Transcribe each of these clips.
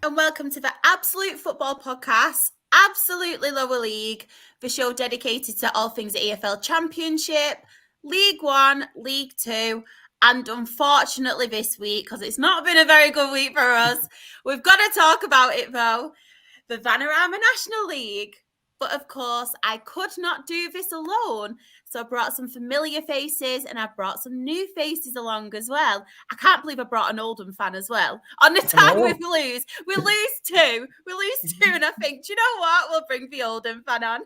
and welcome to the Absolute Football Podcast, Absolutely Lower League, the show dedicated to all things EFL Championship, League One, League Two, and unfortunately this week, because it's not been a very good week for us, we've got to talk about it though, the Vanarama National League. But of course, I could not do this alone. So I brought some familiar faces and I brought some new faces along as well. I can't believe I brought an Oldham fan as well. On the time we lose two. And I think, do you know what? We'll bring the Oldham fan on.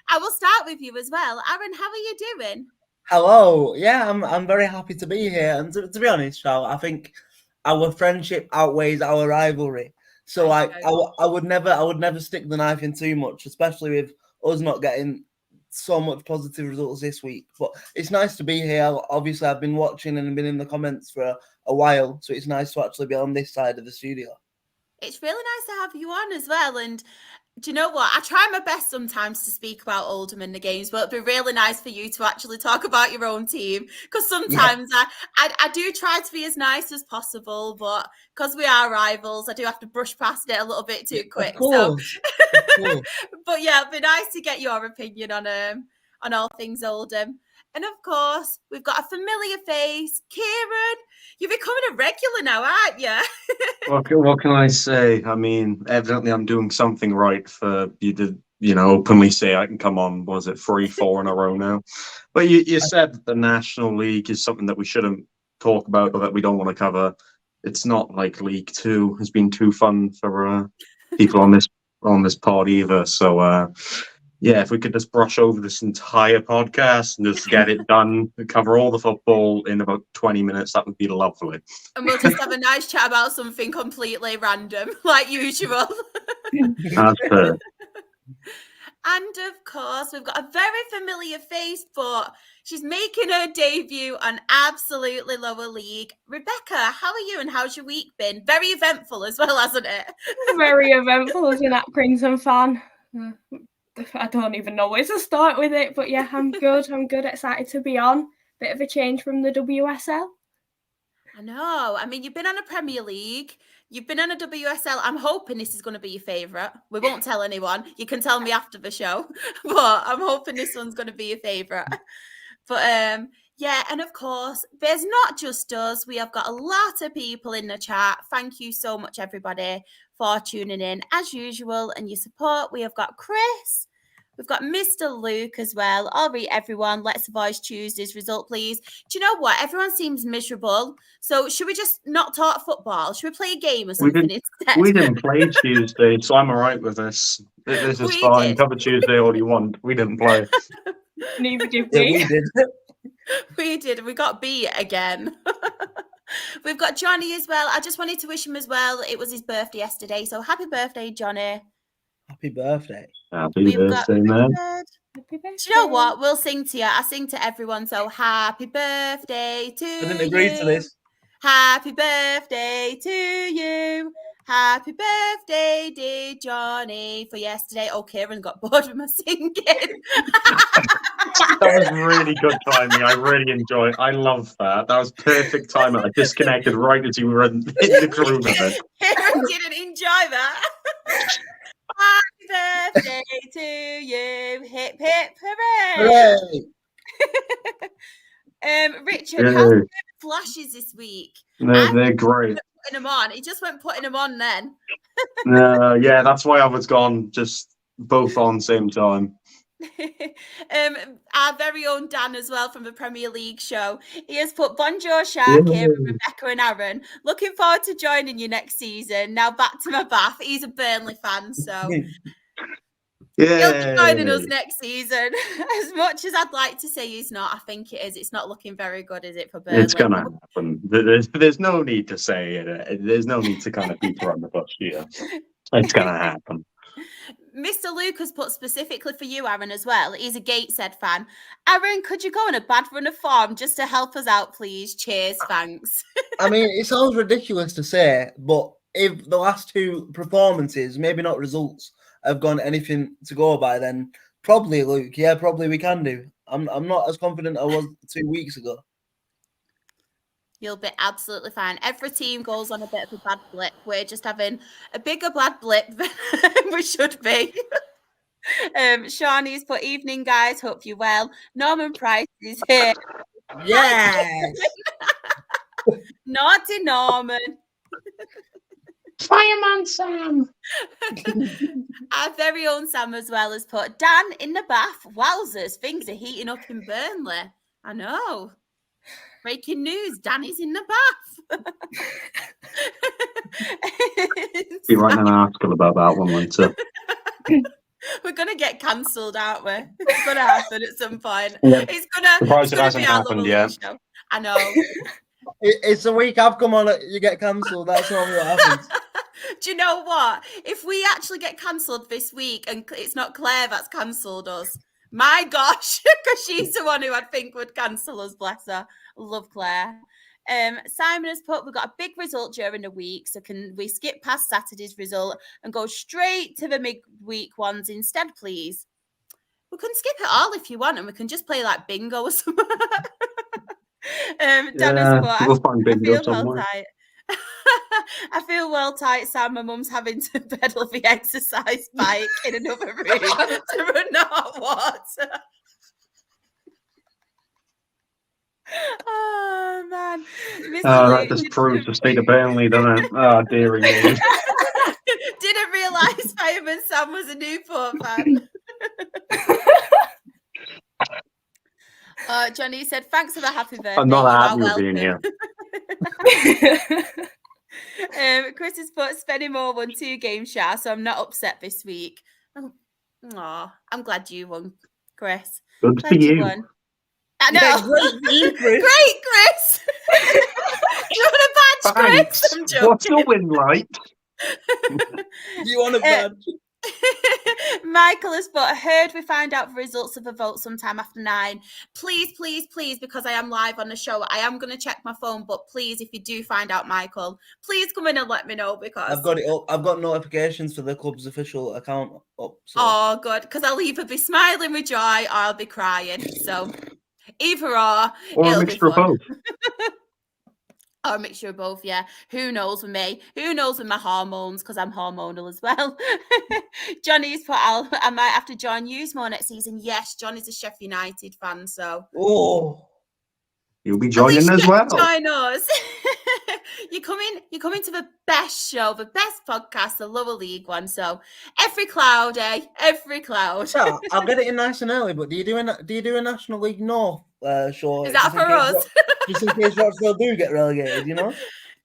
I will start with you as well. Aaron, how are you doing? Hello. Yeah, I'm very happy to be here. And to be honest, Charles, I think our friendship outweighs our rivalry. So I would never stick the knife in too much, especially with us not getting so much positive results this week. But it's nice to be here. Obviously, I've been watching and been in the comments for a while, so it's nice to actually be on this side of the studio. It's really nice to have you on as well. And do you know what? I try my best sometimes to speak about Oldham in the games, but it'd be really nice for you to actually talk about your own team. Because sometimes I do try to be as nice as possible, but because we are rivals, I do have to brush past it a little bit too quick. Of course. But yeah, it'd be nice to get your opinion on all things Oldham. And of course, we've got a familiar face, Kieran. You're becoming a regular now, aren't you? What can I say? I mean, evidently I'm doing something right for you to, openly say I can come on, was it 3-4 in a row now? But you said that the National League is something that we shouldn't talk about or that we don't want to cover. It's not like League Two has been too fun for people on this pod either. So, yeah, if we could just brush over this entire podcast and just get it done, cover all the football in about 20 minutes, that would be lovely. And we'll just have a nice chat about something completely random, like usual. That's fair. And of course, we've got a very familiar face, but she's making her debut on Absolutely Lower League. Rebecca, how are you and how's your week been? Very eventful as well, hasn't it? Very eventful as an Accrington fan. I don't even know where to start with it, but yeah, I'm good. Excited to be on. Bit of a change from the WSL. I know. I mean, you've been on a Premier League. You've been on a WSL. I'm hoping this is going to be your favourite. We won't tell anyone. You can tell me after the show. But I'm hoping this one's going to be your favourite. But yeah, and of course, there's not just us. We have got a lot of people in the chat. Thank you so much, everybody, for tuning in as usual and your support. We have got Chris. We've got Mr. Luke as well. All right, everyone, let's voice Tuesday's result, please. Do you know what? Everyone seems miserable. So should we just not talk football? Should we play a game or something instead? We didn't play Tuesday, so I'm all right with this. This is fine. Cover Tuesday all you want. We didn't play. Neither did we. Yeah, we did. We did. We got beat again. We've got Johnny as well. I just wanted to wish him as well. It was his birthday yesterday. So happy birthday, Johnny. Happy birthday. Happy birthday, man. Happy birthday. Do you know what? We'll sing to you. I sing to everyone. So happy birthday to you. I didn't agree to this. Happy birthday to you. Happy birthday, dear Johnny, for yesterday. Oh, Kieran got bored with my singing. That was really good timing. I really enjoyed it. I love that. That was perfect timing. I disconnected right as you were in the groove of it. Kieran didn't enjoy that. Happy birthday to you. Hip, hip, hooray. Richard, how's the flashes this week? They're great. Putting them on. He just went putting them on then. Yeah, that's why I was gone. Just both on same time. Our very own Dan as well from the Premier League show. He has put Bonjour Shark here with Rebecca and Aaron. Looking forward to joining you next season. Now back to my bath. He's a Burnley fan, so he'll be joining us next season. As much as I'd like to say he's not, I think it is. It's not looking very good, is it, for Burnley? It's gonna happen. There's no need to say it. There's no need to kind of beat around the bush here. It's gonna happen. Mr. Luke has put specifically for you, Aaron, as well. He's a Gateshead fan. Aaron, could you go on a bad run of form just to help us out, please? Cheers, thanks. I mean, it sounds ridiculous to say, but if the last two performances, maybe not results, have gone anything to go by, then probably, Luke. Yeah, probably we can do. I'm not as confident I was 2 weeks ago. You'll be absolutely fine. Every team goes on a bit of a bad blip. We're just having a bigger bad blip than we should be. Shawnee's put, evening, guys. Hope you're well. Norman Price is here. Yes. Naughty Norman. Fireman Sam. Our very own Sam as well has put, Dan in the bath. Wowzers, things are heating up in Burnley. I know. Breaking news, Danny's in the bath. Be writing an article about that one later. We're going to get cancelled, aren't we? It's going to happen at some point. Yeah. It's going Surprised it to hasn't be our happened little yet. show. I know. It's a week I've come on, you get cancelled. That's normally what happens. Do you know what? If we actually get cancelled this week and it's not Claire that's cancelled us, my gosh, because she's the one who I think would cancel us, bless her. Love Claire. Simon has put, we've got a big result during the week, so can we skip past Saturday's result and go straight to the midweek ones instead, please? We can skip it all if you want, and we can just play like bingo or something. We'll find bingo somewhere. I feel well tight, Sam. My mum's having to pedal the exercise bike in another room to run hot water. Oh, man. That just proves the state of Burnley, doesn't it? Oh, dearie me. Didn't realise Fireman Sam was a Newport fan. Johnny said, thanks for the happy birthday. I'm not happy with being here. Chris has put, Spennymoor won 2 games, Shah, so I'm not upset this week. Oh, I'm glad you won, Chris. Good Glad for you. Won. I know. Yeah, great for you, Chris. Great, Chris. You want a badge, Thanks. Chris? I'm joking. What's the win like? You want a badge? Michael has put, heard we find out the results of the vote sometime after 9. Please, please, please, because I am live on the show, I am going to check my phone, but please, if you do find out, Michael, please come in and let me know, because I've got it up. I've got notifications for the club's official account up. So. Oh, good, because I'll either be smiling with joy or I'll be crying. So either or a mixture of both. Or a mixture of both, yeah. Who knows with me? Who knows with my hormones, because I'm hormonal as well. Johnny's put, I might have to join you more next season. Yes, Johnny's a Sheffield United fan, so. Oh. You'll be joining as well. Join us. You're coming to the best show, the best podcast, the lower league one. So every cloud, every cloud. Yeah, I'll get it in nice and early. But do you do a National League North show? Is that for us? Just in case Rochdale do get relegated, you know.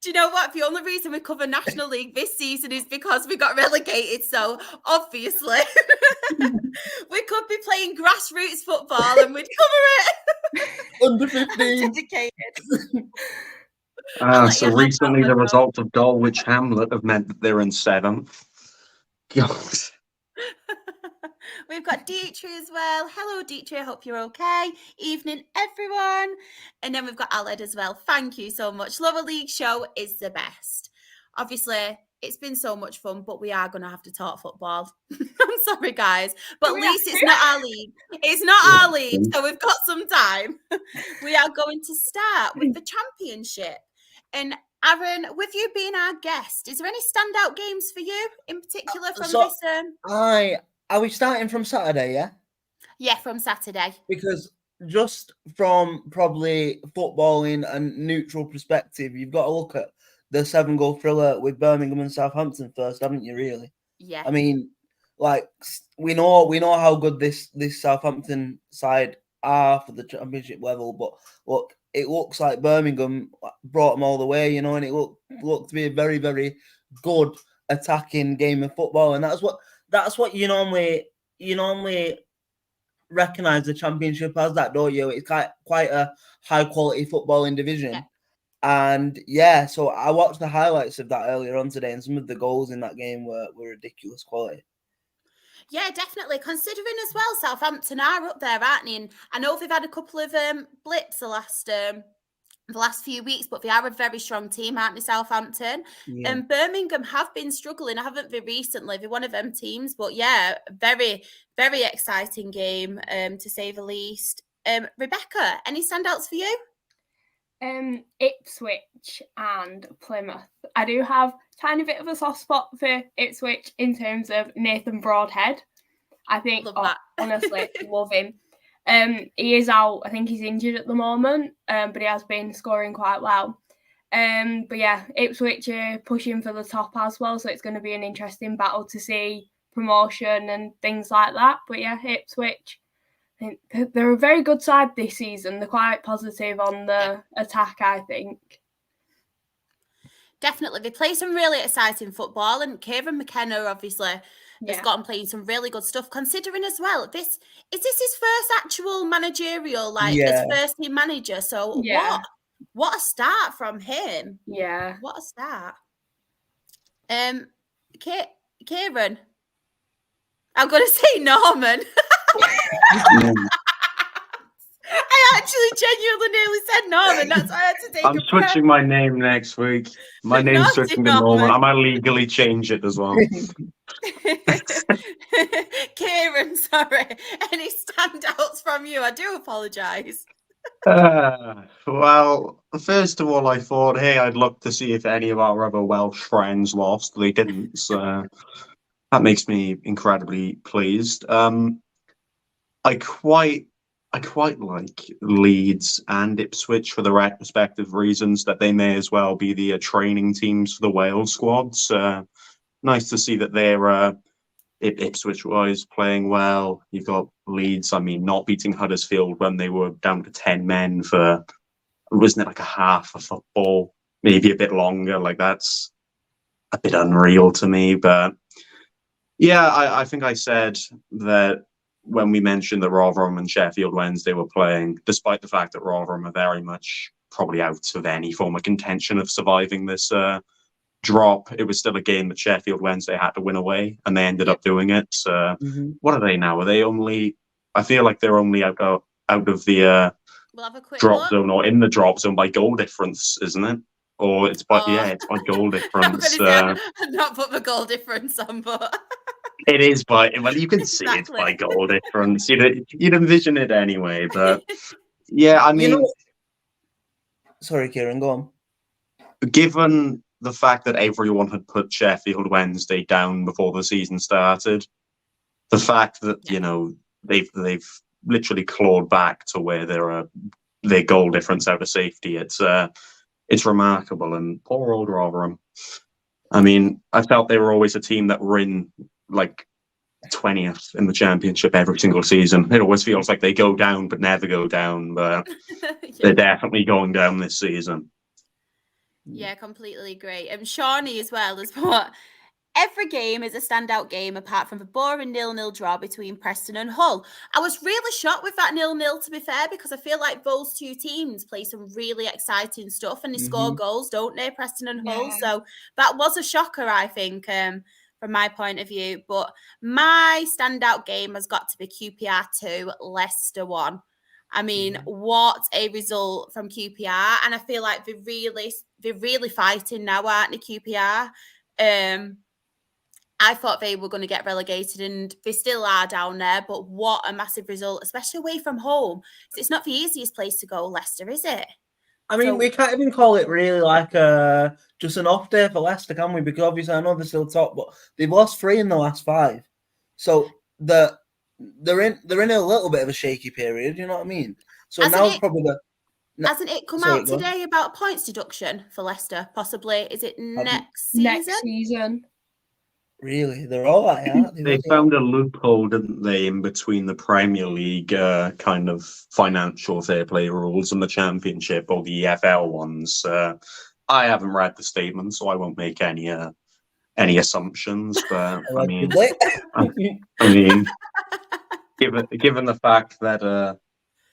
Do you know what? The only reason we cover National League this season is because we got relegated. So obviously, we could be playing grassroots football and we'd cover it. Under 15. Dedicated. So recently the results of Dulwich Hamlet have meant that they're in 7th. God. We've got Dietrich as well. Hello, Dietrich. I hope you're okay. Evening, everyone. And then we've got Aled as well. Thank you so much. Lower League show is the best. Obviously, it's been so much fun, but we are going to have to talk football. I'm sorry, guys. But at least it's not our league. It's not our league, so we've got some time. We are going to start with the championship. And Aaron, with you being our guest, is there any standout games for you in particular from this? Are we starting from Saturday, yeah? Yeah, from Saturday. Because just from probably footballing and neutral perspective, you've got to look at the 7-goal thriller with Birmingham and Southampton first, haven't you, really? Yeah. I mean, like, we know how good this Southampton side are for the championship level, but look, it looks like Birmingham brought them all the way, you know, and it looked to be a very, very good attacking game of football, and that's what you normally recognise the championship as, that, don't you? It's quite a high quality footballing division. Yeah. And yeah, so I watched the highlights of that earlier on today, and some of the goals in that game were ridiculous quality. Yeah, definitely. Considering as well, Southampton are up there, aren't they? And I know they've had a couple of blips the last few weeks, but they are a very strong team, aren't they, Southampton? Yeah. And Birmingham have been struggling, haven't they, recently? They're one of them teams, but yeah, very, very exciting game, to say the least. Rebecca, any standouts for you? Ipswich and Plymouth. I do have a tiny bit of a soft spot for Ipswich in terms of Nathan Broadhead. I think, honestly, love him. He is out. I think he's injured at the moment, but he has been scoring quite well. But yeah, Ipswich are pushing for the top as well, so it's going to be an interesting battle to see promotion and things like that. But yeah, Ipswich, I think they're a very good side this season. They're quite positive on the attack, I think. Definitely. They play some really exciting football, and Kieran McKenna obviously has gotten playing some really good stuff, considering as well, is this his first actual managerial, as first team manager? So what a start from him. Yeah. What a start. Kieran. I'm going to say Norman. I actually genuinely nearly said Norman. That's why I had to take I'm switching my name next week. My name's switching to Norman. I might legally change it as well. Kieran, sorry. Any standouts from you? I do apologise. Well, first of all, I thought, hey, I'd look to see if any of our other Welsh friends lost. They didn't, so that makes me incredibly pleased. I quite like Leeds and Ipswich for the respective reasons that they may as well be the training teams for the Wales squads. Nice to see that they're Ipswich-wise playing well. You've got Leeds, not beating Huddersfield when they were down to 10 men for, wasn't it like a half of football, maybe a bit longer? Like, that's a bit unreal to me. But yeah, I think I said that when we mentioned that Rotherham and Sheffield Wednesday were playing, despite the fact that Rotherham are very much probably out of any form of contention of surviving this drop, it was still a game that Sheffield Wednesday had to win away, and they ended up doing it. So what are they now? Are they only, I feel like they're only out of the we'll have a quick drop zone, or in the drop zone by goal difference, isn't it? Or it's by it's by goal difference. I've not put the goal difference on, but it is by, well, you can see it's by goal difference. You'd envision it anyway, but yeah, sorry, Kieran, go on. Given the fact that everyone had put Sheffield Wednesday down before the season started, the fact that they've literally clawed back to where their goal difference out of safety, it's remarkable. And poor old Rotherham. I felt they were always a team that were in like 20th in the championship every single season. It always feels like they go down but never go down, but they're definitely going down this season. Yeah, completely agree. Shawnee as well as what every game is a standout game apart from the boring 0-0 draw between Preston and Hull. I was really shocked with that 0-0, to be fair, because I feel like those two teams play some really exciting stuff and they score goals, don't they, Preston and Hull? So that was a shocker, I think, from my point of view. But my standout game has got to be QPR 2, Leicester 1. What a result from QPR, and I feel like they're really fighting now, aren't they, QPR? I thought they were going to get relegated, and they still are down there, but what a massive result, especially away from home. It's not the easiest place to go, Leicester, is it? We can't even call it really like just an off day for Leicester, can we? Because obviously I know they're still top, but they've lost 3 in the last 5. So they're in a little bit of a shaky period, you know what I mean? So hasn't it come out today about points deduction for Leicester? Possibly. Is it next season? Next season. Really? They're all right, aren't they? They found a loophole, didn't they, in between the Premier League kind of financial fair play rules and the Championship, or the EFL ones. I haven't read the statement, so I won't make any assumptions. But given the fact that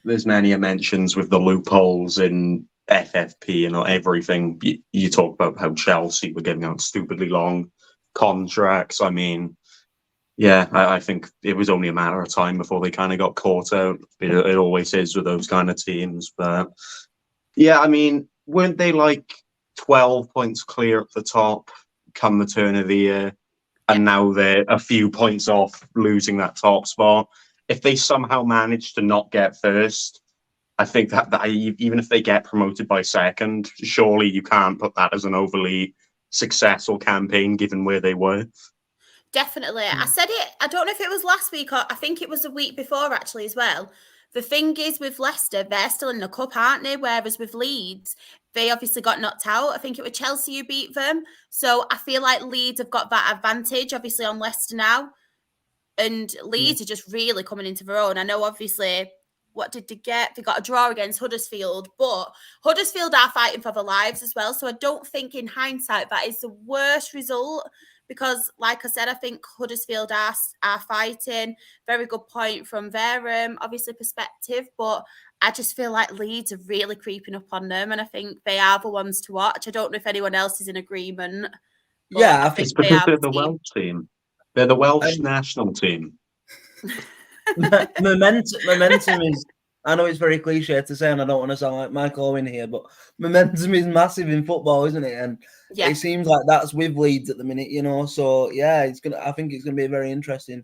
there's many mentions with the loopholes in FFP and everything, you talk about how Chelsea were giving out stupidly long contracts. I think it was only a matter of time before they kind of got caught out. It always is with those kind of teams. But yeah, weren't they like 12 points clear at the top come the turn of the year? And now they're a few points off losing that top spot. If they somehow manage to not get first, I think that even if they get promoted by second, surely you can't put that as an overly successful campaign given where they were. Definitely. I said it, I don't know if it was last week or I think it was a week before actually as well. The thing is with Leicester, they're still in the cup, aren't they? Whereas with Leeds, they obviously got knocked out. I think it was Chelsea who beat them. So I feel like Leeds have got that advantage, obviously, on Leicester now. And Leeds are just really coming into their own. I know, obviously, what did they get? They got a draw against Huddersfield, but Huddersfield are fighting for their lives as well. So I don't think in hindsight that is the worst result because, like I said, I think Huddersfield are fighting. Very good point from their, obviously, perspective. But I just feel like Leeds are really creeping up on them, and I think they are the ones to watch. I don't know if anyone else is in agreement. Yeah, I think it's because they're the Welsh team. They're the Welsh national team. Momentum is, I know it's very cliche to say, and I don't want to sound like Michael Owen here, but momentum is massive in football, isn't it? And it seems like that's with Leeds at the minute, So yeah, I think it's gonna be a very interesting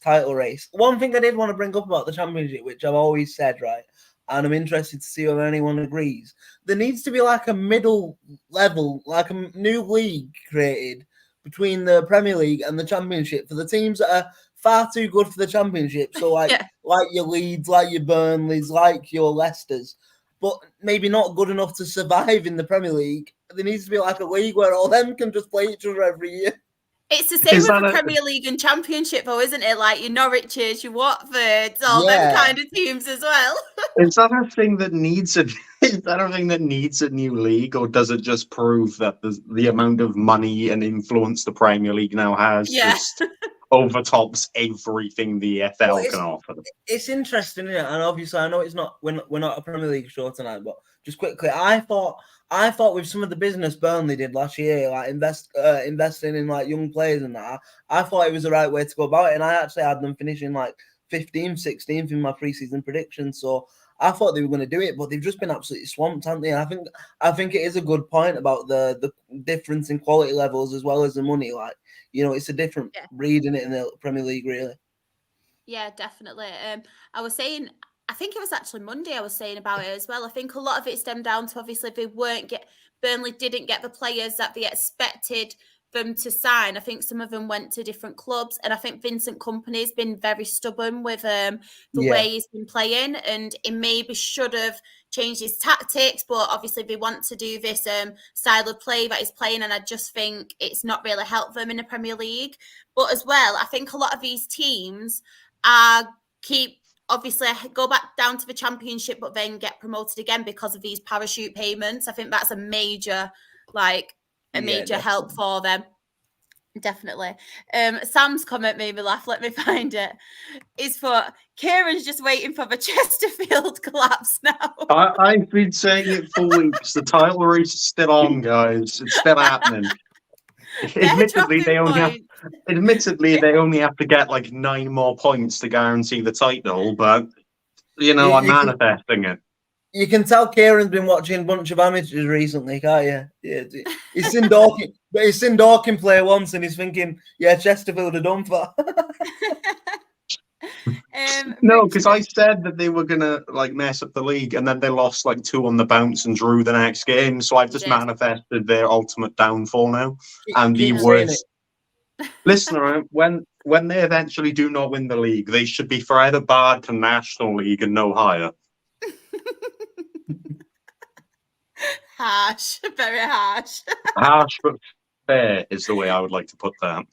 title race. One thing I did want to bring up about the Championship, which I've always said, right, and I'm interested to see whether anyone agrees. There needs to be like a middle level, like a new league created between the Premier League and the Championship for the teams that are far too good for the Championship. So like your Leeds, like your Burnleys, like your Leicesters, but maybe not good enough to survive in the Premier League. There needs to be like a league where all them can just play each other every year. It's the same with the Premier League and Championship, though, isn't it? Like your Norwiches, your Watfords, all them kind of teams as well. Is that a thing that needs a new league, or does it just prove that the amount of money and influence the Premier League now has just overtops everything the EFL can offer? It's interesting, isn't it? And obviously, I know we're not a Premier League show tonight, but just quickly, I thought with some of the business Burnley did last year, like investing in like young players and that, I thought it was the right way to go about it. And I actually had them finishing like 15th, 16th in my preseason prediction. So I thought they were going to do it, but they've just been absolutely swamped, haven't they? And I think it is a good point about the difference in quality levels as well as the money. Like, it's a different breed in it in the Premier League, really. Yeah, definitely. I was saying, I think it was actually Monday I was saying about it as well. I think a lot of it stemmed down to obviously Burnley didn't get the players that they expected them to sign. I think some of them went to different clubs, and I think Vincent Kompany's been very stubborn with the way he's been playing, and he maybe should have changed his tactics, but obviously they want to do this style of play that he's playing, and I just think it's not really helped them in the Premier League. But as well, I think a lot of these teams obviously go back down to the Championship, but then get promoted again because of these parachute payments. I think that's a major help for them. Definitely. Sam's comment made me laugh. Let me find it. Is for Kieran's just waiting for the Chesterfield collapse now. I've been saying it for weeks. The title race is still on, guys. It's still happening. Admittedly, they only have to get like 9 more points to guarantee the title, but I'm manifesting it. You can tell Kieran's been watching a bunch of amateurs recently, can't you? Yeah, he's seen Dorking play once, and he's thinking, "Yeah, Chesterfield are done for." No, because I said that they were gonna like mess up the league, and then they lost like 2 on the bounce and drew the next game. So I've just manifested their ultimate downfall now, and the worst. Listener, when they eventually do not win the league, they should be forever barred to National League and no higher. Harsh, very harsh. Harsh but fair is the way I would like to put that.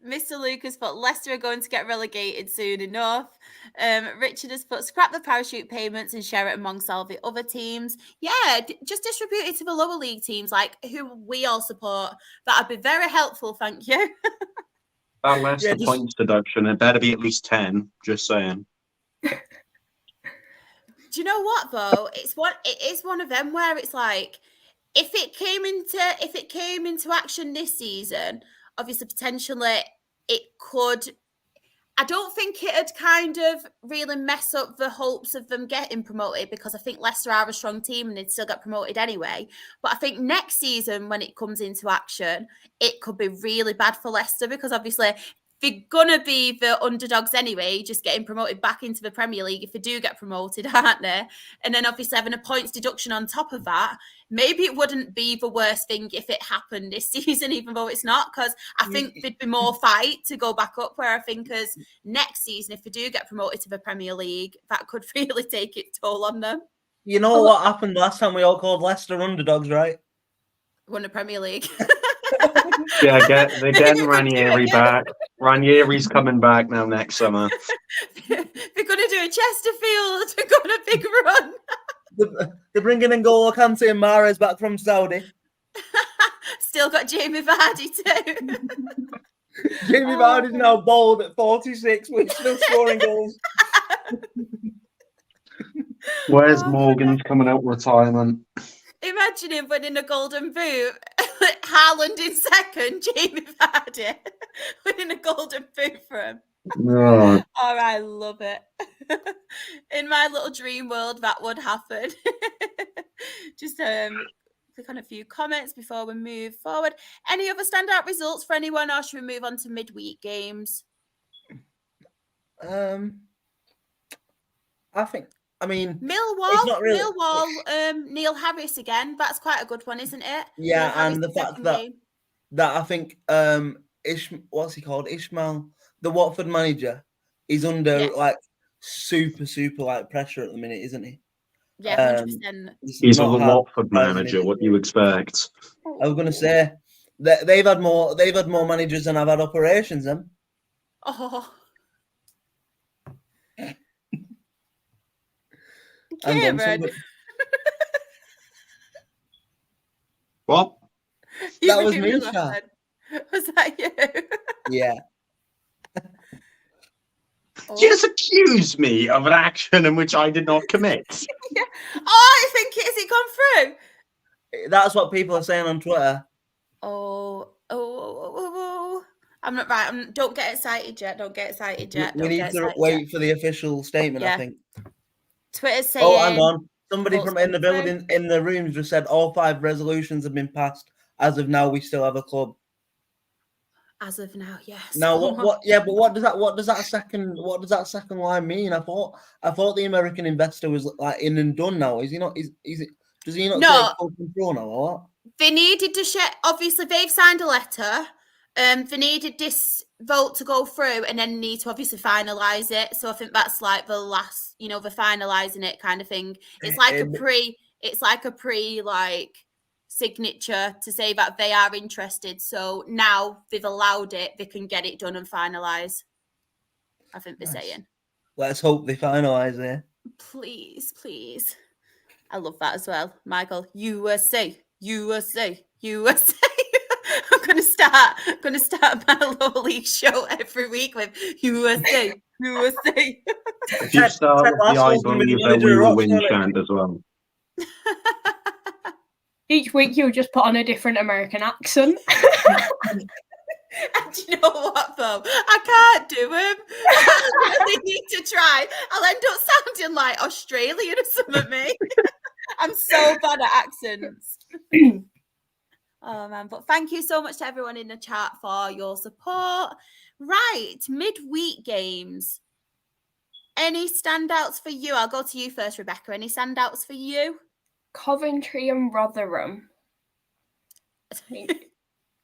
Mr. Lucas put Leicester are going to get relegated soon enough. Richard has put scrap the parachute payments and share it amongst all the other teams. Yeah, just distribute it to the lower league teams, like who we all support. That would be very helpful, thank you. That Leicester points deduction, it better be at least 10, just saying. Do you know what though? It is one of them where it's like, if it came into action this season, obviously potentially it could. I don't think it'd kind of really mess up the hopes of them getting promoted, because I think Leicester are a strong team and they'd still get promoted anyway. But I think next season when it comes into action, it could be really bad for Leicester, because obviously they're gonna be the underdogs anyway, just getting promoted back into the Premier League if they do get promoted, aren't they? And then obviously having a points deduction on top of that, maybe it wouldn't be the worst thing if it happened this season, even though it's not, because I think there'd be more fight to go back up, where I think as next season, if they do get promoted to the Premier League, that could really take its toll on them. You know what happened last time we all called Leicester underdogs, right? Won the Premier League. Yeah, they're getting Ranieri back. Ranieri's coming back now next summer. They're going to do a Chesterfield. They're going a big run. They're bringing in N'Golo Kante and Mahrez back from Saudi. Still got Jamie Vardy too. Jamie Vardy's now bald at 46, but still scoring goals. Where's Morgan's coming out retirement? Imagine him winning a golden boot. Haaland in second, Jamie Vardy winning a golden boot for him. No. Oh, I love it. In my little dream world, that would happen. Just click on a few comments before we move forward. Any other standout results for anyone, or should we move on to midweek games? I mean, Millwall, Neil Harris again. That's quite a good one, isn't it? Yeah, and the fact that I think what's he called? Ishmael, the Watford manager, is under like super like pressure at the minute, isn't he? Yeah, 100%. He's the Watford manager. What do you expect? I was going to say that they've had more managers than I've had operations. Then. Oh. Cameron. What? That was me, Chad. Was that you? Yeah. Just accuse me of an action in which I did not commit. Yeah. Oh, I think has it gone through? That's what people are saying on Twitter. Oh. I'm not right. Don't get excited yet. We need to wait for the official statement, I think. Twitter's saying... Oh, hang on. Somebody from in the building, in the room, just said all 5 resolutions have been passed. As of now, we still have a club. As of now, yes. Now, what? Yeah, but what does that second line mean? I thought the American investor was like in and done now. Is he not? Does he not take full control now, or what? They needed to share. Obviously, they've signed a letter. They needed this vote to go through, and then need to obviously finalise it. So I think that's like the last, the finalising it kind of thing. It's like a pre signature to say that they are interested. So now they've allowed it, they can get it done and finalise. I think they're saying. Let's hope they finalise it. Please. I love that as well, Michael. USA. I'm gonna start my lower league show every week with USA. If you start with the I believe that we will win chant as well. Each week you'll just put on a different American accent. And you know what, though? I can't do him. I really need to try. I'll end up sounding like Australian or something, mate. I'm so bad at accents. Oh, man. But thank you so much to everyone in the chat for your support. Right. Midweek games. Any standouts for you? I'll go to you first, Rebecca. Any standouts for you? Coventry and Rotherham.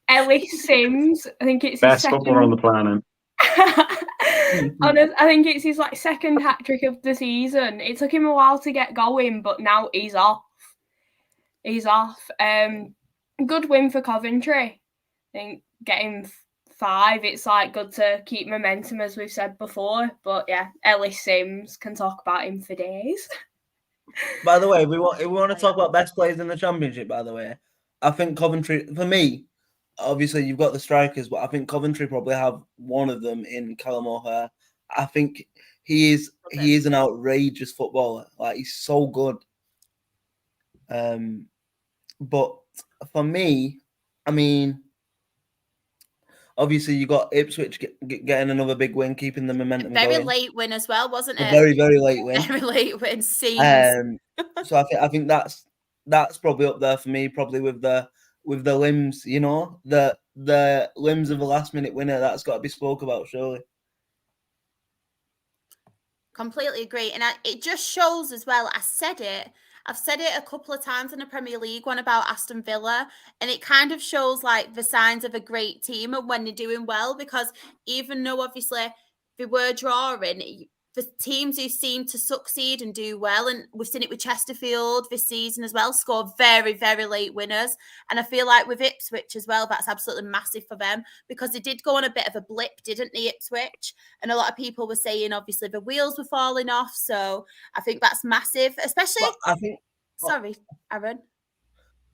Ellis Sims, I think it's best footballer on the planet. I think it's his second hat trick of the season. It took him a while to get going, but now he's off. Good win for Coventry. I think getting 5, it's good to keep momentum, as we've said before. But yeah, Ellis Sims, can talk about him for days. By the way, we want to talk about best players in the Championship, by the way. I think Coventry, for me, obviously you've got the strikers, but I think Coventry probably have one of them in Callum O'Hare. I think he is an outrageous footballer. He's so good. But for me, I mean, obviously you got Ipswich getting another big win, keeping the momentum going. Very late win as well, wasn't it? A very, very late win. Very late win. So I think that's probably up there for me, probably with the limbs, the the limbs of a last-minute winner. That's got to be spoke about, surely. Completely agree. And it just shows as well, I've said it a couple of times in the Premier League one about Aston Villa, and it kind of shows like the signs of a great team and when they're doing well, because even though obviously they were drawing, the teams who seem to succeed and do well, and we've seen it with Chesterfield this season as well, score very, very late winners. And I feel like with Ipswich as well, that's absolutely massive for them, because they did go on a bit of a blip, didn't they, Ipswich? And a lot of people were saying, obviously, the wheels were falling off. So I think that's massive, especially... But I think... Sorry, Aaron.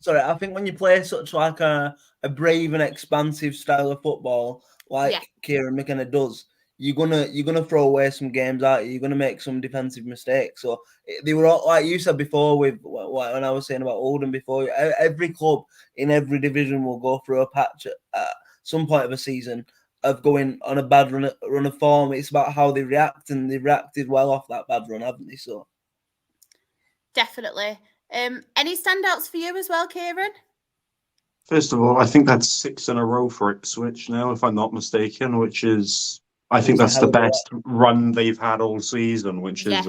Sorry, I think when you play such like a brave and expansive style of football, like Kieran McKenna does, you're gonna throw away some games out. You're gonna make some defensive mistakes. So they were all, like you said before, with when I was saying about Oldham before. Every club in every division will go through a patch at some point of a season of going on a bad run of form. It's about how they react, and they reacted well off that bad run, haven't they? So definitely. Any standouts for you as well, Kieran? First of all, I think that's 6 in a row for Ipswich now, if I'm not mistaken, which is, I think that's the best run they've had all season, which is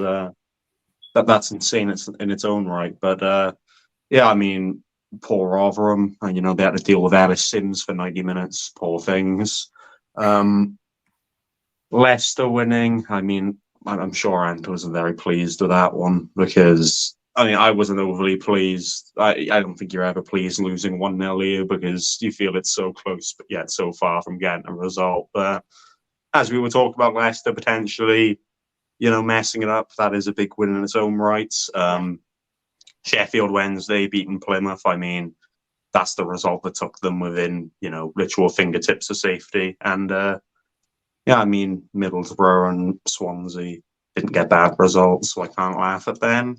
that's insane in its own right. But yeah, I mean, poor Rotherham, and they had to deal with Ellis Sims for 90 minutes. Poor things. Leicester winning. I mean, I'm sure Ant wasn't very pleased with that one, because I wasn't overly pleased. I don't think you're ever pleased losing 1-0 here, because you feel it's so close, but yet so far from getting a result. But as we were talking about Leicester potentially, messing it up, that is a big win in its own rights. Sheffield Wednesday beating Plymouth. I mean, that's the result that took them within, literal fingertips of safety. And yeah, I mean, Middlesbrough and Swansea didn't get bad results, so I can't laugh at them.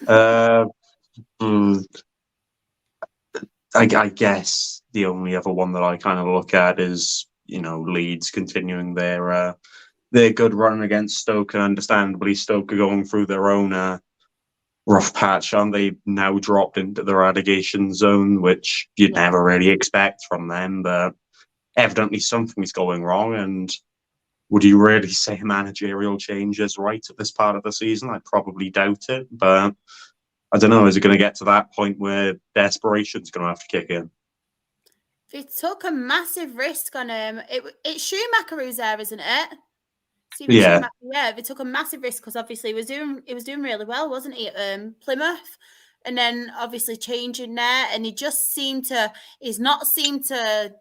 I guess the only other one that I kind of look at is, Leeds continuing their good run against Stoke, and understandably Stoke are going through their own rough patch, and they now dropped into the relegation zone, which you'd never really expect from them, but evidently something's going wrong. And would you really say a managerial change is right at this part of the season? I probably doubt it, but I don't know. Is it going to get to that point where desperation's going to have to kick in? They took a massive risk on him. It's Schumacher who's there, isn't it? Schumacher, they took a massive risk, because obviously he was doing really well, wasn't he, at Plymouth? And then obviously changing there, and he's not seemed to.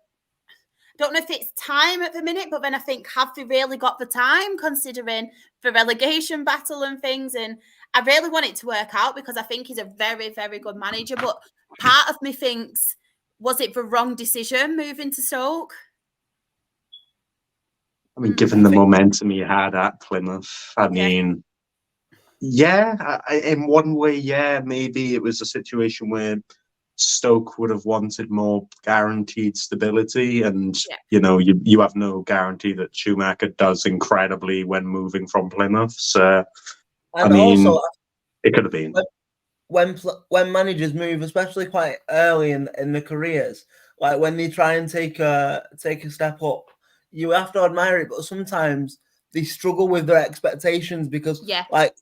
Don't know if it's time at the minute, but then I think, have they really got the time, considering the relegation battle and things? And I really want it to work out, because I think he's a very, very good manager. But part of me thinks, was it the wrong decision moving to Stoke? I mean, given the momentum he had at Plymouth, I mean, in one way, maybe it was a situation where Stoke would have wanted more guaranteed stability, and you have no guarantee that Schumacher does incredibly when moving from Plymouth. So, I mean, also, it could have been when managers move, especially quite early in their careers, like when they try and take a step up, you have to admire it. But sometimes they struggle with their expectations, because like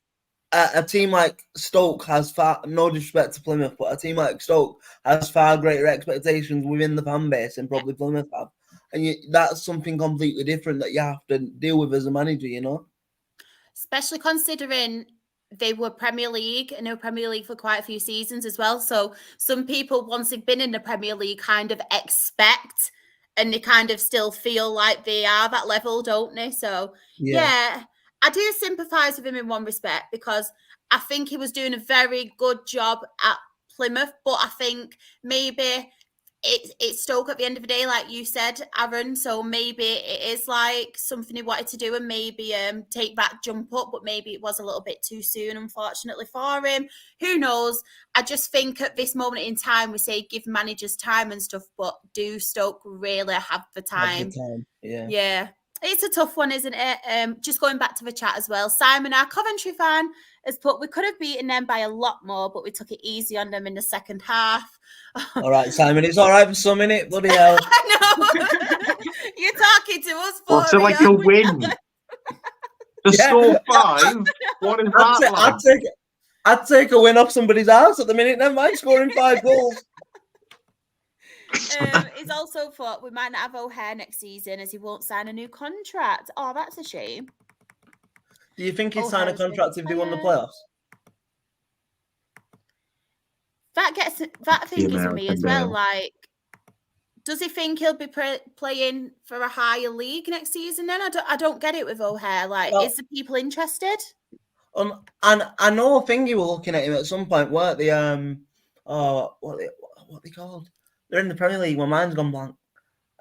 a team like Stoke has no disrespect to Plymouth, but a team like Stoke has far greater expectations within the fan base than probably Plymouth have. And that's something completely different that you have to deal with as a manager, Especially considering they were Premier League, and they were Premier League for quite a few seasons as well. So some people, once they've been in the Premier League, kind of expect, and they kind of still feel like they are that level, don't they? So, I do sympathise with him in one respect, because I think he was doing a very good job at Plymouth, but I think maybe it's Stoke at the end of the day, like you said, Aaron. So maybe it is like something he wanted to do, and maybe take that jump up, but maybe it was a little bit too soon, unfortunately, for him. Who knows? I just think at this moment in time, we say give managers time and stuff, but do Stoke really have the time? Yeah. It's a tough one, isn't it? Just going back to the chat as well. Simon, our Coventry fan, has put, we could have beaten them by a lot more, but we took it easy on them in the second half. All right, Simon, it's all right for some minute, bloody hell. I know. You're talking to us for What's it like to win? To score 5? What is that like? I'd take a win off somebody's house at the minute, never mind scoring 5 goals. He's also thought we might not have O'Hare next season as he won't sign a new contract. Oh, that's a shame. Do you think he'd sign a contract if they won the playoffs? That thing gets me as well. Like, does he think he'll be playing for a higher league next season? Then I don't get it with O'Hare. Like, is the people interested? And I know Thingy were looking at him at some point. Weren't they? What they called? They're in the Premier League. My mind's gone blank.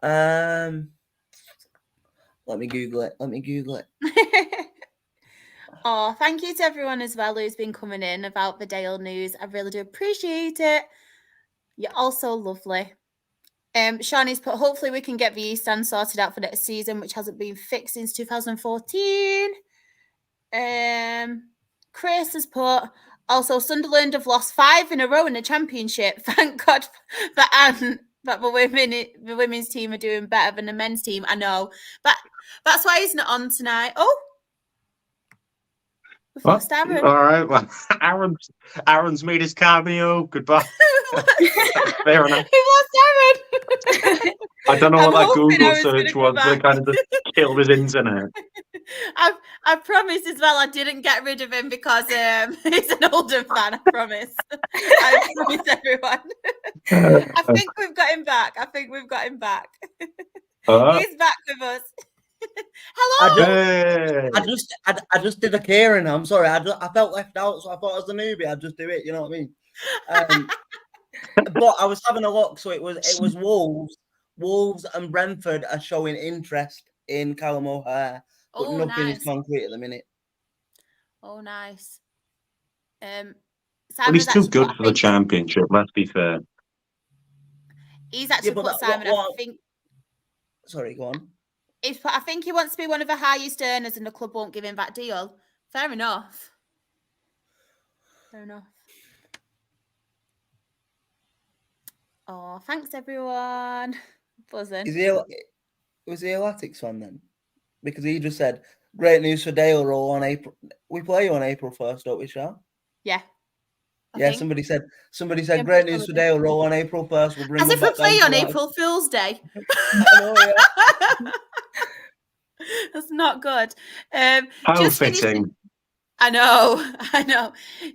Let me Google it. Oh, thank you to everyone as well who's been coming in about the Dale news. I really do appreciate it. You're all so lovely. Shawnee's put, hopefully we can get the East End sorted out for next season, which hasn't been fixed since 2014. Chris has put, also Sunderland have lost 5 in a row in the Championship. Thank God that the women's team are doing better than the men's team. I know, but that's why he's not on tonight. Oh, we've lost Aaron. All right, well, Aaron's made his cameo. Goodbye. Fair enough. We've lost Aaron. I don't know what that Google search was, but it kind of just killed his internet. I promise as well, I didn't get rid of him because he's an older fan, I promise. I promise everyone. I think we've got him back. He's back with us. Hello. I just did a Kieran. I'm sorry. I felt left out, so I thought as a newbie I'd just do it. You know what I mean? But I was having a look, so it was Wolves and Brentford are showing interest in Callum O'Hare, but nothing is concrete at the minute. Oh, nice. But he's too good for the Championship. Let's be fair. He's actually put Simon. I think. Sorry, go on. I think he wants to be one of the highest earners, and the club won't give him that deal. Fair enough. Oh, thanks everyone. Buzzing. Was he a Latics fan then? Because he just said, "Great news for Dale roll on April." We play you on April 1st, don't we, Shah? Yeah. I think. Somebody said, "Great news for Dale roll on April 1st." We'll bring as if we play on April Fool's Day. I know, yeah. That's not good. How fitting. I know.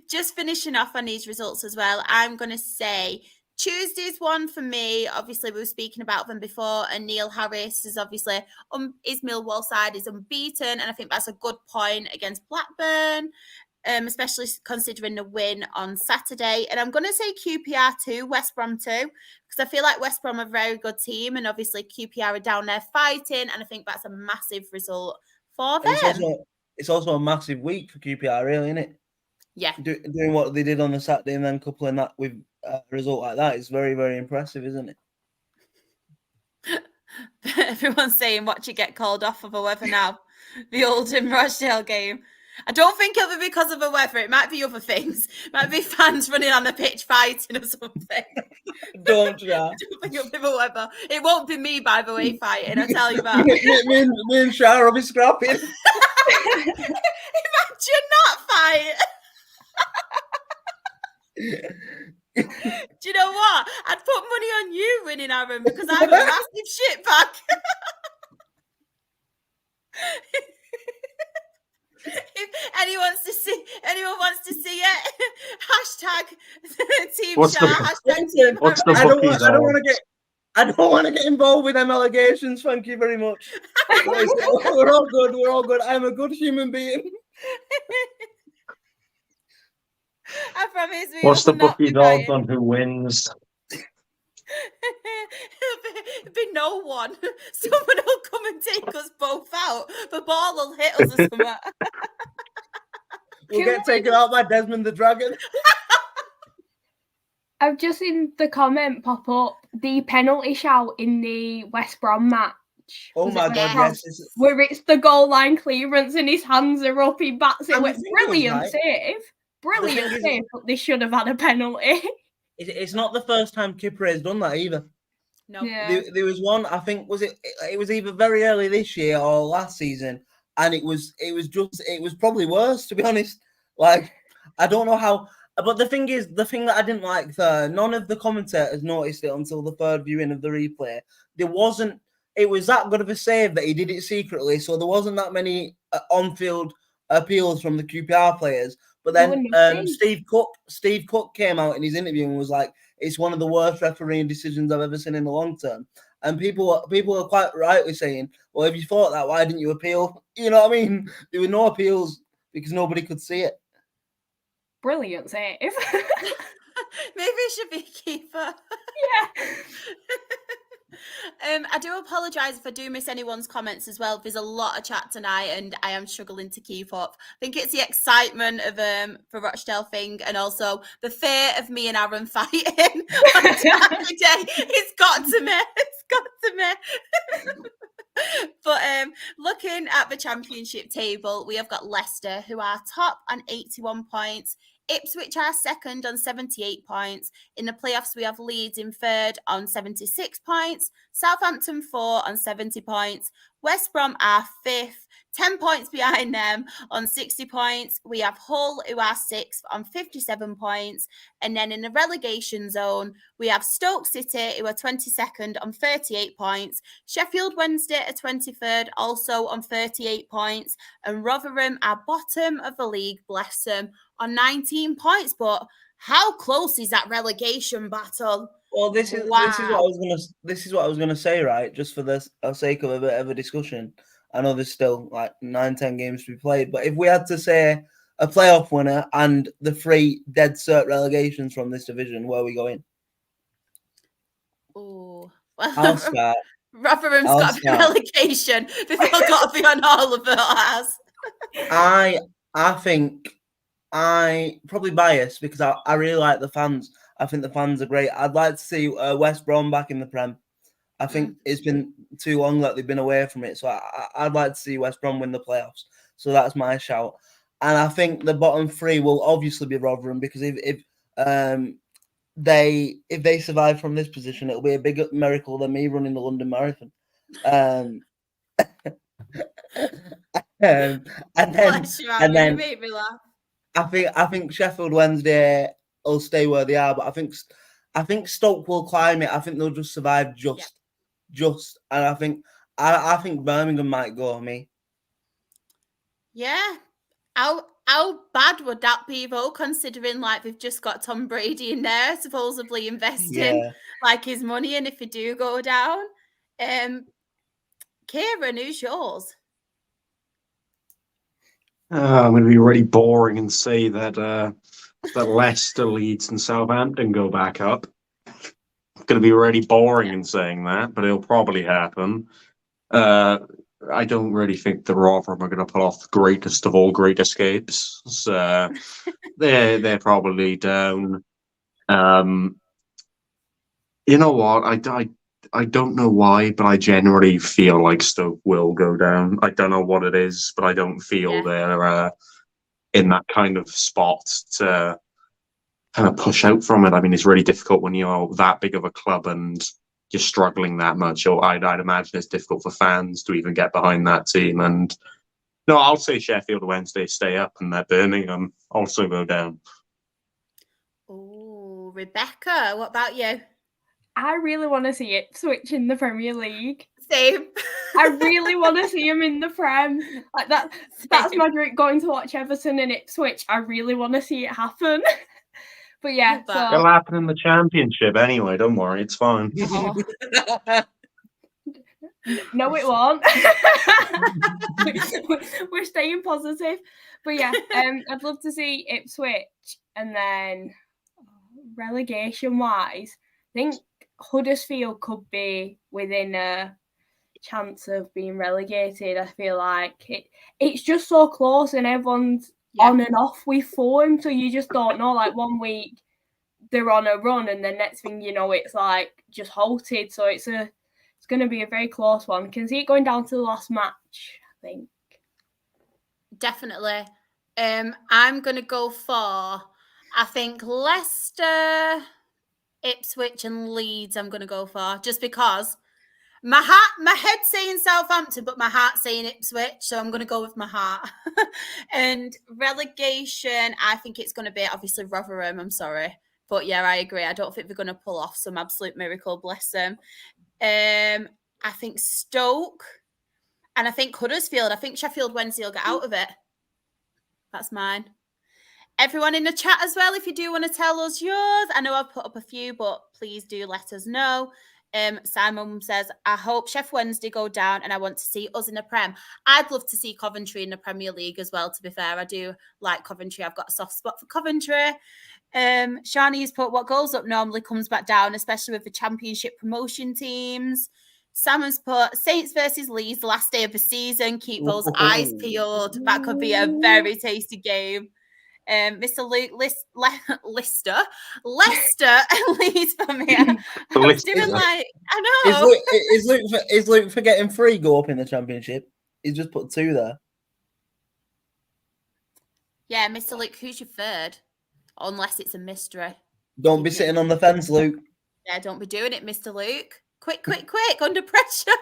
Just finishing off on these results as well. I'm going to say Tuesday's one for me. Obviously, we were speaking about them before, and Neil Harris is obviously his Millwall side is unbeaten, and I think that's a good point against Blackburn, especially considering the win on Saturday. And I'm going to say QPR 2, West Brom 2, because I feel like West Brom are a very good team, and obviously QPR are down there fighting, and I think that's a massive result for them. It's also a massive week for QPR, really, isn't it? Yeah. Doing what they did on the Saturday and then coupling that with a result like that is very, very impressive, isn't it? Everyone's saying, watch it get called off of the weather now. The Oldham Rochdale game. I don't think it'll be because of the weather. It might be other things. It might be fans running on the pitch fighting or something. Don't you? I don't think it'll be the weather. It won't be me, by the way, fighting. I'll tell you that. me and Shah will be scrapping. Imagine that fight. Do you know what? I'd put money on you winning, Aaron, because I'm a massive shitbag. If anyone wants to see it, hashtag Team Shah, hashtag Team. What's the bookies? I don't want to get involved with them allegations. Thank you very much. We're all good. We're all good. I'm a good human being. I promise. What's the bookies odds on who wins? There'll be no one. Someone will come and take us both out. The ball will hit us or something. We'll get taken out by Desmond the Dragon. I've just seen the comment pop up. The penalty shout in the West Brom match match. Oh my God, yes. Where it's the goal line clearance and his hands are up, he bats it. Brilliant save. Brilliant save, but they should have had a penalty. It's not the first time Kipper has done that either. No. Yeah. There was one, I think, it was either very early this year or last season, and it was probably worse, to be honest. Like, I don't know how, but the thing that I didn't like, none of the commentators noticed it until the third viewing of the replay. It was that good of a save that he did it secretly, so there wasn't that many on-field appeals from the QPR players. But then Steve Cook came out in his interview and was like, it's one of the worst refereeing decisions I've ever seen in the long term. And people are quite rightly saying, well, if you thought that, why didn't you appeal? You know what I mean? There were no appeals because nobody could see it. Brilliant save. Maybe it should be a keeper. Yeah. I do apologise if I do miss anyone's comments as well. There's a lot of chat tonight and I am struggling to keep up. I think it's the excitement of for Rochdale thing and also the fear of me and Aaron fighting on Saturday. It's got to me. It's got to me. But looking at the championship table, we have got Leicester, who are top on 81 points. Ipswich are second on 78 points. In the playoffs, we have Leeds in third on 76 points. Southampton 4 on 70 points. West Brom are fifth, 10 points behind them on 60 points. We have Hull, who are sixth on 57 points. And then in the relegation zone, we have Stoke City, who are 22nd on 38 points. Sheffield Wednesday are 23rd, also on 38 points. And Rotherham are bottom of the league, bless them, on 19 points. But how close is that relegation battle? Well, this is what I was gonna say, right? Just for the sake of a bit of a discussion. I know there's still like 9-10 games to be played, but if we had to say a playoff winner and the 3 dead cert relegations from this division, where are we going? Oh, well, I'll start. Rotherham's got to be relegation. They've got to be on all of ours. I think I probably biased because I really like the fans. I think the fans are great. I'd like to see West Brom back in the Prem. I think it's been too long that they've been away from it. So I'd like to see West Brom win the playoffs. So that's my shout. And I think the bottom 3 will obviously be Rotherham because if they survive from this position, it'll be a bigger miracle than me running the London Marathon. And then you made me laugh. I think Sheffield Wednesday will stay where they are, but I think Stoke will climb it. I think they'll just survive and I think Birmingham might go me. Yeah. How bad would that be though, considering like they've just got Tom Brady in there, supposedly investing like his money, and if they do go down. Kieran, who's yours? I'm going to be really boring and say that Leicester, Leeds, and Southampton go back up. It's going to be really boring in saying that, but it'll probably happen. I don't really think the Rotherham are going to pull off the greatest of all great escapes. So they're probably down. You know what? I don't know why, but I generally feel like Stoke will go down. I don't know what it is, but I don't feel they're in that kind of spot to kind of push out from it. I mean, it's really difficult when you're that big of a club and you're struggling that much. Or I'd imagine it's difficult for fans to even get behind that team. And no, I'll say Sheffield Wednesday stay up and that Birmingham also go down. Oh, Rebecca, what about you? I really want to see Ipswich in the Premier League. Same. I really want to see them in the Prem. Like that. That's my dream. Going to watch Everton and Ipswich. I really want to see it happen. But yeah, so it'll happen in the Championship anyway. Don't worry, it's fine. Oh. No, it won't. We're staying positive. But yeah, I'd love to see Ipswich, and then relegation-wise, I think Huddersfield could be within a chance of being relegated. I feel like it's just so close, and everyone's on and off with form, so you just don't know. Like 1 week they're on a run, and the next thing you know, it's like just halted. So it's a It's going to be a very close one. Can see it going down to the last match, I think. Definitely. I'm going to go for, I think, Leicester, Ipswich and Leeds I'm going to go for, just because my head's saying Southampton, but my heart's saying Ipswich, so I'm going to go with my heart. And relegation, I think it's going to be obviously Rotherham, I'm sorry. But yeah, I agree. I don't think they're going to pull off some absolute miracle, bless them. I think Stoke, and I think Huddersfield. I think Sheffield Wednesday will get out of it. That's mine. Everyone in the chat as well, if you do want to tell us yours. I know I've put up a few, but please do let us know. Simon says, I hope Sheffield Wednesday go down and I want to see us in the Prem. I'd love to see Coventry in the Premier League as well, to be fair. I do like Coventry. I've got a soft spot for Coventry. Shani's put, what goes up normally comes back down, especially with the Championship promotion teams. Salmon's put, Saints versus Leeds, last day of the season. Keep those eyes peeled. That could be a very tasty game. Mr. Luke Leicester and Leeds from here. I was doing like, I know. Is Luke forgetting 3 go up in the Championship? He's just put 2 there. Yeah, Mr. Luke, who's your third? Unless it's a mystery. Don't be sitting on the fence, Luke. Yeah, don't be doing it, Mr. Luke. Quick, under pressure.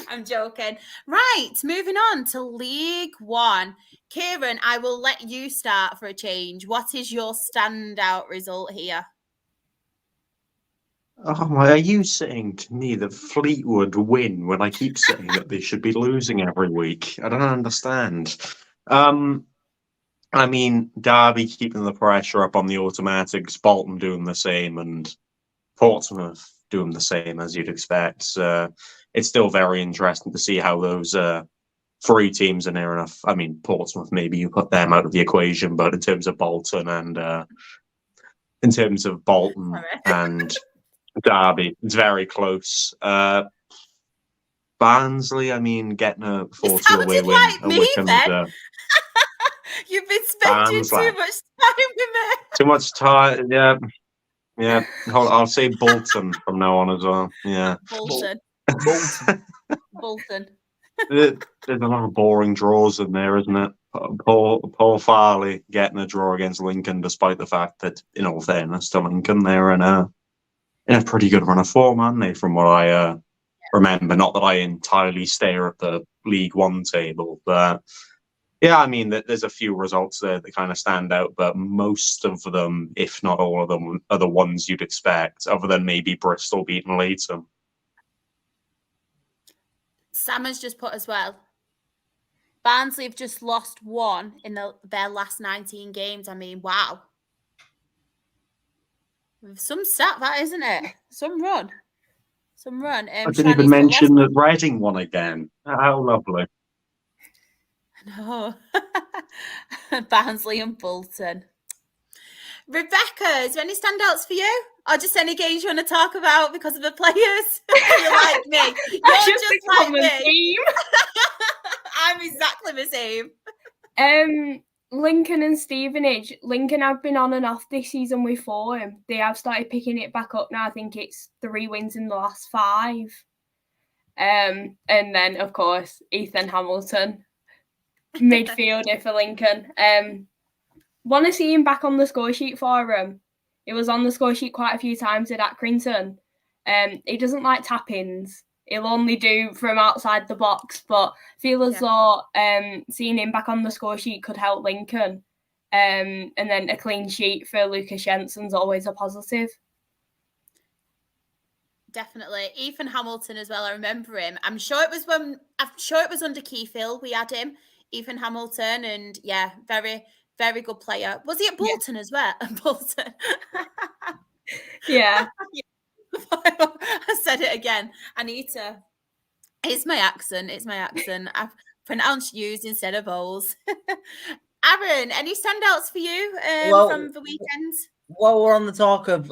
I'm joking. Right, moving on to League One. Kieran, I will let you start for a change. What is your standout result here? Oh, are you saying to me that Fleetwood win when I keep saying that they should be losing every week? I don't understand. I mean, Derby keeping the pressure up on the automatics, Bolton doing the same, and Portsmouth doing the same, as you'd expect. It's still very interesting to see how those 3 teams are near enough. I mean, Portsmouth, maybe you put them out of the equation, but in terms of Bolton and Derby, it's very close. Barnsley, I mean, getting a 4-2 away win. Like me, then. You've been spending too much time with me. Too much time, yeah. Yeah, I'll say Bolton from now on as well. Yeah, Bolton. There's a lot of boring draws in there, isn't it? Paul Farley getting a draw against Lincoln, despite the fact that, in all fairness to Lincoln, they're in a pretty good run of form, aren't they? From what I remember, not that I entirely stare at the League One table, but. Yeah, I mean, there's a few results there that kind of stand out, but most of them, if not all of them, are the ones you'd expect, other than maybe Bristol beating Leeds. Sam has just put as well, Barnsley have just lost 1 in their last 19 games. I mean, wow. Some stat, that, isn't it? Some run. I didn't even mention that Reading won again. How lovely. No. Barnsley and Bolton. Rebecca, is there any standouts for you? Or just any games you want to talk about because of the players? You're like me. You're just like me. I'm exactly the same. Lincoln and Stevenage. Lincoln have been on and off this season with form. They have started picking it back up now. I think it's 3 wins in the last 5. And then, of course, Ethan Hamilton. Midfielder for Lincoln. Want to see him back on the score sheet for him. It was on the score sheet quite a few times at Accrington. He doesn't like tap-ins. He'll only do from outside the box, but I feel as though seeing him back on the score sheet could help Lincoln. And then a clean sheet for Lucas Jensen's always a positive. Definitely. Ethan Hamilton as well. I remember him. I'm sure it was under Keith Hill we had him. Ethan Hamilton, and yeah, very, very good player. Was he at Bolton as well? Bolton. Yeah. I said it again. I need to. It's my accent. I've pronounced U's instead of O's. Aaron, any standouts for you from the weekend? While we're on the talk of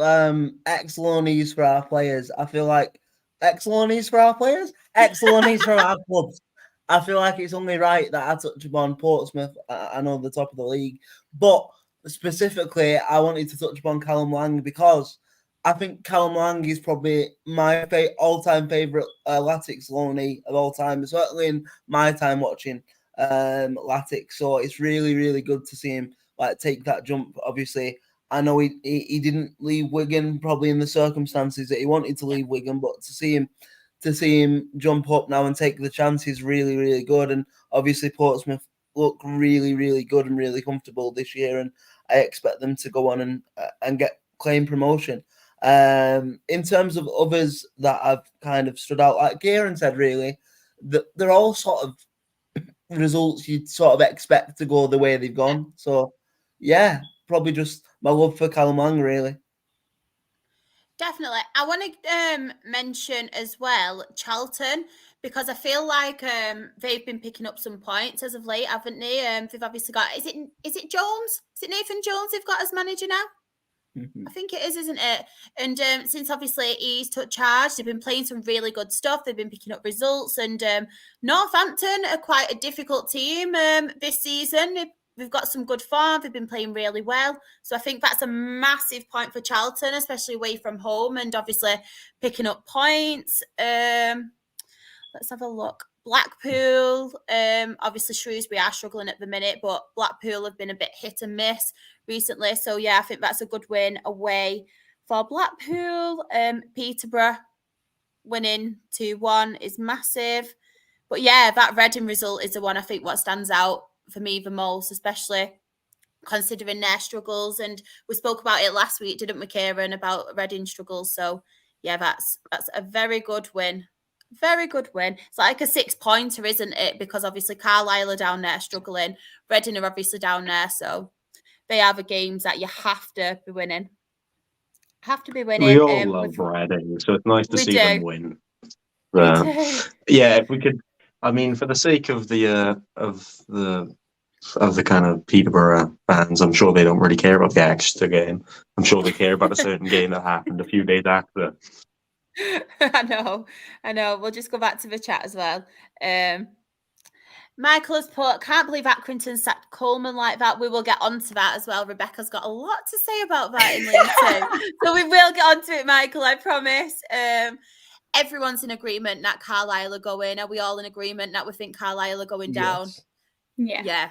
ex-loanees for our players, I feel like ex-loanees for our players? Ex-loanees from our clubs. I feel like it's only right that I touch upon Portsmouth. I know the top of the league, but specifically, I wanted to touch upon Callum Lang because I think Callum Lang is probably my all-time favourite Latics loanee of all time, certainly in my time watching Latics. So it's really, really good to see him take that jump. Obviously, I know he didn't leave Wigan probably in the circumstances that he wanted to leave Wigan, but to see him jump up now and take the chance is really, really good. And obviously Portsmouth look really, really good and really comfortable this year, and I expect them to go on and claim promotion. In terms of others that have kind of stood out, like Kieran said, really, they're all sort of results you'd sort of expect to go the way they've gone. So, yeah, probably just my love for Callum Lang, really. Definitely. I want to mention as well Charlton, because I feel like they've been picking up some points as of late, haven't they? They've obviously got, is it Jones? Is it Nathan Jones they've got as manager now? I think it is, isn't it? And since obviously he's took charge, they've been playing some really good stuff. They've been picking up results. And Northampton are quite a difficult team this season. We've got some good form. They've been playing really well. So I think that's a massive point for Charlton, especially away from home and obviously picking up points. Let's have a look. Blackpool, obviously Shrewsbury are struggling at the minute, but Blackpool have been a bit hit and miss recently. So, yeah, I think that's a good win away for Blackpool. Peterborough winning 2-1 is massive. But, yeah, that Reading result is the one I think what stands out for me the most, especially considering their struggles. And we spoke about it last week, didn't we, Kieran, about Reading struggles. So, yeah, that's a very good win. Very good win. It's like a 6-pointer, isn't it? Because obviously Carlisle are down there struggling. Reading are obviously down there. So they are the games that you have to be winning. We all love Reading, so it's nice to see them win. Yeah, if we could, I mean, for the sake of the kind of Peterborough fans, I'm sure they don't really care about the Exeter game. I'm sure they care about a certain game that happened a few days after. I know. We'll just go back to the chat as well. Michael has put, can't believe Accrington sacked Coleman like that. We will get onto that as well. Rebecca's got a lot to say about that in League 2. So we will get onto it, Michael, I promise. Everyone's in agreement that Carlisle are going. Are we all in agreement that we think Carlisle are going down? Yeah,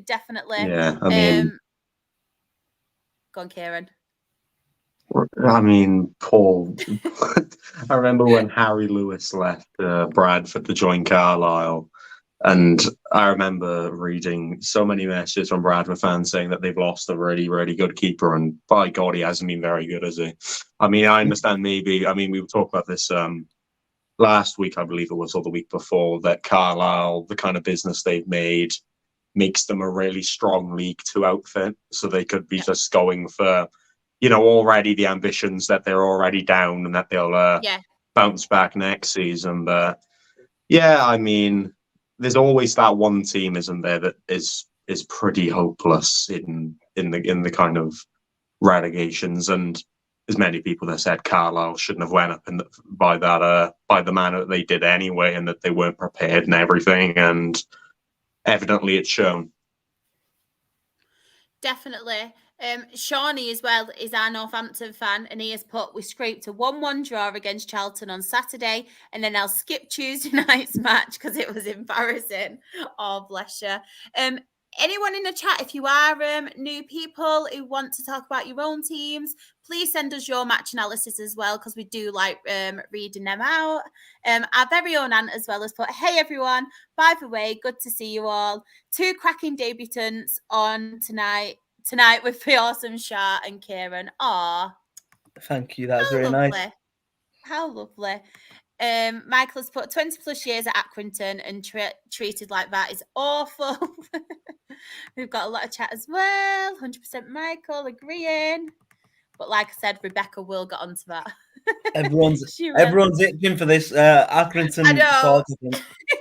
definitely. Yeah, I mean... Go on, Kieran. I mean, Paul, I remember when Harry Lewis left Bradford to join Carlisle, and I remember reading so many messages from Bradford fans saying that they've lost a really, really good keeper, and by God, he hasn't been very good, has he? I mean, I understand maybe, I mean, we were talking about this last week, I believe it was, or the week before, that Carlisle, the kind of business they've made, makes them a really strong League 2 outfit, so they could be just going for... already the ambitions that they're already down and that they'll bounce back next season. But yeah, I mean, there's always that one team, isn't there, that is pretty hopeless in the kind of relegations. And as many people have said, Carlisle shouldn't have went up by the manner that they did anyway, and that they weren't prepared and everything. And evidently, it's shown. Definitely. Shawnee as well is our Northampton fan, and he has put, we scraped a 1-1 draw against Charlton on Saturday, and then I'll skip Tuesday night's match because it was embarrassing. Oh, bless you. Anyone in the chat, if you are new people who want to talk about your own teams, please send us your match analysis as well, because we do like reading them out. Our very own Ant as well has put, hey everyone, by the way, good to see you all. 2 cracking debutants on tonight with the awesome Shah and Kieran. Aw. Thank you. That's very nice. How lovely. Michael has put 20 plus years at Accrington and treated like that is awful. We've got a lot of chat as well. 100% Michael agreeing. But like I said, Rebecca will get onto that. Everyone's itching for this Accrington. I know.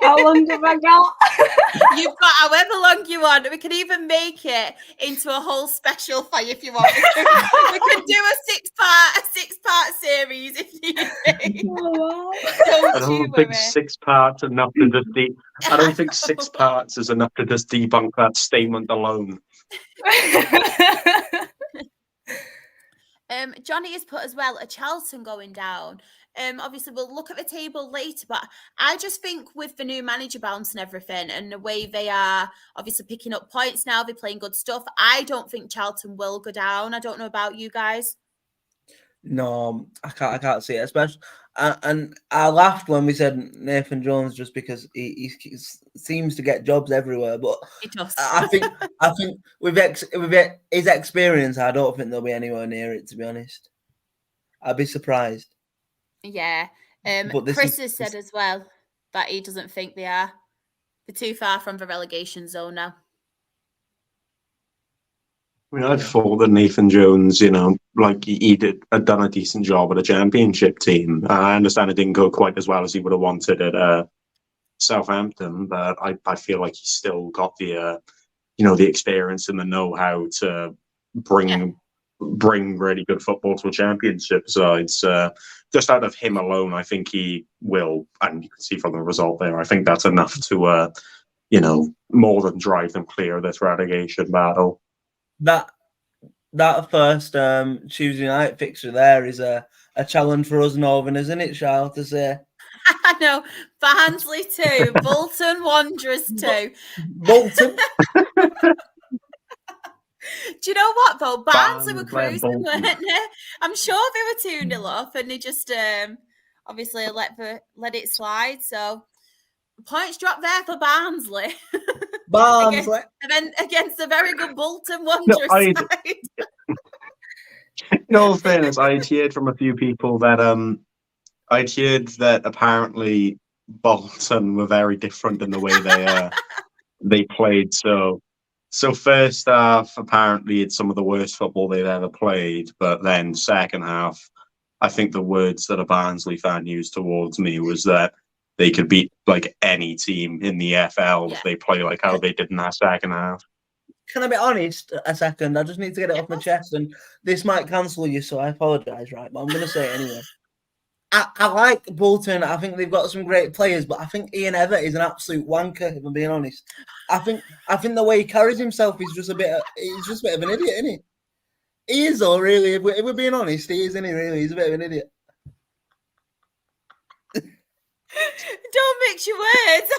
How long have I got? You've got however long you want. We can even make it into a whole special for you if you want. We can do a 6-part series if you need. I don't think 6 parts enough to just I don't think 6 parts is enough to just debunk that statement alone. Johnny has put as well a Charlton going down. Obviously, we'll look at the table later, but I just think with the new manager bounce and everything and the way they are obviously picking up points now, they're playing good stuff. I don't think Charlton will go down. I don't know about you guys. No, I can't see it. Especially, and I laughed when we said Nathan Jones just because he seems to get jobs everywhere. But he does. I think with his experience, I don't think they'll be anywhere near it. To be honest, I'd be surprised. Yeah, Chris has said as well that he doesn't think they're too far from the relegation zone now. I mean, I thought that Nathan Jones, he had done a decent job at a championship team. I understand it didn't go quite as well as he would have wanted at Southampton, but I feel like he's still got the experience and the know-how to bring really good football to a championship side. So just out of him alone, I think he will, and you can see from the result there, I think that's enough to, more than drive them clear of this relegation battle. That first Tuesday night fixture there is a challenge for us Northerners, isn't it, Charles, to say? I know. Barnsley 2, Bolton Wanderers 2. Bolton. Do you know what, though? Barnsley were cruising, Bolton. weren't they? I'm sure they were 2-0 up and they just obviously let it slide. So points dropped there for Barnsley. Barnsley. against a very good Bolton Wanderers side. No fairness, I heard from a few people that I'd heard that apparently Bolton were very different in the way they played. So first half, apparently it's some of the worst football they've ever played. But then second half, I think the words that a Barnsley fan used towards me was that they could beat like any team in the EFL if they play like how they did in that second half. Can I be honest a second? I just need to get it off my chest, and this might cancel you, so I apologise, right? But I'm going to say it anyway. I like Bolton. I think they've got some great players, but I think Ian Evatt is an absolute wanker, if I'm being honest. I think the way he carries himself is just a bit of an idiot, isn't he? He is, though, really. If we're being honest, he is, isn't he, really? He's a bit of an idiot. Don't mix your words.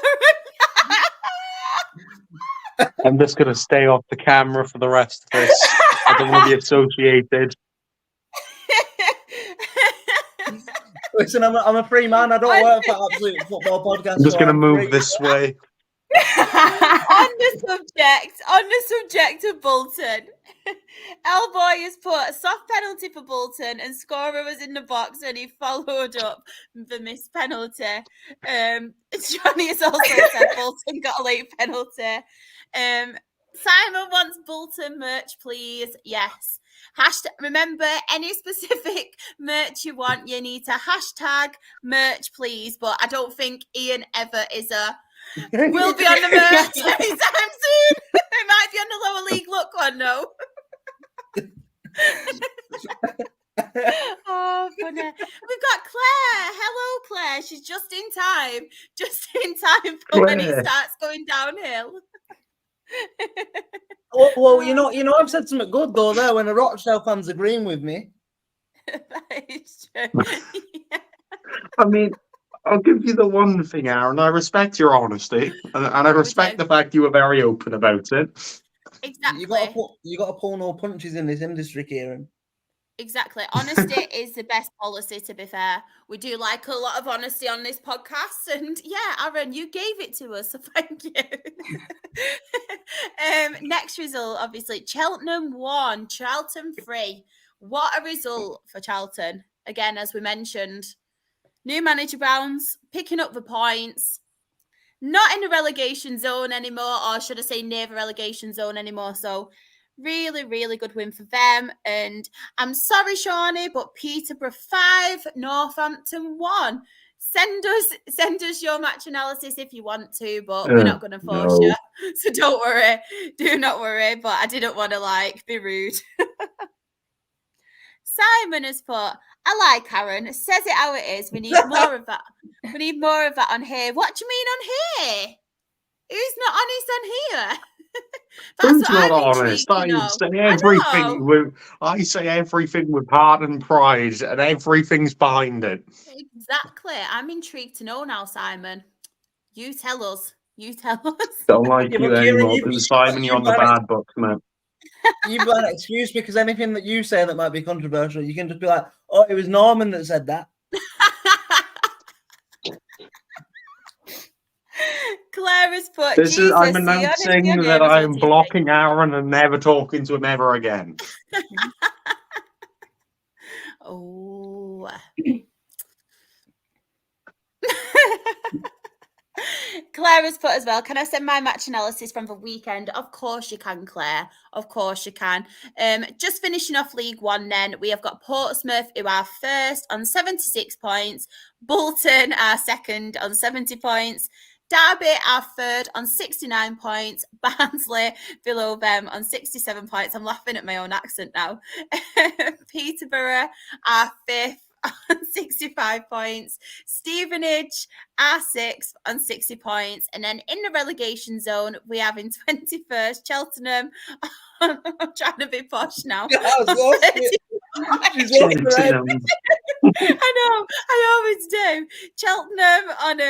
I'm just going to stay off the camera for the rest of this. I don't want to be associated. Listen, I'm a free man. I don't work for Absolute Football Podcast. I'm just going to move this way. on the subject of Bolton, Elboy has put a soft penalty for Bolton and scorer was in the box and he followed up the missed penalty. Johnny has also said Bolton got a late penalty. Simon wants Bolton merch, please. Yes. Remember, any specific merch you want, you need to hashtag merch, please. But I don't think Ian Evatt will be on the merch anytime soon. It might be on the lower league look one, no. Oh, funny. We've got Claire. Hello, Claire. She's just in time for when it starts going downhill. Well, you know, I've said something good though there when the Rochdale fans agreeing with me. That is true. Yeah. I mean, I'll give you the one thing, Aaron. I respect your honesty, and I respect the fact you were very open about it. Exactly. You got to pull no punches in this industry, Kieran. Exactly. Honesty is the best policy, to be fair. We do like a lot of honesty on this podcast. And yeah, Aaron, you gave it to us, so thank you. Next result, obviously, Cheltenham 1, Charlton 3. What a result for Charlton. Again, as we mentioned, new manager bounce, picking up the points. Not in the relegation zone anymore, or should I say near the relegation zone anymore. So really, really good win for them. And I'm sorry, Shawnee, but Peterborough 5, Northampton 1. Send us your match analysis if you want to, but we're not going to force you. So don't worry. Do not worry. But I didn't want to be rude. Simon has put, I like Aaron. Says it how it is. We need more of that. We need more of that on here. What do you mean on here? Who's not honest on here? That's Who's what not I'm honest? intrigued, I say everything with heart and pride, and everything's behind it. Exactly. I'm intrigued to know now, Simon. You tell us. You tell us. Don't like Yeah, you but Kieran, anymore. Simon, you're on the bad books, man. You've got an excuse because anything that you say that might be controversial, you can just be like, "Oh, it was Norman that said that." Claire has put, I'm announcing that I'm blocking Aaron and never talking to him ever again. Oh. Claire has put as well, can I send my match analysis from the weekend? Of course you can, Claire. Of course you can. Just finishing off League One then, we have got Portsmouth, who are first on 76 points. Bolton are second on 70 points. Derby are third on 69 points. Barnsley below them on 67 points. I'm laughing at my own accent now. Peterborough are fifth on 65 points. Stevenage are sixth on 60 points. And then in the relegation zone, we have in 21st Cheltenham. I'm trying to be posh now. I know, I always do. Cheltenham on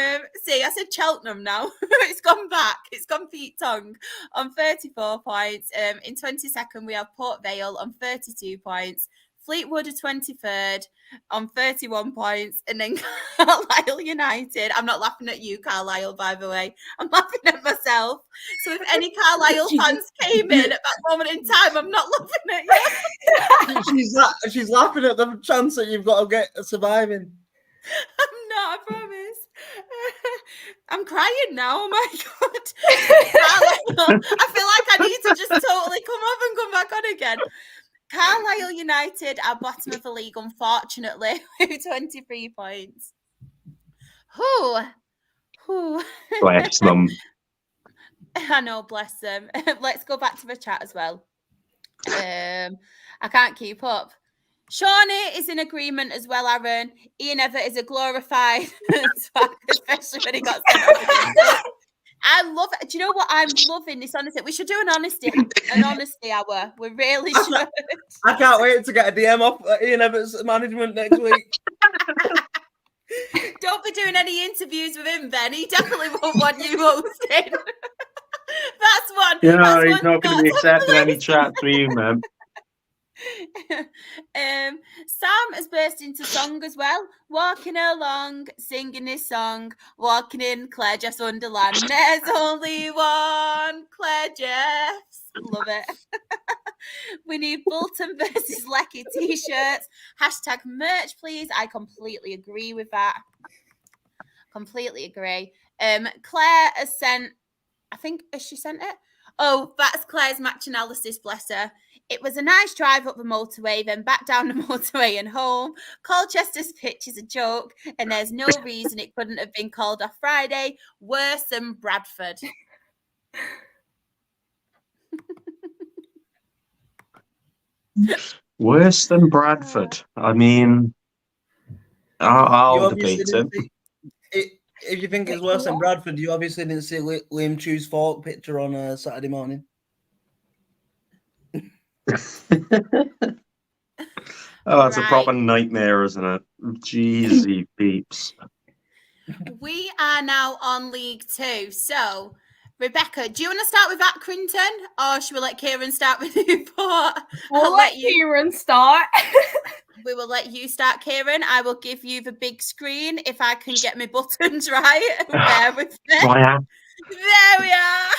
see, I said Cheltenham now. It's gone back. It's gone Pete Tongue on 34 points. In 22nd, we have Port Vale on 32 points. Fleetwood are 23rd on 31 points. And then Carlisle United. I'm not laughing at you, Carlisle, by the way. I'm laughing at myself. So if any Carlisle fans came in at that moment in time, I'm not laughing at you. She's laughing at the chance that you've got to get surviving. I'm not, I promise. I'm crying now. Oh my God. I feel like I need to just totally come off and come back on again. Carlisle United are bottom of the league, unfortunately, with 23 points. Bless them. I know, bless them. Let's go back to the chat as well. I can't keep up. Shawnee is in agreement as well, Aaron. Ian Everett is a glorified swag, especially when he got sent off. I love it. Do you know what I'm loving this honesty? We should do an honesty hour. We really should. I can't wait to get a DM off Ian Everett's management next week. Don't be doing any interviews with him, Ben. He definitely won't want you hosting. That's one. Yeah, he's not going to be accepting any chats with you, man. Sam has burst into song as well. Walking along, singing this song, walking in Claire Jeff's Wonderland. There's only one Claire Jeff's. Love it. We need Bolton versus Lecky t-shirts. Hashtag merch, please. I completely agree with that. Completely agree. Claire has sent, I think, has she sent it? Oh, that's Claire's match analysis, bless her. It was a nice drive up the motorway, then back down the motorway and home. Colchester's pitch is a joke, and there's no reason it couldn't have been called off Friday. Worse than Bradford. Worse than Bradford. I mean, I'll debate it. If you think it's worse than Bradford, you obviously didn't see Liam Chew's fork picture on a Saturday morning. Oh, it's a proper nightmare, isn't it? Jeezy peeps. We are now on League Two. So, Rebecca, do you want to start with Accrington, or should we let Kieran start with Newport? We'll let Kieran start. We will let you start, Kieran. I will give you the big screen if I can get my buttons right. Bear with me. There we are.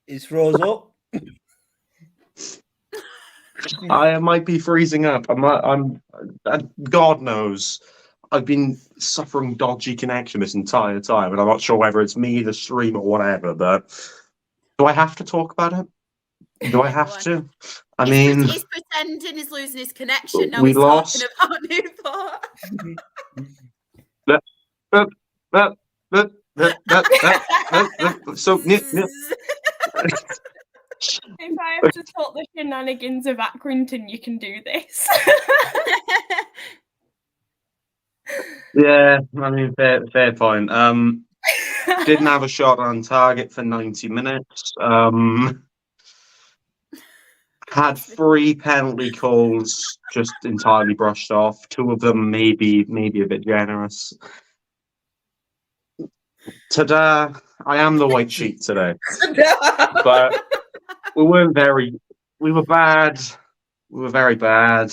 He's froze up. I might be freezing up. I'm God knows. I've been suffering dodgy connection this entire time, and I'm not sure whether it's me, the stream, or whatever. But do I have to talk about it? Do I have to? I mean, he's pretending he's losing his connection. Now we he's lost. talking about Newport. So, if I have to talk the shenanigans of Accrington, you can do this. Yeah, I mean, fair point. Didn't have a shot on target for 90 minutes. Had 3 penalty calls just entirely brushed off. 2 of them maybe a bit generous. Ta-da! I am the white sheet today. But we were bad. We were very bad.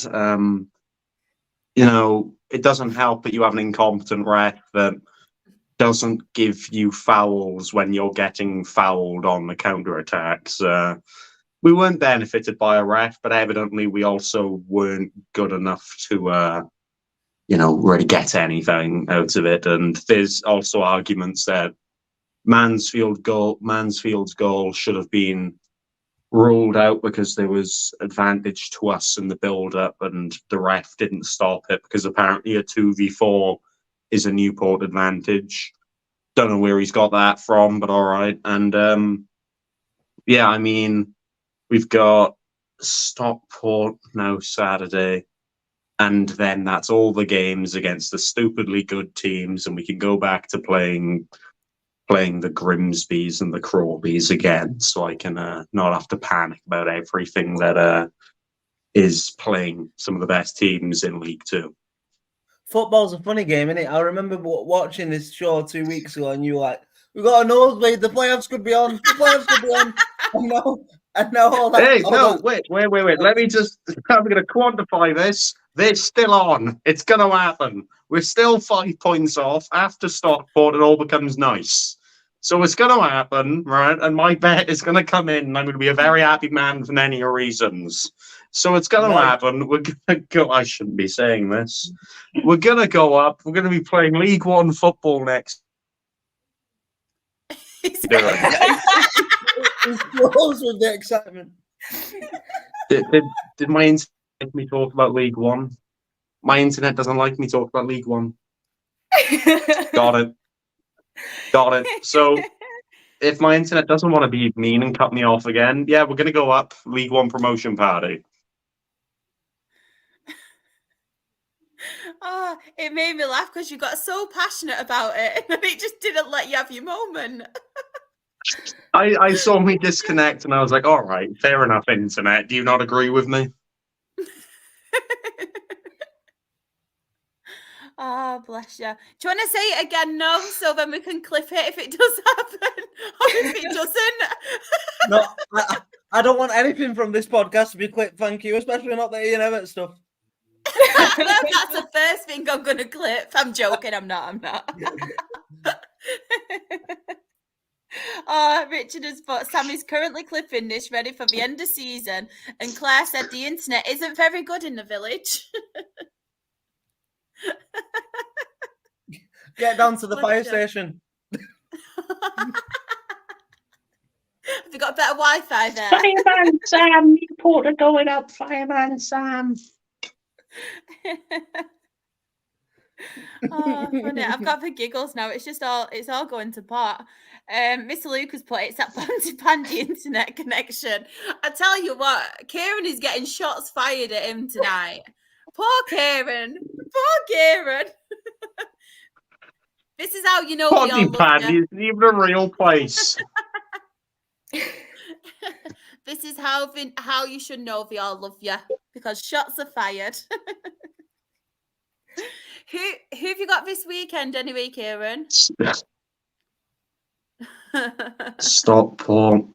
It doesn't help that you have an incompetent ref that doesn't give you fouls when you're getting fouled on the counter-attacks. We weren't benefited by a ref, but evidently we also weren't good enough to, really get anything out of it. And there's also arguments that Mansfield's goal should have been ruled out because there was advantage to us in the build-up, and the ref didn't stop it because apparently a 2v4 is a Newport advantage. Don't know where he's got that from, but all right. And we've got Stockport now Saturday, and then that's all the games against the stupidly good teams, and we can go back to playing the Grimsbys and the Crawleys again, so I can not have to panic about everything that is playing some of the best teams in League Two. Football's a funny game, isn't it? I remember watching this show 2 weeks ago, and you were like, "We got a nosebleed. The playoffs could be on. The playoffs could be on." And now all that. Hey, no, wait. Let me just. I'm going to quantify this. They're still on. It's going to happen. We're still 5 points off. After Stockport, it all becomes nice. So it's going to happen, right? And my bet is going to come in, and I'm going to be a very happy man for many reasons. So it's going to happen. We're going to go. I shouldn't be saying this. We're going to go up. We're going to be playing League One football next. It's close with the excitement. Did my internet make me talk about League One? My internet doesn't like me talk about League One. Got it. So if my internet doesn't want to be mean and cut me off again, yeah, we're going to go up. League One promotion party. Oh, it made me laugh because you got so passionate about it, and it just didn't let you have your moment. I saw me disconnect, and I was like, all right, fair enough, internet. Do you not agree with me? Oh, bless you. Do you want to say it again, no, so then we can clip it if it does happen, or if it doesn't? No, I don't want anything from this podcast to be clipped, thank you, especially not the Ian Everett stuff. That's the first thing I'm going to clip. I'm joking, I'm not. Oh, Richard has put, Sam is currently clipping this ready for the end of season, and Claire said the internet isn't very good in the village. Get down to the fire station. Have you got better Wi-Fi there? Fireman Sam, Newport are going up. Fireman Sam. Oh, funny. I've got the giggles now. It's all going to pot. Mr. Luke has put, it's that pandy internet connection. I tell you what, Kieran is getting shots fired at him tonight. Poor Kieran. This is how you know we all love Pandy you. isn't even a real place. This is how you should know we all love you, because shots are fired. Who have you got this weekend anyway, Kieran? Stockport.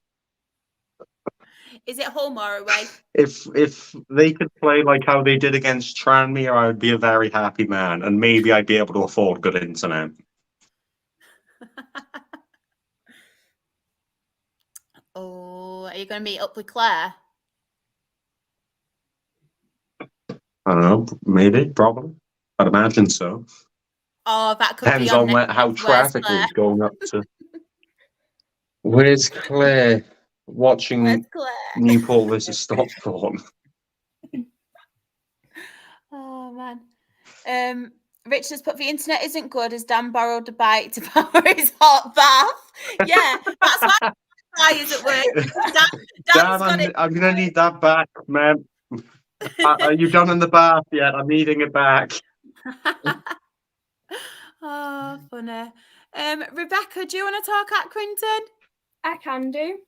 Is it home or away? If they could play like how they did against Tranmere, I would be a very happy man, and maybe I'd be able to afford good internet. Oh, are you going to meet up with Claire? I don't know, maybe, probably. I'd imagine so. Oh, that could Depends be on on how traffic was going up to. Where's Claire? Watching Newport versus Stockport. Oh man. Richard's put, the internet isn't good as Dan borrowed a bike to power his hot bath. Yeah, that's why isn't working. Dan, I'm going to need that back, man. Are you done in the bath yet? I'm needing it back. Oh, funny. Rebecca, do you want to talk Accrington? I can do.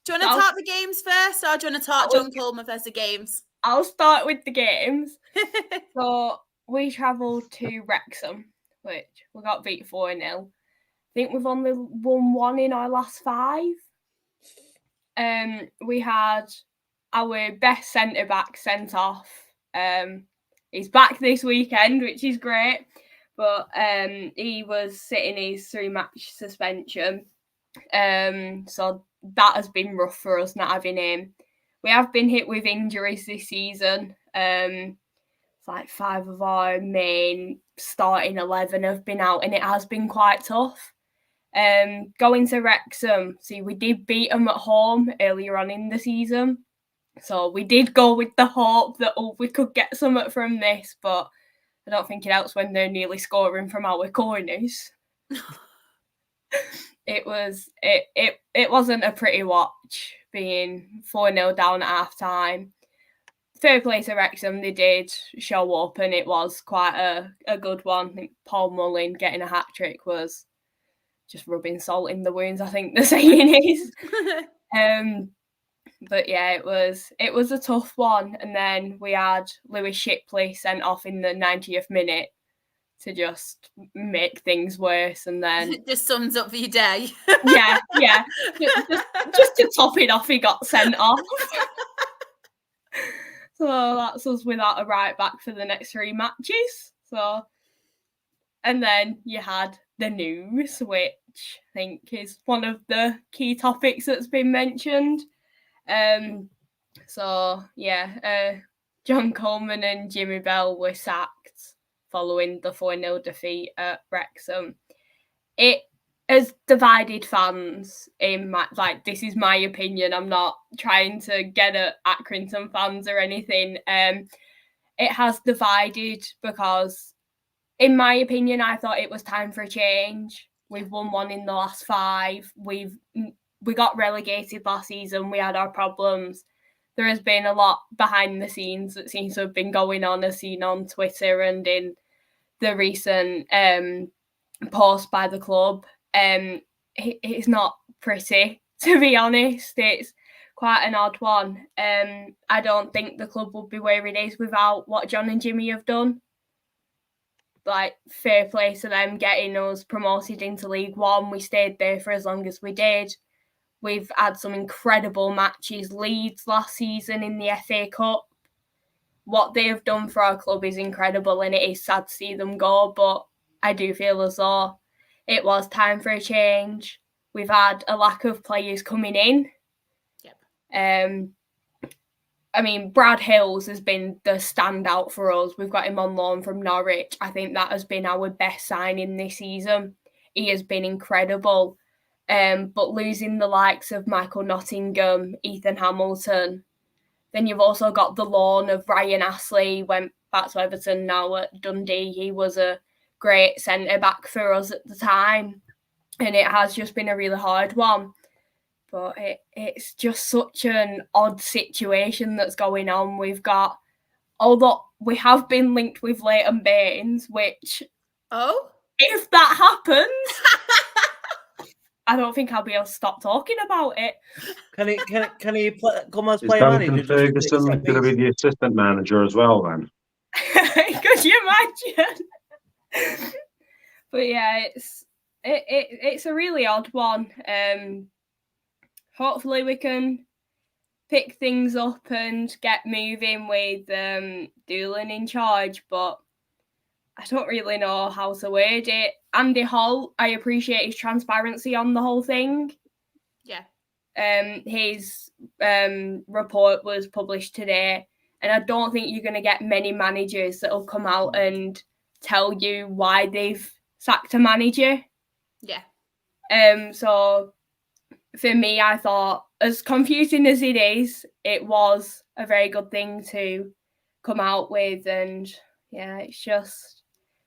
Do you want to talk the games first, or do you want to talk John Coleman first, the games? I'll start with the games. So we travelled to Wrexham, which we got beat 4-0. I think we've only won 1 in our last 5. We had our best centre-back sent off. He's back this weekend, which is great. But he was sitting his 3-match suspension. So that has been rough for us not having him. We have been hit with injuries this season. It's like 5 of our main starting 11 have been out, and it has been quite tough. Going to Wrexham, see, we did beat them at home earlier on in the season. So we did go with the hope that we could get something from this, but I don't think it helps when they're nearly scoring from our corners. It wasn't a pretty watch, being 4-0 down at half time. Fair play to Wrexham, they did show up, and it was quite a good one. I think Paul Mullin getting a hat-trick was just rubbing salt in the wounds, I think the saying is. But yeah, it was a tough one. And then we had Lewis Shipley sent off in the 90th minute to just make things worse. And then it just sums up your day. yeah. Just to top it off, he got sent off. So that's us without a right back for the next 3 matches. So, and then you had the news, which I think is one of the key topics that's been mentioned. John Coleman and Jimmy Bell were sacked following the 4-0 defeat at Wrexham. It has divided fans this is my opinion. I'm not trying to get at Accrington fans or anything. It has divided because, in my opinion, I thought it was time for a change. We've won 1 in the last 5. We got relegated last season. We had our problems. There has been a lot behind the scenes that seems to have been going on, as seen on Twitter and in the recent post by the club. It's not pretty, to be honest. It's quite an odd one. I don't think the club would be where it is without what John and Jimmy have done. Like, fair play to them getting us promoted into League One. We stayed there for as long as we did. We've had some incredible matches. Leeds last season in the FA Cup. What they have done for our club is incredible, and it is sad to see them go, but I do feel as though it was time for a change. We've had a lack of players coming in. Yep. Brad Hills has been the standout for us. We've got him on loan from Norwich. I think that has been our best signing this season. He has been incredible. But losing the likes of Michael Nottingham, Ethan Hamilton, then you've also got the loan of Ryan Astley, went back to Everton, now at Dundee. He was a great centre-back for us at the time, and it has just been a really hard one. But it's just such an odd situation that's going on. We've got, although we have been linked with Leighton Baines, which, if that happens, I don't think I'll be able to stop talking about it. Can he come as player Duncan manager? Ferguson going to be the assistant manager as well then? Could you imagine? But yeah, it's a really odd one. Hopefully we can pick things up and get moving with Doolan in charge, but I don't really know how to word it. Andy Holt, I appreciate his transparency on the whole thing. Yeah. His report was published today, and I don't think you're going to get many managers that will come out and tell you why they've sacked a manager. Yeah. So for me, I thought, as confusing as it is, it was a very good thing to come out with. And yeah, it's just,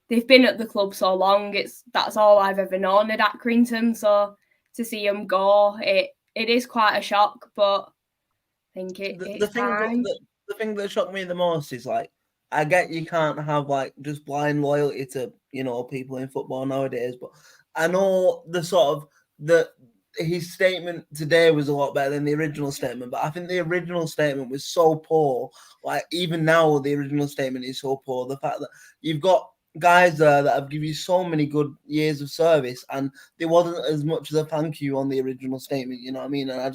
they've been at the club so long. That's all I've ever known at Accrington. So to see them go, it is quite a shock, but I think it's time. The thing that shocked me the most is, like, I get you can't have like just blind loyalty to, you know, people in football nowadays, but I know his statement today was a lot better than the original statement, but I think the original statement was so poor. Like even now, the original statement is so poor. The fact that you've got guys there that have given you so many good years of service, and there wasn't as much as a thank you on the original statement. You know what I mean? And I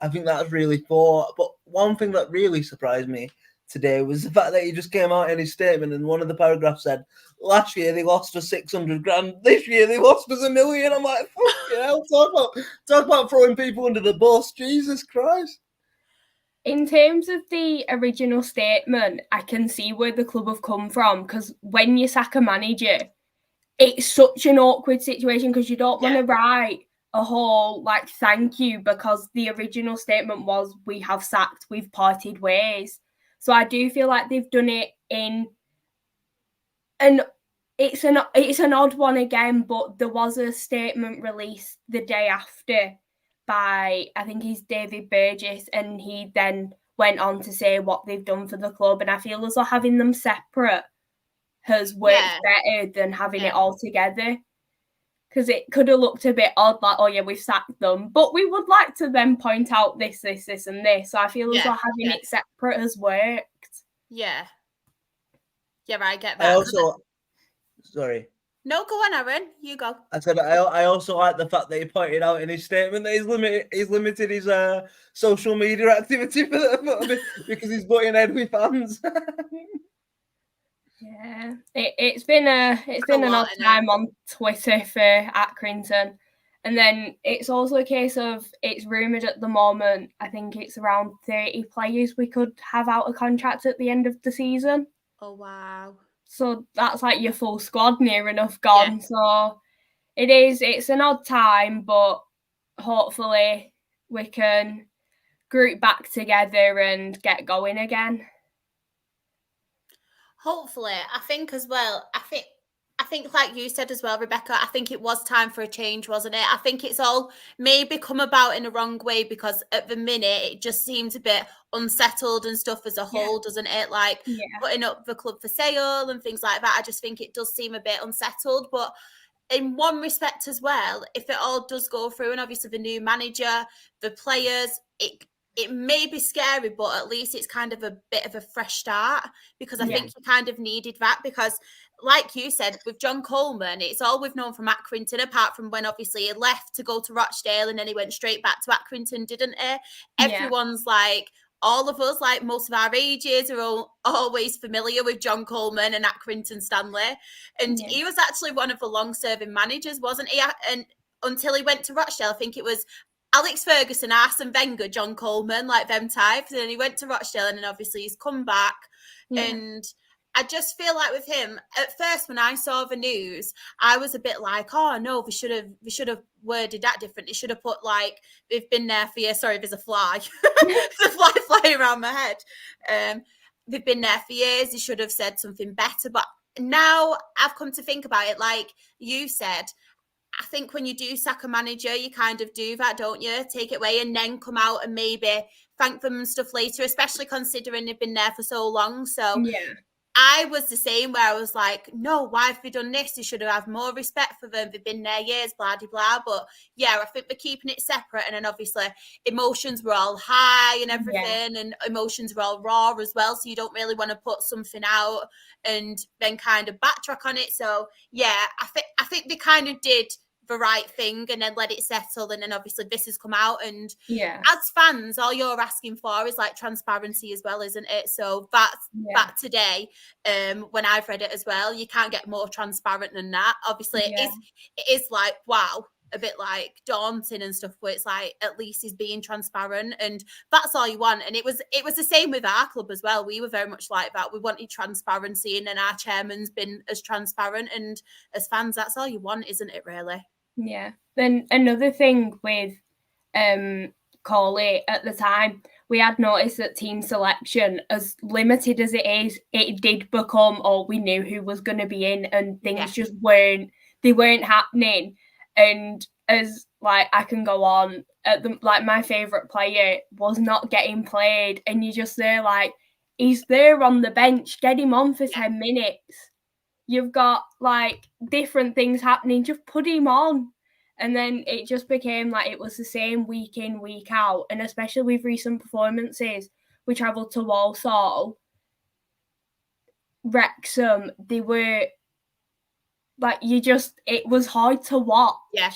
think that's really poor. But one thing that really surprised me today was the fact that he just came out in his statement and one of the paragraphs said, last year they lost us 600 grand, this year they lost us $1 million. I'm like, fucking hell, talk about throwing people under the bus, Jesus Christ. In terms of the original statement, I can see where the club have come from, because when you sack a manager, it's such an awkward situation because you don't want to write a whole like thank you, because the original statement was we have sacked, we've parted ways. So I do feel like they've done it in it's an odd one again, but there was a statement released the day after by, I think he's David Burgess, and he then went on to say what they've done for the club, and I feel as though having them separate has worked better than having it all together, because it could have looked a bit odd, like, oh yeah, we've sacked them, but we would like to then point out this and this. So I feel as though having it separate has worked. Yeah, I get that. Sorry. No, go on, Aaron. You go. I said I also like the fact that he pointed out in his statement that he's limited his social media activity because he's butting head with fans. Yeah, it's been an odd time on Twitter for Accrington, and then it's also a case of it's rumoured at the moment. I think it's around 30 players we could have out of contract at the end of the season. Oh wow! So that's like your full squad near enough gone. Yeah. So it's an odd time, but hopefully we can group back together and get going again. Hopefully. I think as well, I think like you said as well, Rebecca, I think it was time for a change, wasn't it? I think it's all maybe come about in a wrong way, because at the minute it just seems a bit unsettled and stuff as a whole, doesn't it? Like putting up the club for sale and things like that. I just think it does seem a bit unsettled. But in one respect as well, if it all does go through, and obviously the new manager, the players, it may be scary, but at least it's kind of a bit of a fresh start, because I think you kind of needed that, because like you said, with John Coleman, it's all we've known from Accrington, apart from when obviously he left to go to Rochdale and then he went straight back to Accrington, didn't he? Everyone's like, all of us, like most of our ages, are always familiar with John Coleman and Accrington Stanley. And he was actually one of the long-serving managers, wasn't he? And until he went to Rochdale, I think it was Alex Ferguson, Arsene Wenger, John Coleman, like them types. And then he went to Rochdale, and then obviously he's come back. And I just feel like with him, at first when I saw the news, I was a bit like, oh no, we should have worded that different. It should have put like, they've been there for years. Sorry, there's a fly. There's a fly flying around my head. They've been there for years. They should have said something better. But now I've come to think about it, like you said, I think when you do sack a manager, you kind of do that, don't you? Take it away and then come out and maybe thank them and stuff later, especially considering they've been there for so long. So I was the same, where I was like, no, why have they done this? They should have more respect for them. They've been there years, blah, blah, blah. But yeah, I think we're keeping it separate. And then obviously emotions were all high and everything, and emotions were all raw as well. So you don't really want to put something out and then kind of backtrack on it. So yeah, I think they kind of did the right thing and then let it settle, and then obviously this has come out, and as fans, all you're asking for is like transparency as well, isn't it? So that's that today, when I've read it as well, you can't get more transparent than that. Obviously it is like, wow, a bit like daunting and stuff, but it's like at least he's being transparent, and that's all you want. And it was the same with our club as well. We were very much like that. We wanted transparency, and then our chairman's been as transparent, and as fans, that's all you want, isn't it, really? Yeah. Then another thing with Corley at the time, we had noticed that team selection, as limited as it is, it did become, oh, we knew who was going to be in, and things just weren't happening. And as like I can go on, like my favourite player was not getting played, and you just say like, he's there on the bench. Get him on for 10 minutes. You've got like different things happening. Just put him on. And then it just became like it was the same week in, week out. And especially with recent performances, we travelled to Walsall, Wrexham. They were like, it was hard to watch. Yeah.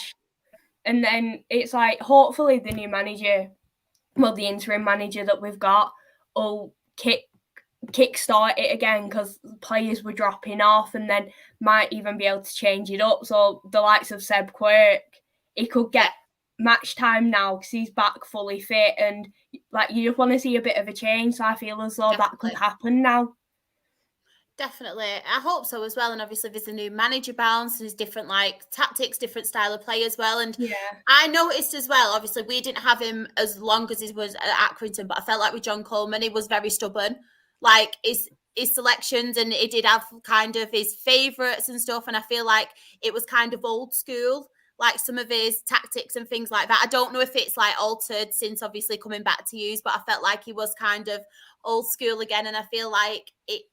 And then it's like, hopefully the new manager, the interim manager that we've got, will kickstart it again, because players were dropping off, and then might even be able to change it up. So the likes of Seb Quirk, he could get match time now because he's back fully fit, and like you just want to see a bit of a change. So I feel as though that could happen now. Definitely. I hope so as well. And obviously there's a new manager bounce, there's different like tactics, different style of play as well. And I noticed as well, obviously we didn't have him as long as he was at Accrington, but I felt like with John Coleman, he was very stubborn. Like his selections, and he did have kind of his favourites and stuff. And I feel like it was kind of old school, like some of his tactics and things like that. I don't know if it's like altered since obviously coming back to use, but I felt like he was kind of old school again. And I feel like it,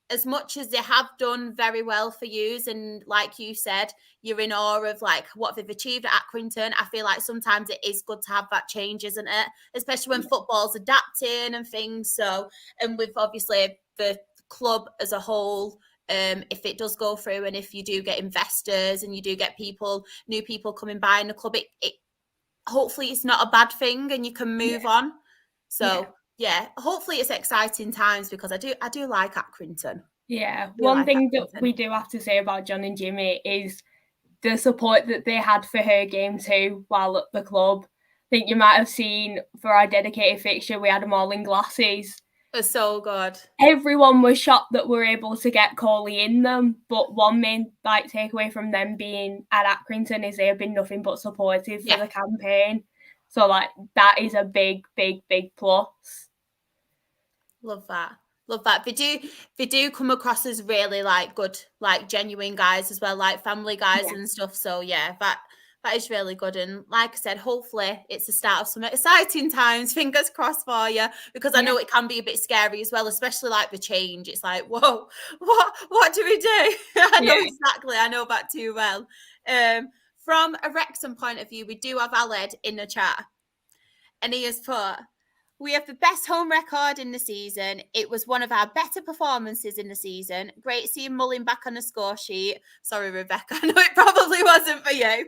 as much as they have done very well for yous, and like you said, you're in awe of like what they've achieved at Accrington, I feel like sometimes it is good to have that change, isn't it? Especially when football's adapting and things. So, and with obviously the club as a whole, if it does go through, and if you do get investors and you do get new people coming by in the club, it hopefully it's not a bad thing and you can move on. So yeah, hopefully it's exciting times, because I do like Accrington. Yeah, one thing that we do have to say about John and Jimmy is the support that they had for her game too while at the club. I think you might have seen for our dedicated fixture, we had them all in glasses. It was so good. Everyone was shocked that we're able to get Coley in them, but one main like takeaway from them being at Accrington is they have been nothing but supportive for the campaign. So like that is a big, big, big plus. Love that. They do come across as really like good, like genuine guys as well, like family guys and stuff. So yeah, that is really good. And like I said, hopefully it's the start of some exciting times. Fingers crossed for you, because I know it can be a bit scary as well, especially like the change. It's like, whoa, what do we do? I know that too well. From a Wrexham point of view, we do have Aled in the chat, and he has put, we have the best home record in the season. It was one of our better performances in the season. Great seeing Mullin back on the score sheet. Sorry, Rebecca, I know it probably wasn't for you.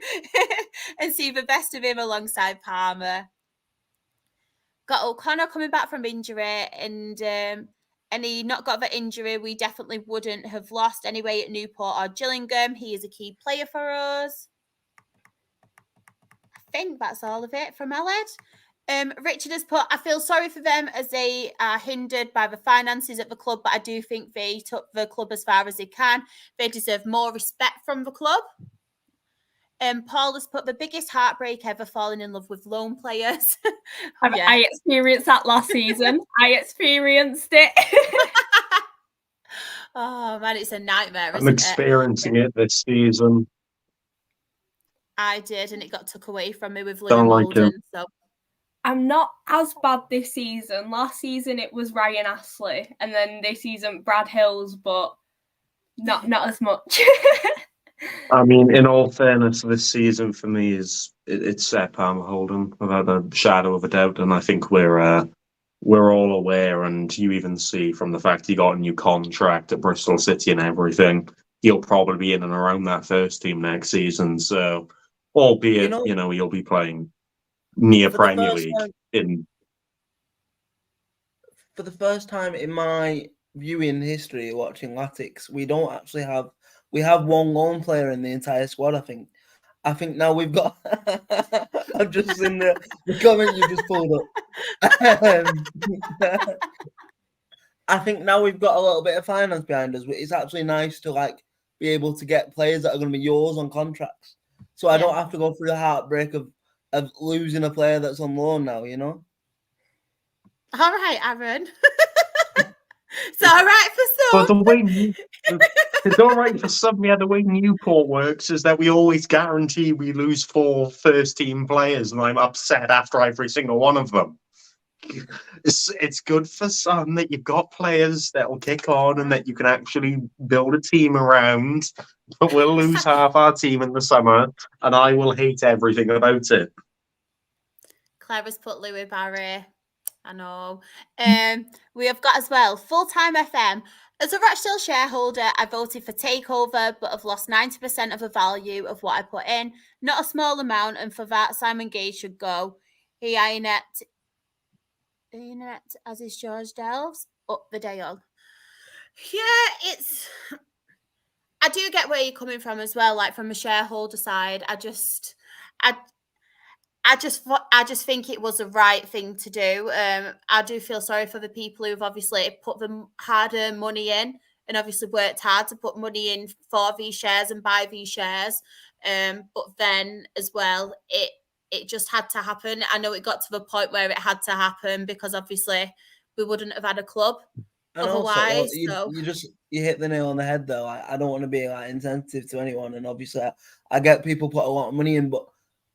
And see the best of him alongside Palmer. Got O'Connor coming back from injury, and he not got that injury, we definitely wouldn't have lost anyway at Newport or Gillingham. He is a key player for us. I think that's all of it from Aled. Richard has put, I feel sorry for them as they are hindered by the finances at the club, but I do think they took the club as far as they can. They deserve more respect from the club. Paul has put, the biggest heartbreak ever, falling in love with loan players. I experienced that last season. I experienced it. Oh man, it's a nightmare. I'm experiencing it this season. I did, and it got took away from me with Don't Liam like Holden. it. So I'm not as bad this season. Last season it was Ryan Astley, and then this season Brad Hills, but not as much. I mean, in all fairness, this season for me it's Seb Palmer Holden, without a shadow of a doubt, and I think we're all aware, and you even see from the fact he got a new contract at Bristol City and everything, he'll probably be in and around that first team next season. So, albeit he'll be playing near Premier League for the first time in my viewing history watching Latics, we don't actually have. We have one lone player in the entire squad, I think. I think now we've got... I've just seen the comment you just pulled up. I think now we've got a little bit of finance behind us. It's actually nice to be able to get players that are going to be yours on contracts. So I don't have to go through the heartbreak of losing a player that's on loan now, All right, Aaron. It's all right for some. But it's all right for some. Yeah, the way Newport works is that we always guarantee we lose 4 first-team players, and I'm upset after every single one of them. it's good for some that you've got players that will kick on and that you can actually build a team around. But we'll lose half our team in the summer, and I will hate everything about it. Claire has put Louis Barry. I know. We have got as well Full-Time FM. As a Rochdale shareholder, I voted for takeover, but have lost 90% of the value of what I put in. Not a small amount, and for that, Simon Gage should go. Ianet, as is George Delves, up the Dale. Yeah, I do get where you're coming from as well, like from a shareholder side. I just think it was the right thing to do. I do feel sorry for the people who've obviously put the hard-earned money in and obviously worked hard to put money in for these shares and buy these shares. But then as well, it just had to happen. I know it got to the point where it had to happen because obviously we wouldn't have had a club otherwise. You hit the nail on the head though. I don't want to be like insensitive to anyone, and obviously I get people put a lot of money in, but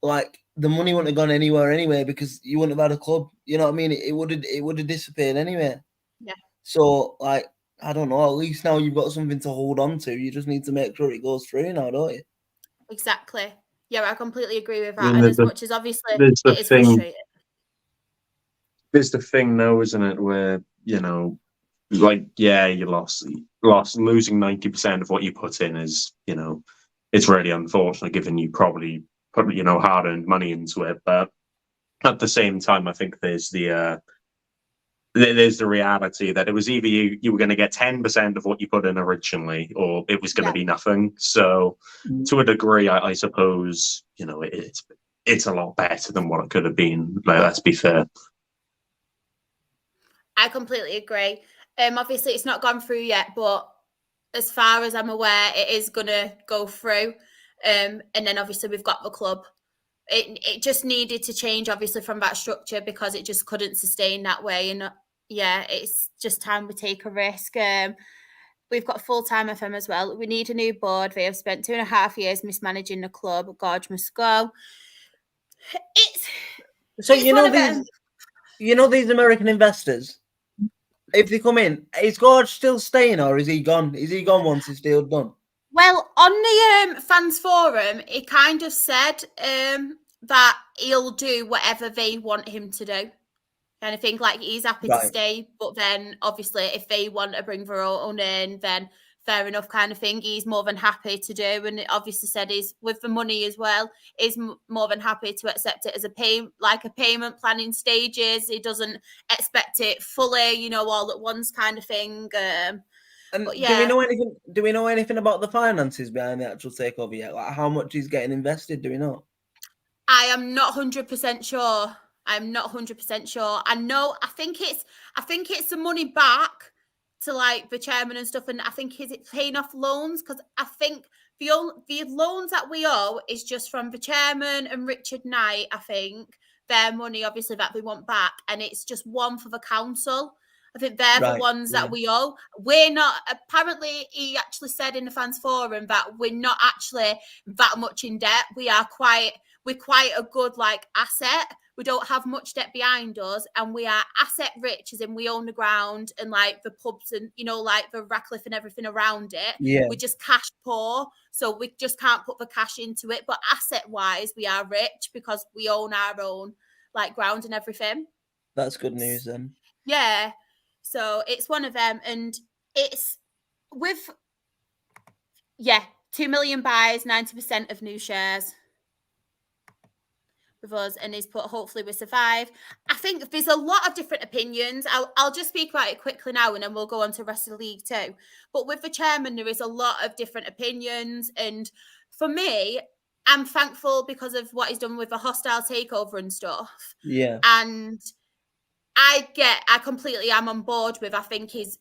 like the money wouldn't have gone anywhere anyway because you wouldn't have had a club. You know what I mean? It would have disappeared anyway. Yeah. So like I don't know. At least now you've got something to hold on to. You just need to make sure it goes through now, don't you? Exactly. Yeah, I completely agree with that. And as much as obviously it is frustrating. There's the thing though, isn't it, where, you know, like, yeah, you lost losing 90% of what you put in is, you know, it's really unfortunate given you probably put, you know, hard-earned money into it. But at the same time, I think there's the reality that it was either you were going to get 10% of what you put in originally, or it was going to be nothing. So to a degree, I suppose, you know, it's a lot better than what it could have been. Like, let's be fair. I completely agree. Obviously, it's not gone through yet, but as far as I'm aware, it is going to go through. And then obviously we've got the club. It just needed to change, obviously, from that structure because it just couldn't sustain that way. And yeah, it's just time we take a risk. We've got Full-Time FM as well. We need a new board. They have spent 2.5 years mismanaging the club. Gorge must go. You know these American investors. If they come in, is Gorge still staying or is he gone? Is he gone once his deal's done? Well, on the fans forum, he kind of said that he'll do whatever they want him to do. Kind of think like he's happy to stay, but then obviously if they want to bring their own in, then fair enough kind of thing. He's more than happy to do, and it obviously said he's with the money as well. He's more than happy to accept it as a payment plan in stages. He doesn't expect it fully, you know, all at once kind of thing. But yeah. Do we know anything about the finances behind the actual takeover yet? Like how much he's getting invested? Do we know? I am not 100% sure. I'm not 100% sure. I think it's the money back to like the chairman and stuff, and I think is it paying off loans, because I think the loans that we owe is just from the chairman and Richard Knight. I think their money, obviously, that we want back, and it's just one for the council. I think they're the ones that we owe. We're not, apparently he actually said in the fans forum that we're not actually that much in debt. We're quite a good like asset. We don't have much debt behind us, and we are asset rich, as in we own the ground and like the pubs and, you know, like the Ratcliffe and everything around it. Yeah. We're just cash poor, so we just can't put the cash into it. But asset wise, we are rich because we own our own like ground and everything. That's good news then. Yeah. So it's one of them, and it's with 2 million buys, 90% of new shares with us, and he's put hopefully we survive. I think there's a lot of different opinions. I'll just speak about it quickly now, and then we'll go on to the rest of the league too. But with the chairman, there is a lot of different opinions, and for me, I'm thankful because of what he's done with the hostile takeover and stuff. Yeah, and I completely am on board with. I think he's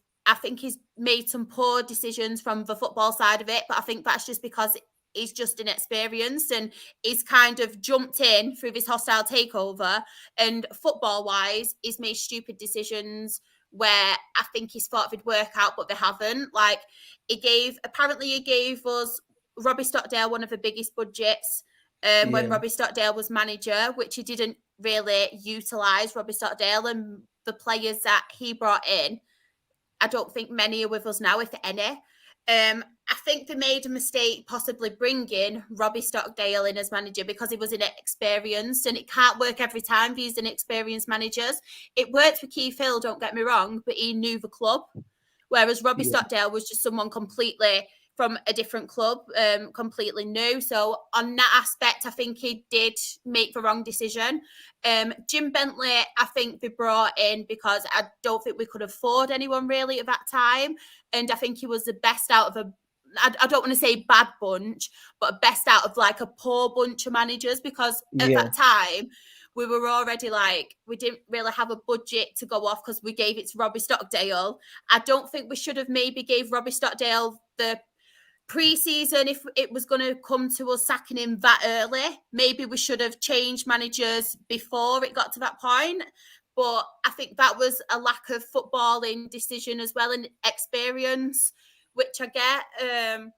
made some poor decisions from the football side of it, but I think that's just because he's just inexperienced and he's kind of jumped in through this hostile takeover, and football wise, he's made stupid decisions where I think he's thought it'd work out, but they haven't. Like he gave us Robbie Stockdale one of the biggest budgets when Robbie Stockdale was manager, which he didn't really utilise Robbie Stockdale and the players that he brought in. I don't think many are with us now, if any. I think they made a mistake possibly bringing Robbie Stockdale in as manager because he was inexperienced, and it can't work every time for these inexperienced managers. It worked for Keith Hill, don't get me wrong, but he knew the club. Whereas Robbie Stockdale was just someone completely from a different club, completely new. So on that aspect, I think he did make the wrong decision. Jim Bentley, I think they brought in because I don't think we could afford anyone really at that time. And I think he was the best out of I don't want to say bad bunch, but best out of like a poor bunch of managers, because at that time, we were already like, we didn't really have a budget to go off because we gave it to Robbie Stockdale. I don't think we should have maybe gave Robbie Stockdale the pre-season if it was going to come to us sacking him that early. Maybe we should have changed managers before it got to that point. But I think that was a lack of footballing decision as well, and experience, which I get.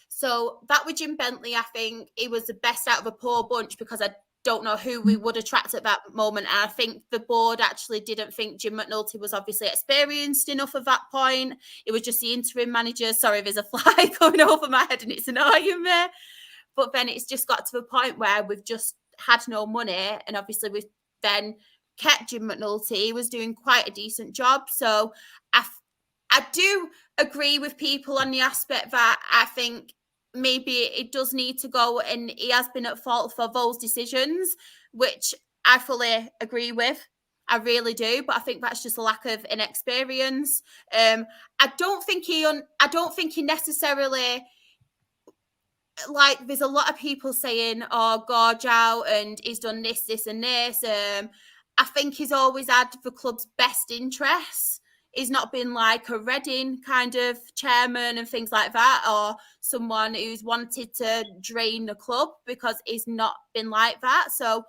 So that with Jim Bentley, I think he was the best out of a poor bunch because I don't know who we would attract at that moment. And I think the board actually didn't think Jim McNulty was obviously experienced enough at that point. It was just the interim manager. Sorry, there's a fly going over my head and it's annoying me. But then it's just got to the point where we've just had no money. And obviously we've then kept Jim McNulty. He was doing quite a decent job. So I do agree with people on the aspect that I think maybe it does need to go, and he has been at fault for those decisions, which I fully agree with. I really do, but I think that's just a lack of inexperience. I don't think he necessarily, like, there's a lot of people saying, "Oh, Gorge out," and he's done this, and this. I think he's always had the club's best interests. He's not been like a Reading kind of chairman and things like that, or someone who's wanted to drain the club, because he's not been like that. So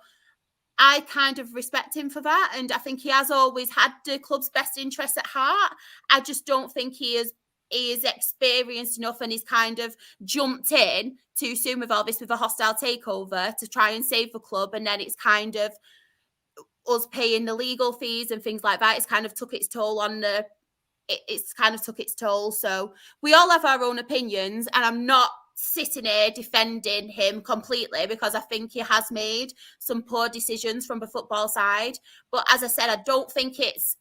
I kind of respect him for that. And I think he has always had the club's best interests at heart. I just don't think he is experienced enough, and he's kind of jumped in too soon with all this, with a hostile takeover to try and save the club. And then it's kind of us paying the legal fees and things like that. It's kind of took its toll on So we all have our own opinions, and I'm not sitting here defending him completely, because I think he has made some poor decisions from the football side. But as I said, I don't think he's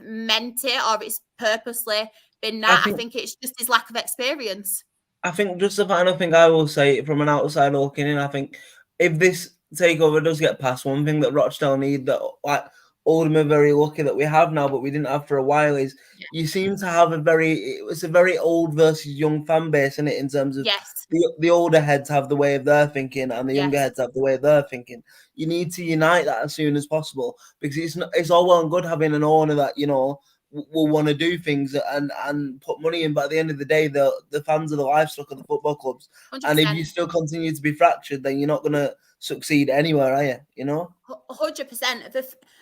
meant it, or it's purposely been that. I think it's just his lack of experience. I think just the final thing I will say from an outside looking in, I think if this takeover does get past, one thing that Rochdale need, that like Oldham are very lucky that we have now, but we didn't have for a while, is you seem to have a very old versus young fan base in it, in terms of the older heads have the way of their thinking and the younger heads have the way of their thinking. You need to unite that as soon as possible, because it's all well and good having an owner that, you know, will want to do things and put money in, but at the end of the day, the fans are the livestock of the football clubs. 100%. And if you still continue to be fractured, then you're not going to succeed anywhere, are you? You know, 100%.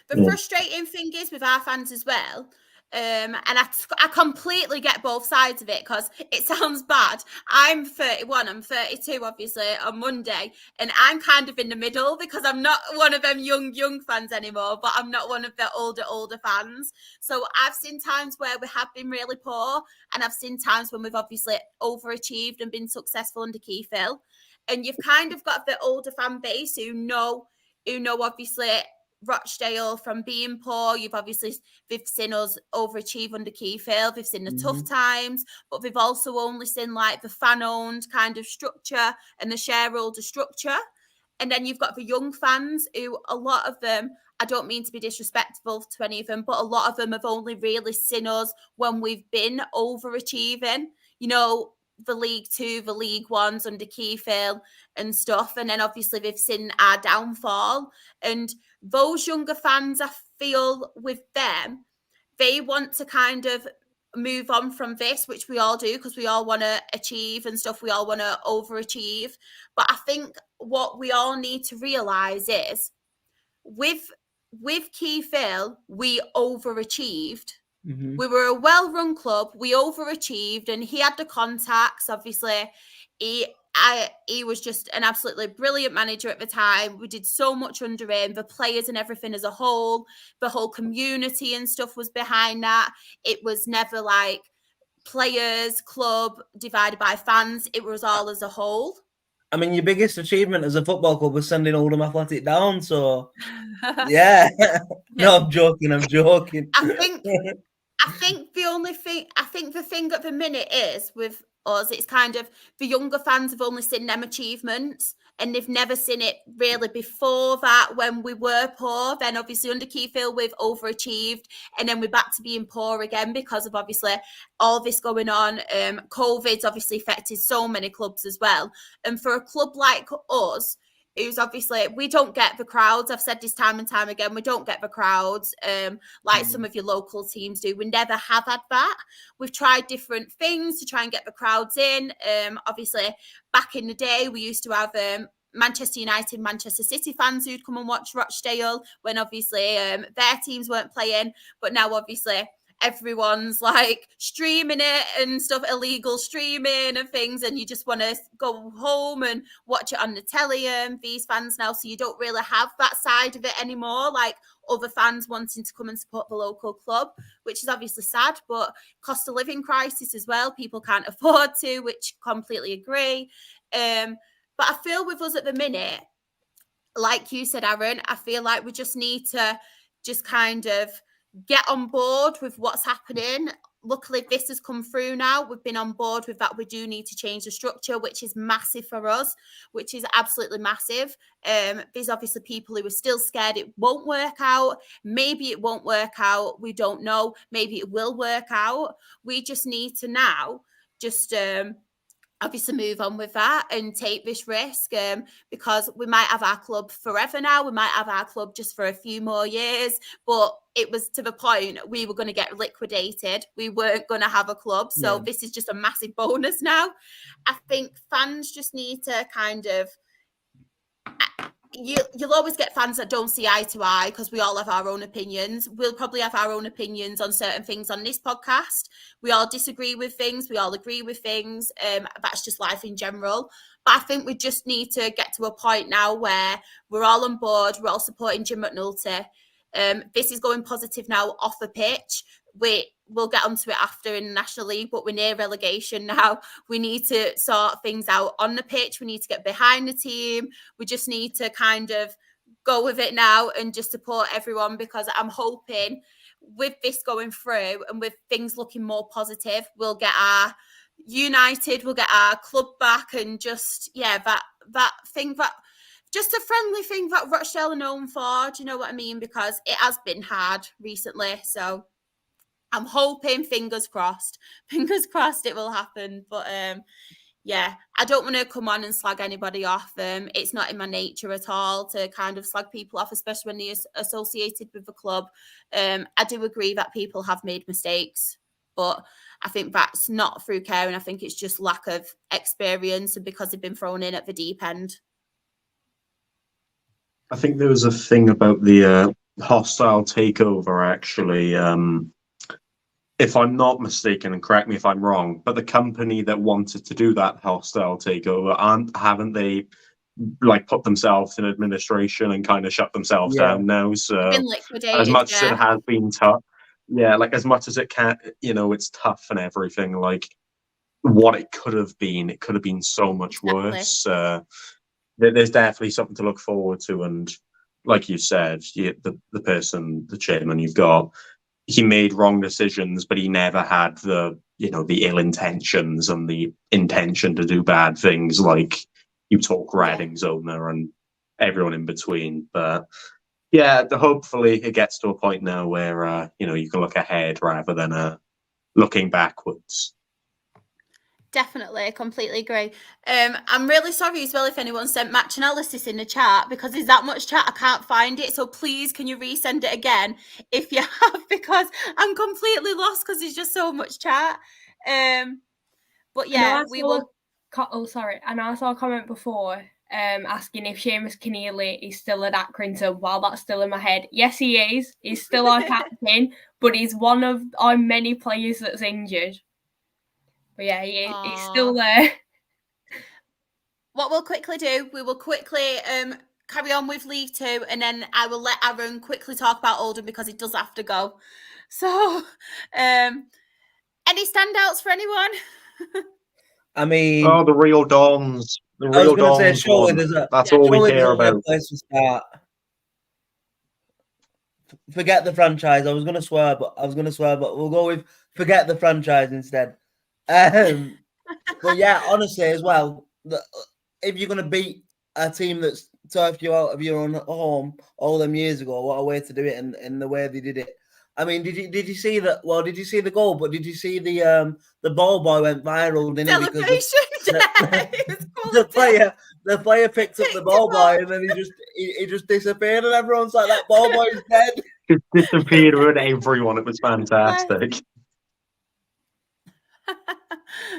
The frustrating thing is with our fans as well, and I completely get both sides of it, because it sounds bad. I'm 31, I'm 32 obviously on Monday, and I'm kind of in the middle, because I'm not one of them young fans anymore, but I'm not one of the older fans. So I've seen times where we have been really poor, and I've seen times when we've obviously overachieved and been successful under Keith Hill. And you've kind of got the older fan base who know obviously Rochdale from being poor. They've seen us overachieve under Keith Hill. They've seen the tough times, but they've also only seen like the fan-owned kind of structure and the shareholder structure. And then you've got the young fans who, a lot of them, I don't mean to be disrespectful to any of them, but a lot of them have only really seen us when we've been overachieving. You know, the League Two, the League Ones under Keith Hill and stuff. And then obviously they've seen our downfall. And those younger fans, I feel with them, they want to kind of move on from this, which we all do, because we all want to achieve and stuff. We all want to overachieve. But I think what we all need to realise is with Keith Hill, we overachieved. We were a well-run club. We overachieved, and he had the contacts. Obviously, he he was just an absolutely brilliant manager at the time. We did so much under him, the players and everything as a whole, the whole community and stuff was behind that. It was never like players, club divided by fans. It was all as a whole. I mean, your biggest achievement as a football club was sending Oldham Athletic down. So, yeah. No, I'm joking. I think the thing at the minute is with us, it's kind of the younger fans have only seen them achievements and they've never seen it really before that. When we were poor, then obviously under Keithfield we've overachieved, and then we're back to being poor again because of obviously all this going on. COVID's obviously affected so many clubs as well, and for a club like us, who's obviously, we don't get the crowds. I've said this time and time again, we don't get the crowds like some of your local teams do. We never have had that. We've tried different things to try and get the crowds in. Obviously, back in the day, we used to have Manchester United, Manchester City fans who'd come and watch Rochdale when obviously their teams weren't playing. But now obviously everyone's like streaming it and stuff, illegal streaming and things, and you just want to go home and watch it on the telly, these fans now, so you don't really have that side of it anymore, like other fans wanting to come and support the local club, which is obviously sad. But cost of living crisis as well, people can't afford to, which completely agree. But I feel with us at the minute, like you said, Aaron, I feel like we just need to just kind of get on board with what's happening. Luckily, this has come through now. We've been on board with that. We do need to change the structure, which is massive for us, which is absolutely massive. There's obviously people who are still scared it won't work out. Maybe it won't work out. We don't know. Maybe it will work out. We just need to now just obviously move on with that and take this risk, because we might have our club forever now. We might have our club just for a few more years, but it was to the point we were going to get liquidated. We weren't going to have a club. So this is just a massive bonus now. I think fans just need to kind of, you'll always get fans that don't see eye to eye because we all have our own opinions. We'll probably have our own opinions on certain things on this podcast. We all disagree with things. We all agree with things. That's just life in general. But I think we just need to get to a point now where we're all on board. We're all supporting Jim McNulty. This is going positive now off the pitch. We'll get onto it after in the National League, but we're near relegation now. We need to sort things out on the pitch. We need to get behind the team. We just need to kind of go with it now and just support everyone, because I'm hoping with this going through and with things looking more positive, we'll get our united, we'll get our club back, and just, that thing that, just a friendly thing that Rochdale are known for. Do you know what I mean? Because it has been hard recently. So I'm hoping, fingers crossed it will happen. But I don't want to come on and slag anybody off. It's not in my nature at all to kind of slag people off, especially when they're associated with the club. I do agree that people have made mistakes, but I think that's not through caring. I think it's just lack of experience and because they've been thrown in at the deep end. I think there was a thing about the hostile takeover, actually. If I'm not mistaken, and correct me if I'm wrong, but the company that wanted to do that hostile takeover, haven't they like put themselves in administration and kind of shut themselves down now? So as much as it has been tough, like as much as it can, it's tough and everything. Like what it could have been so much worse. There's definitely something to look forward to, and like you said, the chairman you've got, he made wrong decisions, but he never had the ill intentions and the intention to do bad things like you talk Reading's owner and everyone in between. But hopefully it gets to a point now where you can look ahead rather than looking backwards. Definitely, I completely agree. I'm really sorry as well if anyone sent match analysis in the chat, because there's that much chat I can't find it. So please, can you resend it again if you have, because I'm completely lost because there's just so much chat. But we will. And I saw a comment before asking if Seamus Keneally is still at Accrington. While that's still in my head, yes, he is. He's still our captain, but he's one of our many players that's injured. But he's still there. what we'll quickly do, we will quickly carry on with League Two, and then I will let Aaron quickly talk about Oldham because he does have to go. So, any standouts for anyone? I mean, the real Dons. The I was real going to say, Dons surely won. That's all we care about. Place to start. Forget the franchise. I was going to swear, but we'll go with forget the franchise instead. But yeah, honestly, as well, if you're going to beat a team that's turfed you out of your own home all them years ago, what a way to do it, and the way they did it. I mean, did you see that? Well, did you see the goal? But did you see the ball boy went viral, didn't he? Because the player picked up the ball boy, and then he just disappeared, and everyone's like, "That ball boy's dead." It disappeared with everyone. It was fantastic.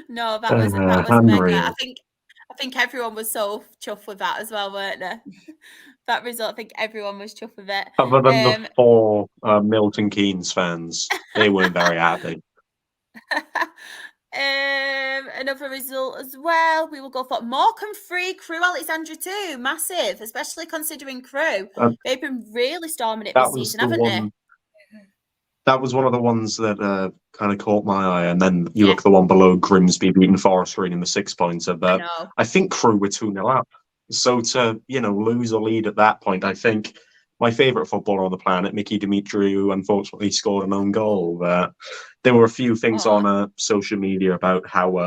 No, that was mega. I think everyone was so chuffed with that as well, weren't they? That result, I think everyone was chuffed with it. Other than the 4 Milton Keynes fans, they weren't very happy. Another result as well. We will go for Morecambe 3, Crewe Alexandra 2. Massive, especially considering Crewe. They've been really storming it this season, haven't they? That was one of the ones that kind of caught my eye. And then you look at the one below, Grimsby beating Forest Green in the 6-pointer. But I think Crewe were 2-0 up. So to, lose a lead at that point, I think my favourite footballer on the planet, Mickey Dimitriou, unfortunately scored an own goal. There were a few things on social media about how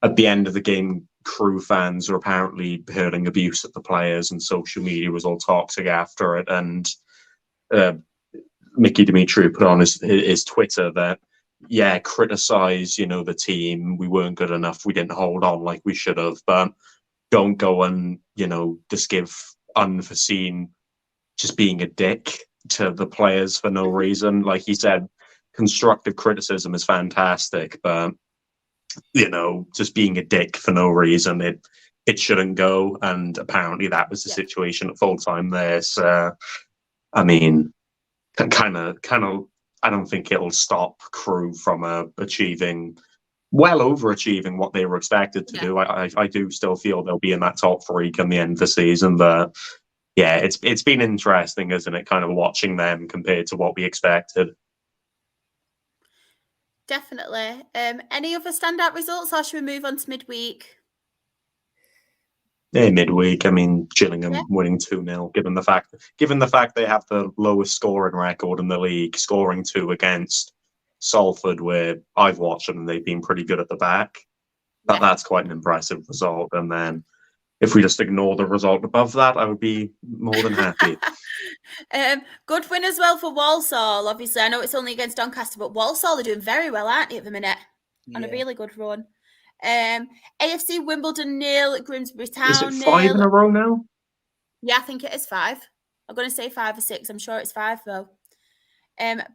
at the end of the game, Crewe fans were apparently hurling abuse at the players, and social media was all toxic after it. And Mickey Dimitriou put on his Twitter that, criticise, the team. We weren't good enough. We didn't hold on like we should have. But don't go and, just give unforeseen, just being a dick to the players for no reason. Like he said, constructive criticism is fantastic, but, just being a dick for no reason, it shouldn't go. And apparently that was the situation at full time there. So, I mean, kind of, I don't think it'll stop Crewe from overachieving what they were expected to do. I do still feel they'll be in that top 3 come the end of the season. But yeah, it's been interesting, isn't it? Kind of watching them compared to what we expected. Definitely. Any other standout results, or should we move on to midweek? Yeah, midweek. I mean, Gillingham winning 2-0, given the fact they have the lowest scoring record in the league, scoring 2 against Salford, where I've watched them and they've been pretty good at the back. That's quite an impressive result. And then if we just ignore the result above that, I would be more than happy. Good win as well for Walsall. Obviously, I know it's only against Doncaster, but Walsall are doing very well, aren't they, at the minute? On a really good run. AFC Wimbledon 0, Grimsby Town 0. Is it 5 in a row now? Yeah, I think it is 5. I'm going to say 5 or 6. I'm sure it's 5 though.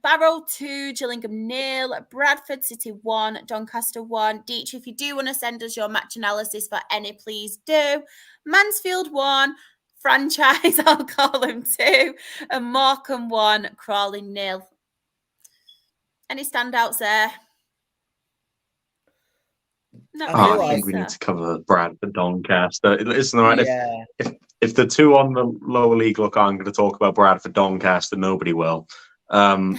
Barrow 2, Gillingham 0, Bradford City 1, Doncaster 1. Deitch, if you do want to send us your match analysis for any, please do. Mansfield 1, Franchise, I'll call them 2, and Morecambe 1, Crawley 0. Any standouts there? I think we need to cover Bradford Doncaster. Listen, right, if the two on the lower league look, I'm going to talk about Bradford Doncaster. Nobody will. And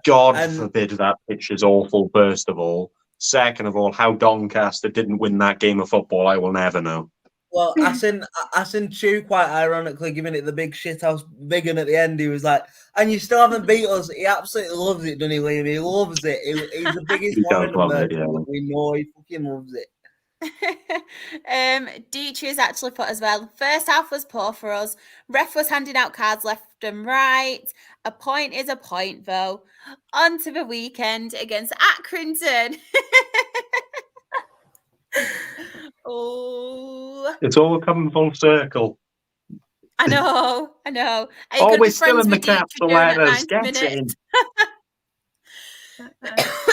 God forbid that pitch is awful. First of all, second of all, how Doncaster didn't win that game of football, I will never know. Well, I seen Chew quite ironically giving it the big shithouse big one at the end. He was like, "And you still haven't beat us." He absolutely loves it, doesn't he, Liam? He loves it. He's the biggest one. We know he fucking loves it. Deitch has actually put as well. First half was poor for us. Ref was handing out cards left and right. A point is a point, though. On to the weekend against Accrington. Oh, it's all coming full circle. I know. Oh, we're still in the capital letters. Get in.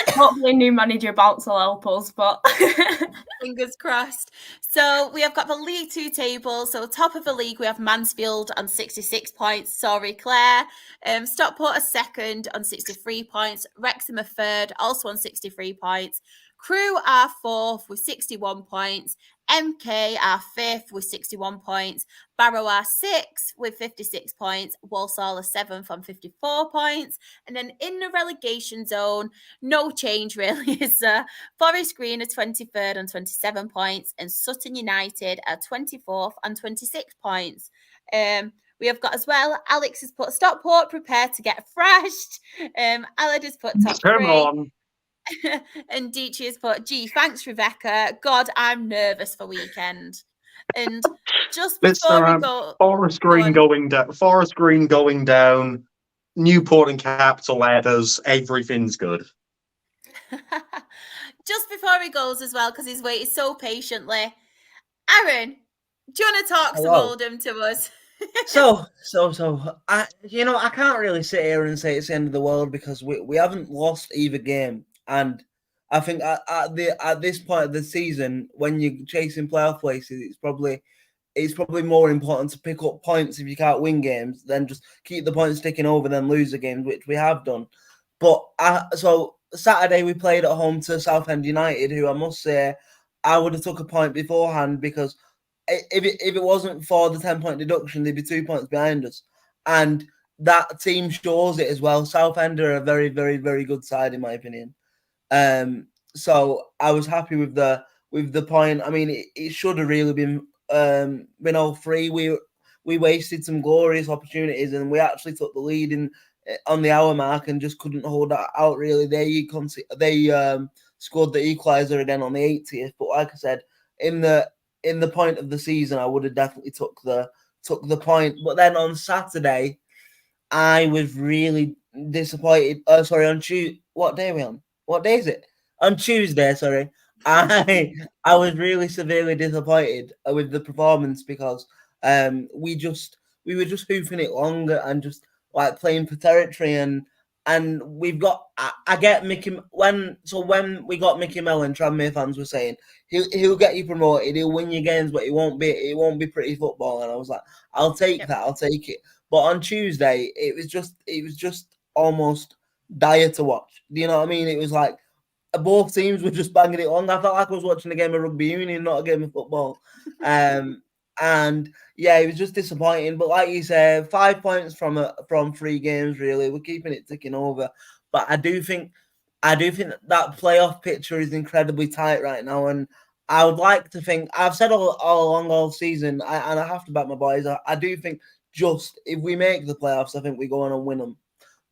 Hopefully, new manager bounce will help us, but fingers crossed. So we have got the League 2 table. So top of the league, we have Mansfield on 66 points. Sorry, Clare. Stockport are second on 63 points. Wrexham are third, also on 63 points. Crew are 4th with 61 points. MK are 5th with 61 points. Barrow are 6th with 56 points. Walsall are 7th on 54 points. And then in the relegation zone, no change really, is there? Forest Green are 23rd on 27 points. And Sutton United are 24th on 26 points. We have got as well, Alex has put Stockport, prepare to get thrashed. Aled has put top Come 3. on. And Dici has put, gee, thanks, Rebecca. God, I'm nervous for weekend. And just before we go... Forest Green going down. Forest Green going down. Newport in capital letters. Everything's good. Just before he goes as well, because he's waited so patiently. Aaron, do you want to talk some Oldham to us? So, I can't really sit here and say it's the end of the world because we haven't lost either game, and I think at this point of the season, when you're chasing playoff places, it's probably more important to pick up points if you can't win games than just keep the points ticking over than lose the games, which we have done. But so Saturday we played at home to Southend United, who I must say I would have took a point beforehand because if it wasn't for the 10-point deduction, they'd be 2 points behind us. And that team shows it as well. Southend are a very, very, very good side, in my opinion. So I was happy with the point. I mean, it should have really been all three. We wasted some glorious opportunities, and we actually took the lead on the hour mark and just couldn't hold that out. Really, they scored the equaliser again on the 80th. But like I said, in the point of the season, I would have definitely took the point. But then on Saturday, I was really disappointed. On Tuesday. What day are we on? What day is it? On Tuesday, sorry. I was really severely disappointed with the performance because we were just hoofing it longer and just like playing for territory and we've got I get Mickey when we got Mickey Mellon, Tranmere fans were saying he'll get you promoted, he'll win your games, but it won't be pretty football. And I was like, I'll take that, I'll take it. But on Tuesday, it was just almost dire to watch. Do you know what I mean? It was like both teams were just banging it on. I felt like I was watching a game of rugby union, not a game of football. And yeah, it was just disappointing. But like you said, 5 points from 3 games, really. We're keeping it ticking over. But I do think that playoff picture is incredibly tight right now. And I would like to think, I've said all along all season, and I have to back my boys, I do think just if we make the playoffs, I think we go on and win them.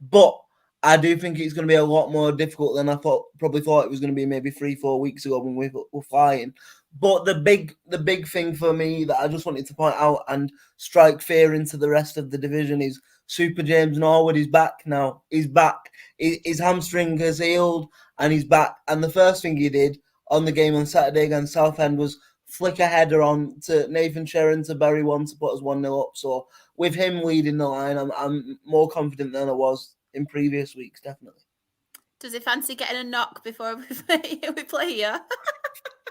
But I do think it's going to be a lot more difficult than I probably thought it was going to be maybe 3-4 weeks ago when we were flying. But the big thing for me that I just wanted to point out and strike fear into the rest of the division is Super James Norwood is back now. He's back. His hamstring has healed and he's back. And the first thing he did on the game on Saturday against Southend was flick a header on to Nathan Sheron to bury one to put us 1-0 up. So with him leading the line, I'm more confident than I was in previous weeks, definitely. Does he fancy getting a knock before we play here?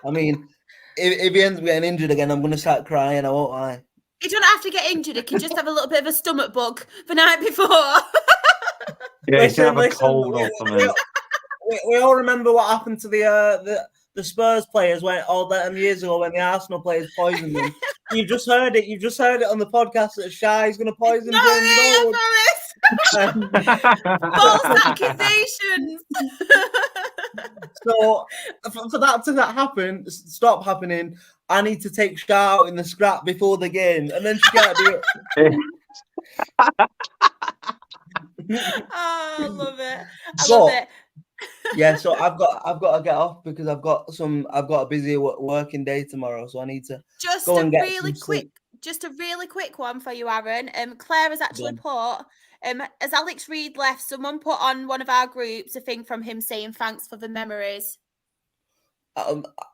I mean, if he ends up getting injured again, I'm going to start crying, I won't lie. He doesn't have to get injured. He can just have a little bit of a stomach bug the night before. Yeah, he can have a cold or something. We all remember what happened to the Spurs players all them years ago when the Arsenal players poisoned them. You've just heard it. You've just heard it on the podcast that Shai's going to poison James Norwood. False accusations. So for that to stop happening, I need to take Shai out in the scrap before the game, and then she can't do it. I love it. Love it. Yeah, so I've got to get off because I've got a busy working day tomorrow, so I need to go and get some sleep. Just a really quick one for you, Aaron. Claire has actually put, as Alex Reid left, someone put on one of our groups a thing from him saying thanks for the memories.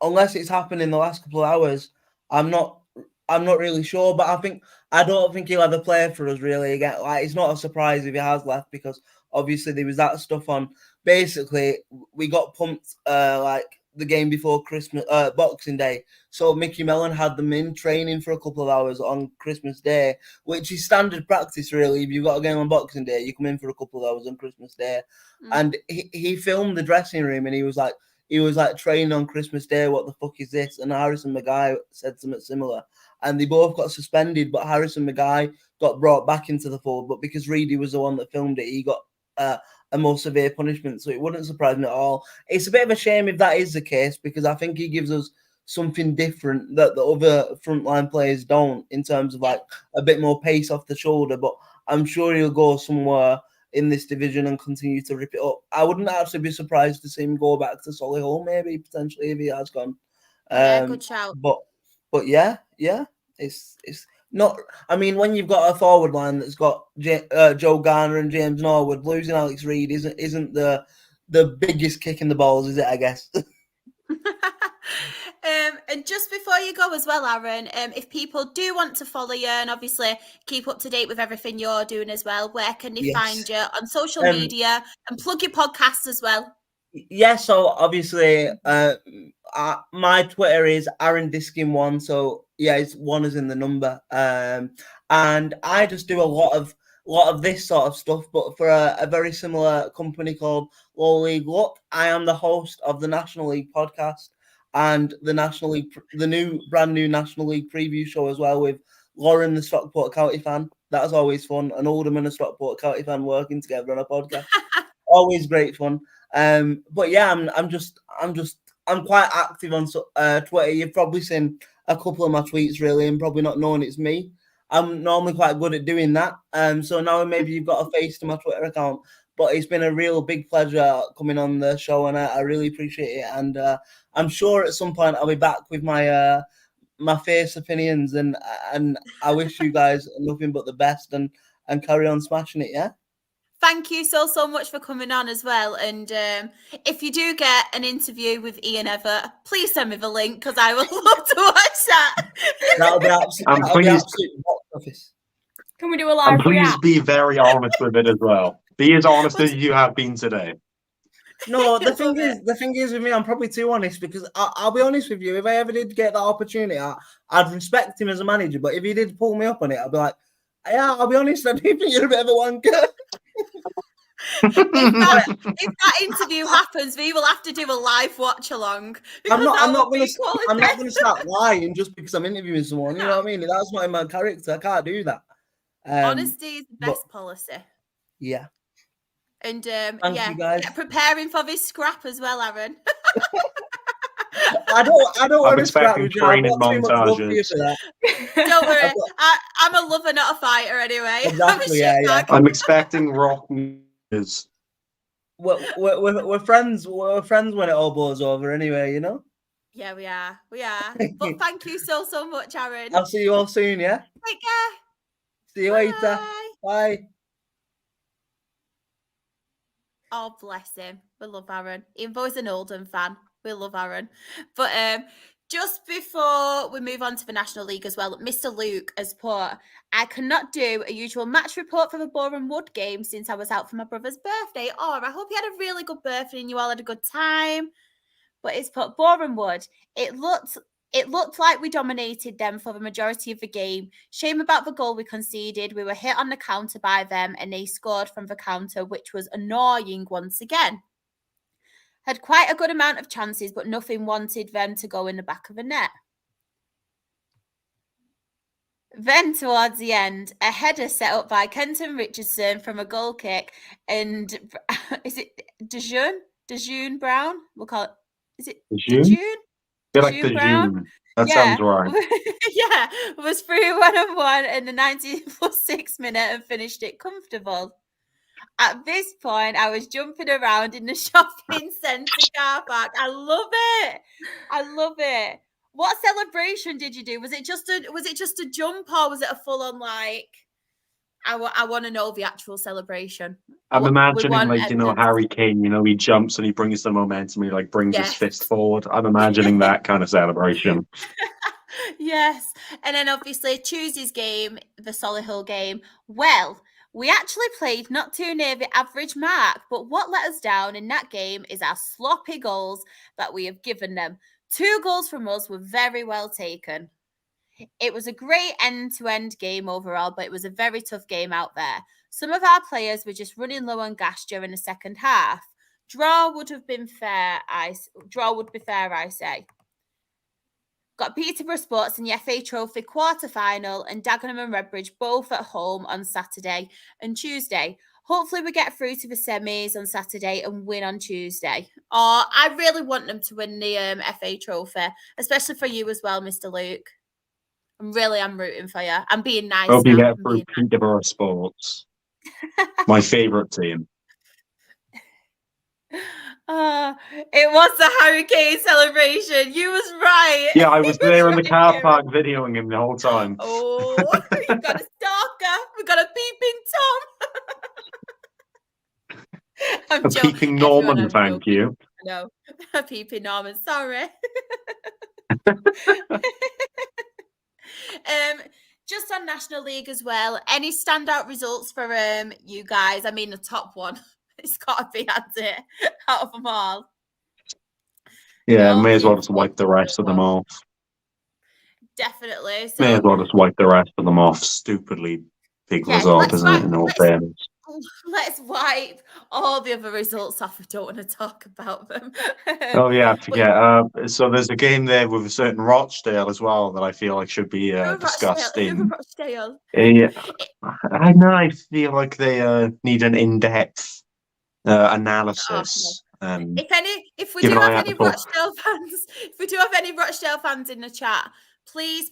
Unless it's happened in the last couple of hours, I'm not really sure. But I don't think he'll ever play for us really again. Like, it's not a surprise if he has left because obviously there was that stuff on. Basically, we got pumped like the game before Christmas, Boxing Day. So Mickey Mellon had them in training for a couple of hours on Christmas Day, which is standard practice really. If you've got a game on Boxing Day, you come in for a couple of hours on Christmas Day. And he filmed the dressing room and he was like, he was like training on Christmas Day. What the fuck is this? And Harrison Maguire said something similar, and they both got suspended. But Harrison Maguire got brought back into the fold. But because Reedy was the one that filmed it, he got a more severe punishment. So it wouldn't surprise me at all. It's a bit of a shame if that is the case, because I think he gives us something different that the other frontline players don't, in terms of like a bit more pace off the shoulder. But I'm sure he'll go somewhere in this division and continue to rip it up. I wouldn't actually be surprised to see him go back to Solihull, maybe potentially, if he has gone. Yeah, good shout. But yeah, it's not. I mean, when you've got a forward line that's got Joe Garner and James Norwood, losing Alex Reid isn't the biggest kick in the balls, is it? I guess. And just before you go as well, Aaron, if people do want to follow you and obviously keep up to date with everything you're doing as well, where can they find you on social media, and plug your podcast as well? Yeah, so obviously my Twitter is Aaron Diskin1, so yeah, it's one as in the number. And I just do a lot of this sort of stuff, but for a very similar company called Low League Look. I am the host of the National League podcast and the National League, the brand new National League preview show as well, with Lauren, the Stockport County fan. That's always fun. An Oldham and a Stockport County fan working together on a podcast. Always great fun. But yeah, I'm quite active on Twitter. You've probably seen a couple of my tweets, really, and probably not knowing it's me. I'm normally quite good at doing that. So now maybe you've got a face to my Twitter account. But it's been a real big pleasure coming on the show, and I really appreciate it. And I'm sure at some point I'll be back with my my face opinions, and I wish you guys nothing but the best, and carry on smashing it, yeah? Thank you so much for coming on as well. And if you do get an interview with Ian Everett, please send me the link, because I would love to watch that. That'll be absolute box office. Can we do a live? And please be very honest with it as well. Be as honest as you have been today. No, the thing is with me, I'm probably too honest, because I'll be honest with you. If I ever did get that opportunity, I'd respect him as a manager. But if he did pull me up on it, I'd be like, yeah, I'll be honest, I do think you're a bit of a wanker. If that interview happens, we will have to do a live watch along. I'm not going to start lying just because I'm interviewing someone. You know what I mean? That's not in my character. I can't do that. Honesty is the best policy. Yeah. And Thank you guys. Preparing for this scrap as well, Aaron. I don't want to scrap with you. Training montages. Don't worry. I'm a lover, not a fighter, anyway. Exactly, yeah. I'm expecting rock news. We're friends. We're friends when it all blows over, anyway. You know. Yeah, we are. But thank you so much, Aaron. I'll see you all soon. Yeah. Take care. See you later. Bye. Oh, bless him. We love Aaron. Even though he's an Oldham fan, we love Aaron. But just before we move on to the National League as well, Mr. Luke has put, I cannot do a usual match report for the Boreham Wood game since I was out for my brother's birthday. Oh, I hope you had a really good birthday and you all had a good time. But it's put Boreham Wood. It looked like we dominated them for the majority of the game. Shame about the goal we conceded. We were hit on the counter by them and they scored from the counter, which was annoying once again. Had quite a good amount of chances, but nothing wanted them to go in the back of the net. Then towards the end, a header set up by Kenton Richardson from a goal kick, and is it DeJean Brown? We'll call it. Is it DeJean? DeJean Brown? That sounds right. Yeah, was through 1-1 in the 90+6 minute and finished it comfortable. At this point, I was jumping around in the shopping centre car park. I love it. What celebration did you do? Was it just a jump, or was it a full on like? I want to know the actual celebration. I'm imagining Harry Kane. He jumps and he brings the momentum. He brings his fist forward. I'm imagining that kind of celebration. Yes, and then obviously Tuesday's game, the Solihull game. Well, we actually played not too near the average mark, but what let us down in that game is our sloppy goals that we have given them. 2 goals from us were very well taken. It was a great end-to-end game overall, but it was a very tough game out there. Some of our players were just running low on gas during the second half. Draw would be fair, I say. Got Peterborough Sports in the FA Trophy quarter-final and Dagenham and Redbridge both at home on Saturday and Tuesday. Hopefully we get through to the semis on Saturday and win on Tuesday. Oh, I really want them to win the FA Trophy, especially for you as well, Mr. Luke. I'm rooting for you. I'm being nice Hope now. you get through Peterborough Sports. My favourite team. It was the Hurricane celebration. You was right. Yeah, I was there in the car park videoing him the whole time. Oh, you got a stalker. We got a peeping Tom. A peeping Norman, thank you. No, a peeping Norman. Sorry. Just on National League as well. Any standout results for you guys? I mean, the top one. It's got to be, hasn't it? Out of them all. Yeah, may as well just wipe the rest of them off. Definitely. So, may as well just wipe the rest of them off. Stupidly big result, isn't it? In all fairness. Let's wipe all the other results off. We don't want to talk about them. Oh yeah, I forget. So there's a game there with a certain Rochdale as well that I feel like should be discussed in. Rochdale. Yeah, I know. I feel like they need an in-depth analysis. If we do have any Rochdale fans in the chat, please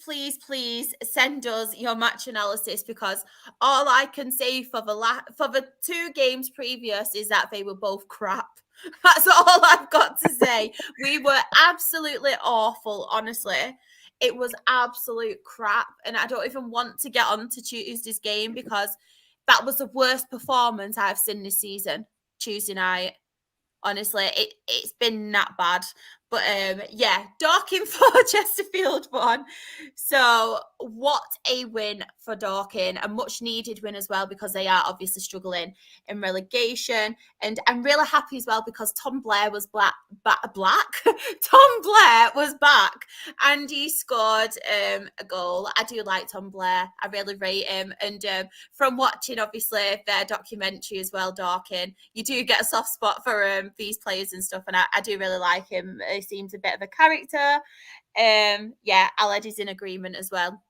send us your match analysis, because all I can say for the 2 games previous is that they were both crap. That's all I've got to say. We were absolutely awful, honestly. It was absolute crap, and I don't even want to get on to Tuesday's game because that was the worst performance I've seen this season. Tuesday night. Honestly, it's been that bad. But yeah, Dorking 4, Chesterfield 1. So what a win for Dorking. A much needed win as well, because they are obviously struggling in relegation. And I'm really happy as well because Tom Blair was black. Tom Blair was back and he scored a goal. I do like Tom Blair. I really rate him. And from watching obviously their documentary as well, Dorking, you do get a soft spot for these players and stuff. And I do really like him. He seems a bit of a character. Yeah, Aled is in agreement as well.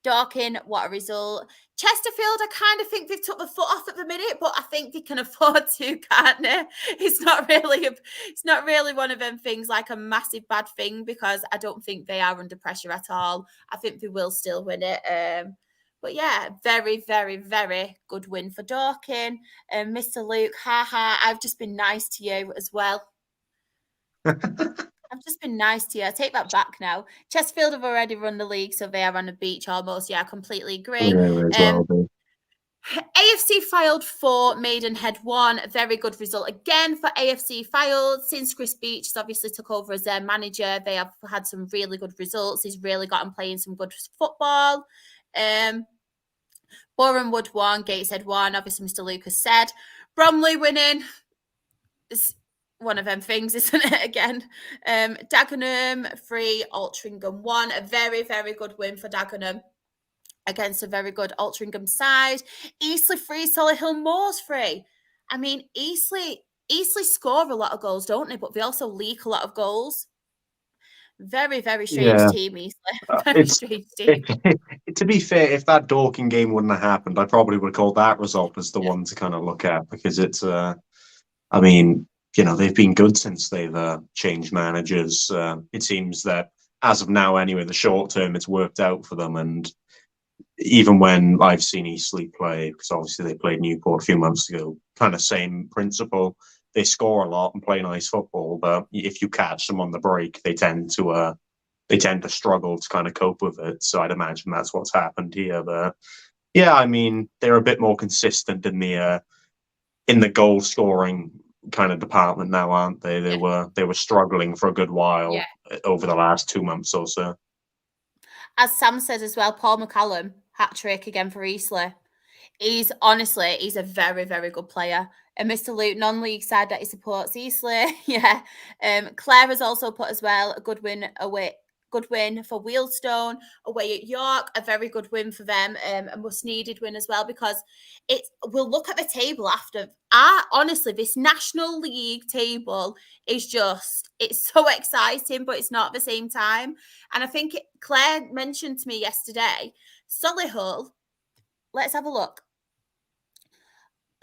Dorking, what a result. Chesterfield, I kind of think they've took the foot off at the minute, but I think they can afford to, can't they? It's not really one of them things like a massive bad thing, because I don't think they are under pressure at all. I think they will still win it. But yeah, very, very, very good win for Dorking. Mr. Luke, I've just been nice to you as well. I've just been nice to you. I take that back now. Chesterfield have already run the league, so they are on the beach almost. Yeah, I completely agree. AFC Fylde 4, Maidenhead 1. A very good result again for AFC Fylde. Since Chris Beach has obviously took over as their manager, they have had some really good results. He's really got them playing some good football. Bournemouth 1, Gateshead 1. Obviously, Mr. Lucas said. Bromley winning. It's one of them things, isn't it, again? Dagenham 3, Altrincham 1. A very, very good win for Dagenham against a very good Altrincham side. Eastleigh 3, Solihull Moors 3. I mean, Eastleigh score a lot of goals, don't they? But they also leak a lot of goals. Very, very strange team, Eastleigh. Very strange team. To be fair, if that Dorking game wouldn't have happened, I probably would call that result as the one to kind of look at, because it's, I mean, you know, they've been good since they've changed managers. It seems that as of now, anyway, the short term, it's worked out for them. And even when I've seen Eastleigh play, because obviously they played Newport a few months ago, kind of same principle. They score a lot and play nice football, but if you catch them on the break, they tend to struggle to kind of cope with it. So I'd imagine that's what's happened here. But yeah, I mean, they're a bit more consistent in the goal scoring kind of department now, aren't they? They were struggling for a good while over the last 2 months or so. As Sam says as well, Paul McCallum, hat-trick again for Eastleigh. He's a very, very good player. And Mr. Luke, non-league side that he supports Eastleigh. Yeah. Clare has also put as well a good win away good win for Wealdstone. Away at York, a very good win for them, a much-needed win as well, because we'll look at the table after. Honestly, this National League table is it's so exciting, but it's not at the same time. And I think Claire mentioned to me yesterday, Solihull, let's have a look.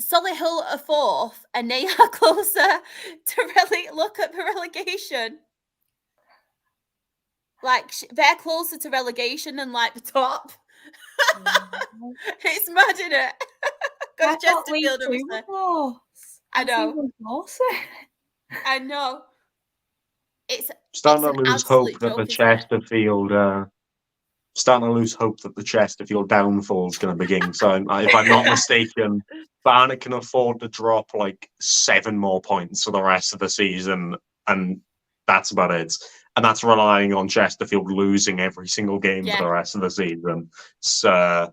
Solihull are 4th, and they are closer to look at the relegation. Like, they're closer to relegation than, like, the top. It's mad, isn't it? Because Chesterfield are I know. I know. It's starting to lose hope that the Chesterfield starting to lose hope that the Chesterfield downfall is going to begin. So if I'm not mistaken, Barnet can afford to drop like 7 more points for the rest of the season, and that's about it. And that's relying on Chesterfield losing every single game for the rest of the season. So,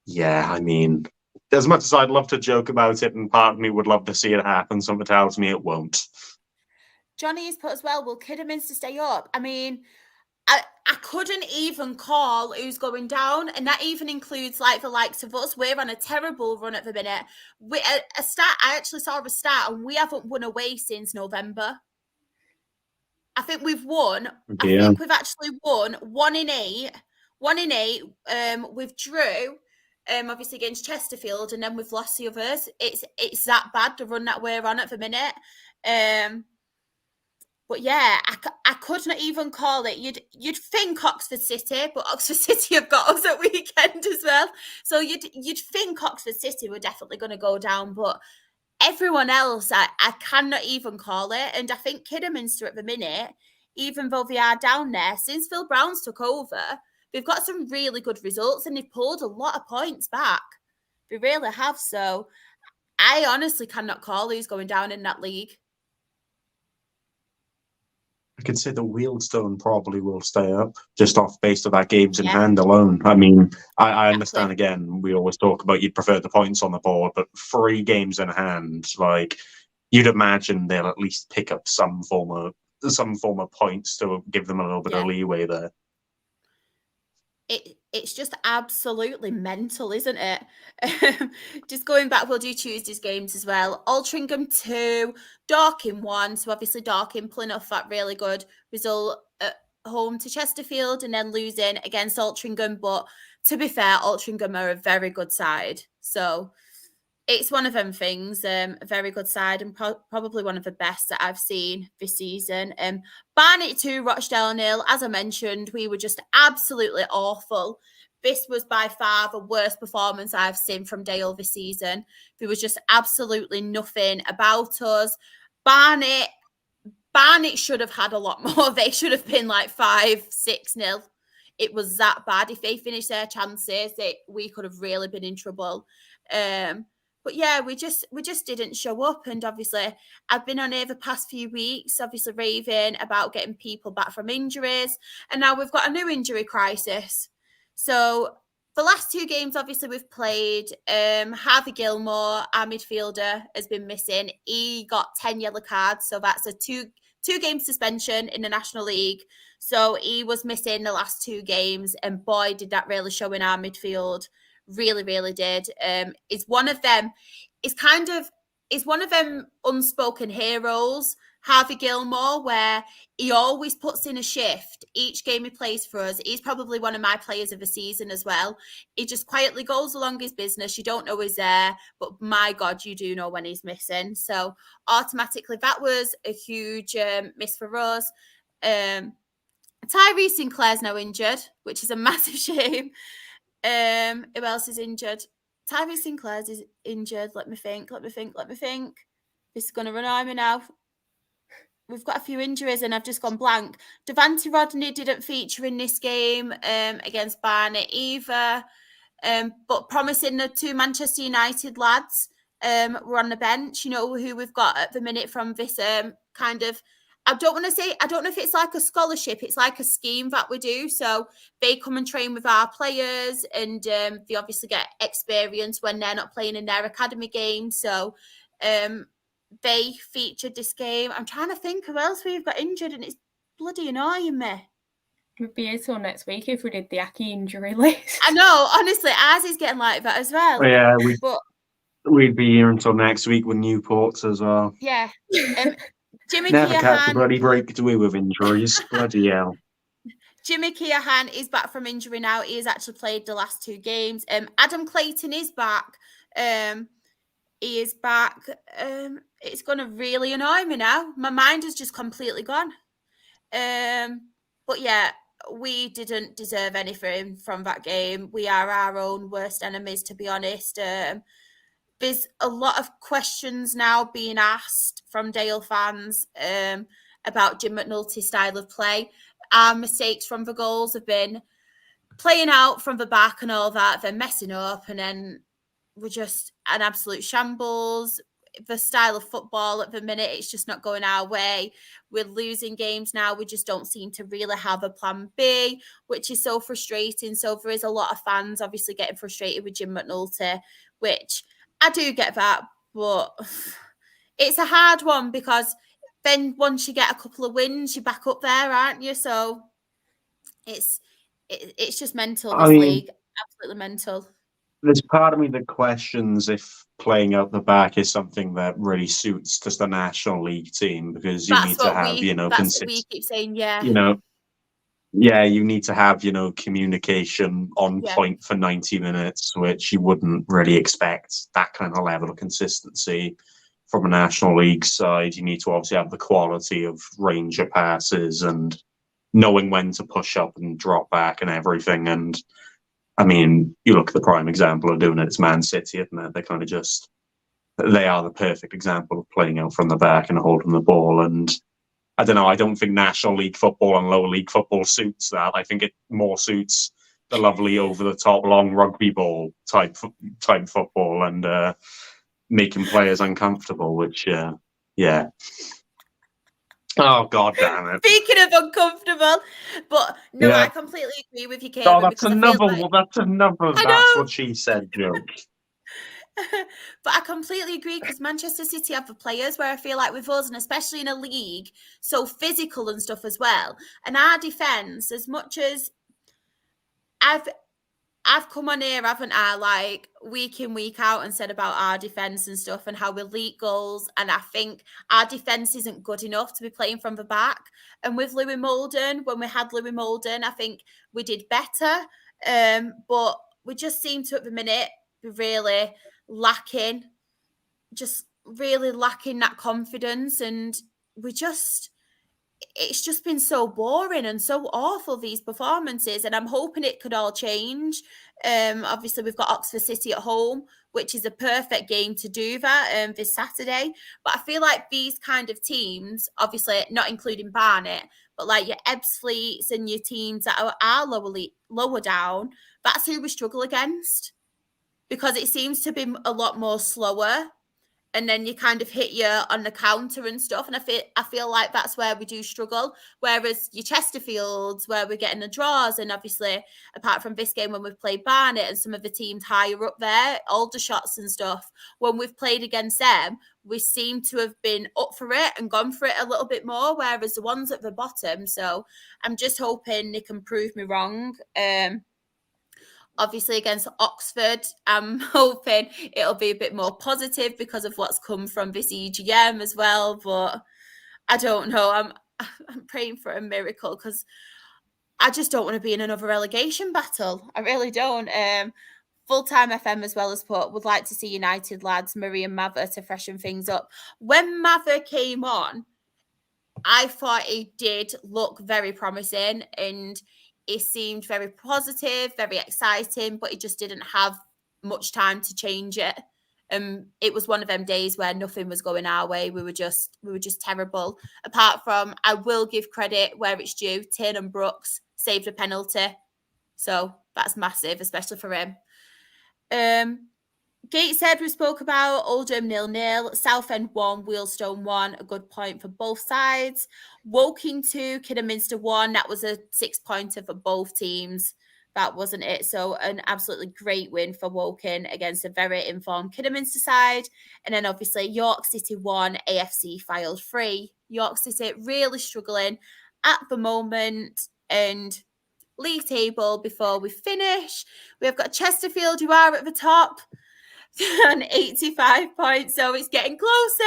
yeah, I mean, as much as I'd love to joke about it, and part of me would love to see it happen, something tells me it won't. Johnny's put as well, will Kidderminster stay up? I mean, I couldn't even call who's going down, and that even includes like the likes of us. We're on a terrible run at the minute. I actually saw a start, and we haven't won away since November. I think we've won. I think we've actually won 1 in 8. 1 in 8. We've drew, obviously against Chesterfield, and then we've lost the others. It's that bad, the run that we're on at the minute. But yeah, I couldn't even call it. You'd think Oxford City, but Oxford City have got us at weekend as well. So you'd think Oxford City were definitely going to go down, but everyone else, I cannot even call it. And I think Kidderminster at the minute, even though they are down there, since Phil Brown's took over, they've got some really good results, and they've pulled a lot of points back. They really have. So I honestly cannot call who's going down in that league. I could say the Wealdstone probably will stay up, just off based of that games in hand alone. I mean, I understand, again, we always talk about you'd prefer the points on the board, but 3 games in hand, like, you'd imagine they'll at least pick up some form of points to give them a little bit of leeway there. It's just absolutely mental, isn't it? Just going back, we'll do Tuesday's games as well. Altrincham 2, Dorking 1. So obviously Dorking pulling off that really good result at home to Chesterfield, and then losing against Altrincham. But to be fair, Altrincham are a very good side. So it's one of them things, a very good side, and probably one of the best that I've seen this season. Barnet 2, Rochdale 0. As I mentioned, we were just absolutely awful. This was by far the worst performance I've seen from Dale this season. There was just absolutely nothing about us. Barnet should have had a lot more. They should have been like 5-6-0. It was that bad. If they finished their chances, we could have really been in trouble. But yeah, we just didn't show up. And obviously, I've been on here the past few weeks, obviously raving about getting people back from injuries. And now we've got a new injury crisis. So the last 2 games, obviously, we've played. Harvey Gilmore, our midfielder, has been missing. He got 10 yellow cards. So that's a two-game suspension in the National League. So he was missing the last 2 games. And boy, did that really show in our midfield. Really, really did. Is one of them unspoken heroes, Harvey Gilmore, where he always puts in a shift each game he plays for us. He's probably one of my players of the season as well. He just quietly goes along his business. You don't know he's there, but my God, you do know when he's missing. So automatically, that was a huge miss for us. Tyree Sinclair's now injured, which is a massive shame. Who else is injured? Tyree Sinclair's is injured. Let me think. This is going to run me now. We've got a few injuries and I've just gone blank. Devante Rodney didn't feature in this game against Barnet either. But promising the 2 Manchester United lads were on the bench. You know who we've got at the minute from this kind of, I don't know if it's like a scholarship. It's like a scheme that we do. So they come and train with our players, and they obviously get experience when they're not playing in their academy games. So they featured this game. I'm trying to think who else we've got injured, and it's bloody annoying me. We'd be here till next week if we did the Aki injury list. I know, honestly, ours is getting like that as well. Yeah, we'd be here until next week with Newport's as well. Yeah. Jimmy Never catch a Keohane. bloody break, do we, with injuries? Bloody hell. Jimmy Keohane is back from injury now. He has actually played the last 2 games. Adam Clayton is back. He is back. It's going to really annoy me now. My mind has just completely gone. But yeah, we didn't deserve anything from that game. We are our own worst enemies, to be honest. There's a lot of questions now being asked from Dale fans about Jim McNulty's style of play. Our mistakes from the goals have been playing out from the back and all that. They're messing up, and then we're just an absolute shambles. The style of football at the minute, it's just not going our way. We're losing games now. We just don't seem to really have a plan B, which is so frustrating. So there is a lot of fans obviously getting frustrated with Jim McNulty, which I do get that, but it's a hard one because then once you get a couple of wins, you're back up there, aren't you? So it's just mental, this league. Absolutely mental. There's part of me that questions if playing out the back is something that really suits just the National League team, because you need to have, that's what we keep saying, yeah. You need to have, communication on point for 90 minutes, which you wouldn't really expect that kind of level of consistency from a National League side. You need to obviously have the quality of range of passes and knowing when to push up and drop back and everything. And I mean, you look at the prime example of doing it, it's Man City, isn't it? They are the perfect example of playing out from the back and holding the ball. And I don't know, I don't think National League football and lower league football suits that. I think it more suits the lovely over-the-top long rugby ball type football and making players uncomfortable, which, yeah. Oh, God damn it. Speaking of uncomfortable, but no, I completely agree with you, Kevin. Oh, that's another that's what she said joke. But I completely agree, because Manchester City have the players where I feel like with us, and especially in a league so physical and stuff as well, and our defence, as much as I've come on here, haven't I, like week in, week out, and said about our defence and stuff and how we leak goals. And I think our defence isn't good enough to be playing from the back. And with Louis Molden, when we had Louis Molden, I think we did better. But we just seem to, at the minute, be really lacking that confidence. And it's just been so boring and so awful, these performances, and I'm hoping it could all change. Obviously, we've got Oxford City at home, which is a perfect game to do that this Saturday. But I feel like these kind of teams, obviously not including Barnet, but like your Ebbsfleets and your teams that are lower down, that's who we struggle against, because it seems to be a lot more slower. And then you kind of hit you on the counter and stuff. And I feel like that's where we do struggle. Whereas your Chesterfields, where we're getting the draws, and obviously, apart from this game when we've played Barnet and some of the teams higher up there, Aldershots and stuff, when we've played against them, we seem to have been up for it and gone for it a little bit more, whereas the ones at the bottom. So I'm just hoping they can prove me wrong. Obviously, against Oxford, I'm hoping it'll be a bit more positive because of what's come from this EGM as well. But I don't know. I'm praying for a miracle, because I just don't want to be in another relegation battle. I really don't. Full-time FM as well as put, would like to see United lads, Murray and Mather, to freshen things up. When Mather came on, I thought he did look very promising, and it seemed very positive, very exciting, but he just didn't have much time to change it. It was one of them days where nothing was going our way. We were just terrible. Apart from, I will give credit where it's due, Tin and Brooks saved a penalty. So that's massive, especially for him. Gateshead we spoke about, Oldham 0-0, Southend 1, Wealdstone 1, a good point for both sides. Woking 2, Kidderminster 1, that was a 6-pointer for both teams. That wasn't it. So an absolutely great win for Woking against a very informed Kidderminster side. And then obviously York City 1, AFC Fylde 3. York City really struggling at the moment. and league table before we finish. We have got Chesterfield, who are at the top on 85 points, so it's getting closer.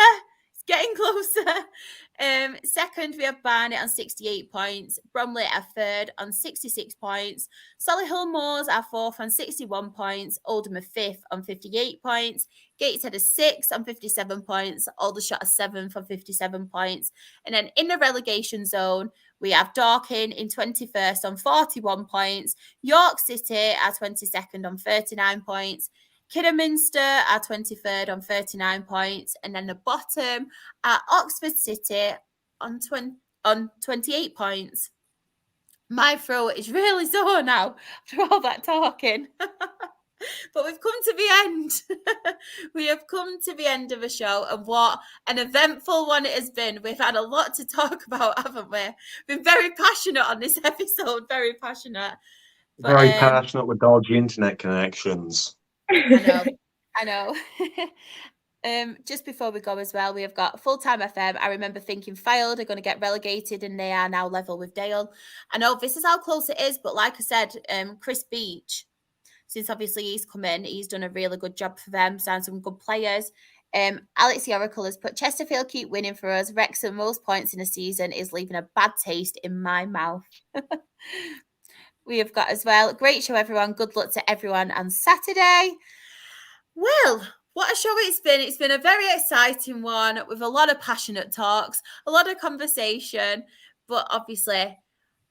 Second, we have Barnet on 68 points. Bromley are third on 66 points. Solihull Moors are fourth on 61 points. Oldham are fifth on 58 points. Gateshead are sixth on 57 points. Aldershot are seventh on 57 points. And then in the relegation zone, we have Dorking in 21st on 41 points. York City are 22nd on 39 points. Kidderminster are 23rd on 39 points. And then the bottom are Oxford City on 28 points. My throat is really sore now after all that talking. But we've come to the end. We have come to the end of the show, and what an eventful one it has been. We've had a lot to talk about, haven't we? Been very passionate on this episode, very passionate. But, very passionate with dodgy internet connections. I know. Just before we go as well, we have got Full-Time FM. I remember thinking Fylde are going to get relegated, and they are now level with Dale. I know this is how close it is, but like I said, Chris Beach, since obviously he's come in, he's done a really good job for them, signed some good players. Alex the Oracle has put Chesterfield keep winning for us. Wrexham most points in a season is leaving a bad taste in my mouth. We have got as well, great show everyone. Good luck to everyone on Saturday. Well, what a show it's been. It's been a very exciting one with a lot of passionate talks, a lot of conversation. But obviously,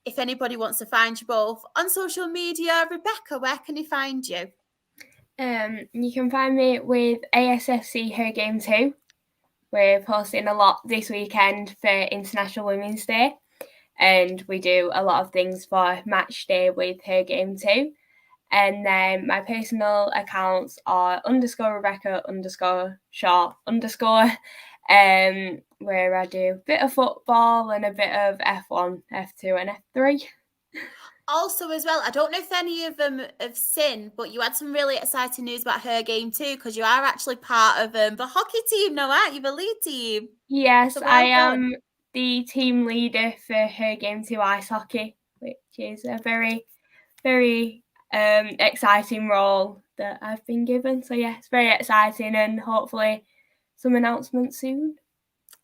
if anybody wants to find you both on social media, Rebecca, where can he find you? You can find me with ASFC Her Game 2. We're posting a lot this weekend for International Women's Day. And we do a lot of things for Matchday with Her Game 2. And then my personal accounts are _Rebecca _Shaw _ where I do a bit of football and a bit of F1, F2 and F3. Also as well, I don't know if any of them have seen, but you had some really exciting news about Her Game too, because you are actually part of the hockey team now, aren't you? The lead team. Yes, so I am the team leader for Her Game 2 ice hockey, which is a very, very exciting role that I've been given. So yeah, it's very exciting, and hopefully some announcements soon.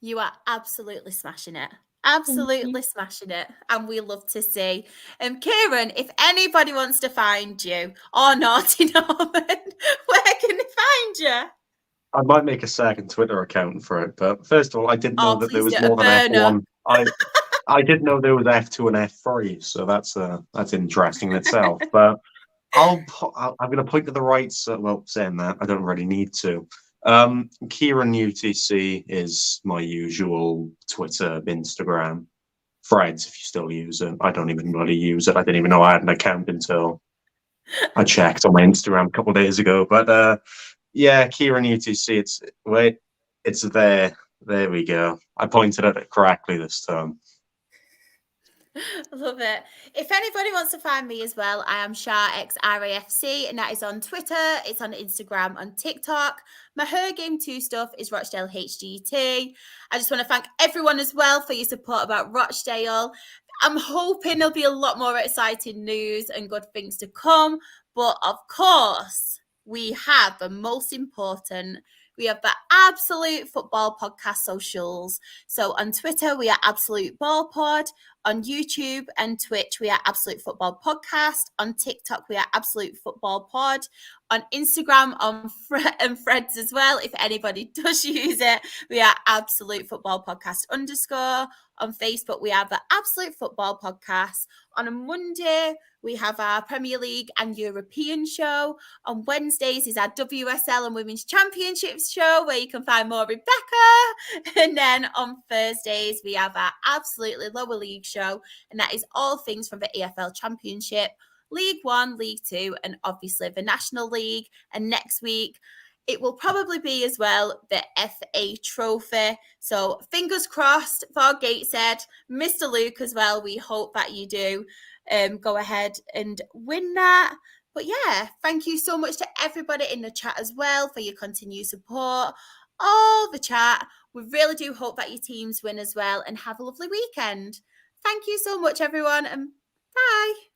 You are absolutely smashing it. Absolutely smashing it, and we love to see. Kieran, if anybody wants to find you, or Naughty Norman, where can they find you? I might make a second Twitter account for it, but first of all, I didn't know that there was more than F1. I didn't know there was F2 and F3, so that's interesting in itself. But I'm going to point to the right. Well, saying that, I don't really need to. Kieran UTC is my usual Twitter, Instagram, Threads, if you still use it. I don't even really use it. I didn't even know I had an account until I checked on my Instagram a couple of days ago. But yeah, Kieran UTC. It's there. There we go. I pointed at it correctly this time. I love it. If anybody wants to find me as well, I am SharXRAFC, and that is on Twitter, it's on Instagram, on TikTok. My Her Game 2 stuff is Rochdale HGT. I just want to thank everyone as well for your support about Rochdale. I'm hoping there'll be a lot more exciting news and good things to come. But of course, we have the most important. We have the Absolute Football Podcast socials. So on Twitter, we are Absolute Ball Pod. On YouTube and Twitch, we are Absolute Football Podcast. On TikTok, we are Absolute Football Pod. On Instagram, and Threads as well, if anybody does use it, we are Absolute Football Podcast _ On Facebook, we have the Absolute Football Podcast. On a Monday, we have our Premier League and European show. On Wednesdays is our WSL and Women's Championships show, where you can find more Rebecca. And then on Thursdays, we have our Absolutely Lower League show, and that is all things from the EFL Championship, League 1, League 2, and obviously the National League. And next week, it will probably be as well the FA Trophy. So fingers crossed for Gateshead. Mr. Luke as well, we hope that you do go ahead and win that. But yeah, thank you so much to everybody in the chat as well for your continued support. All the chat. We really do hope that your teams win as well, and have a lovely weekend. Thank you so much, everyone, and Bye.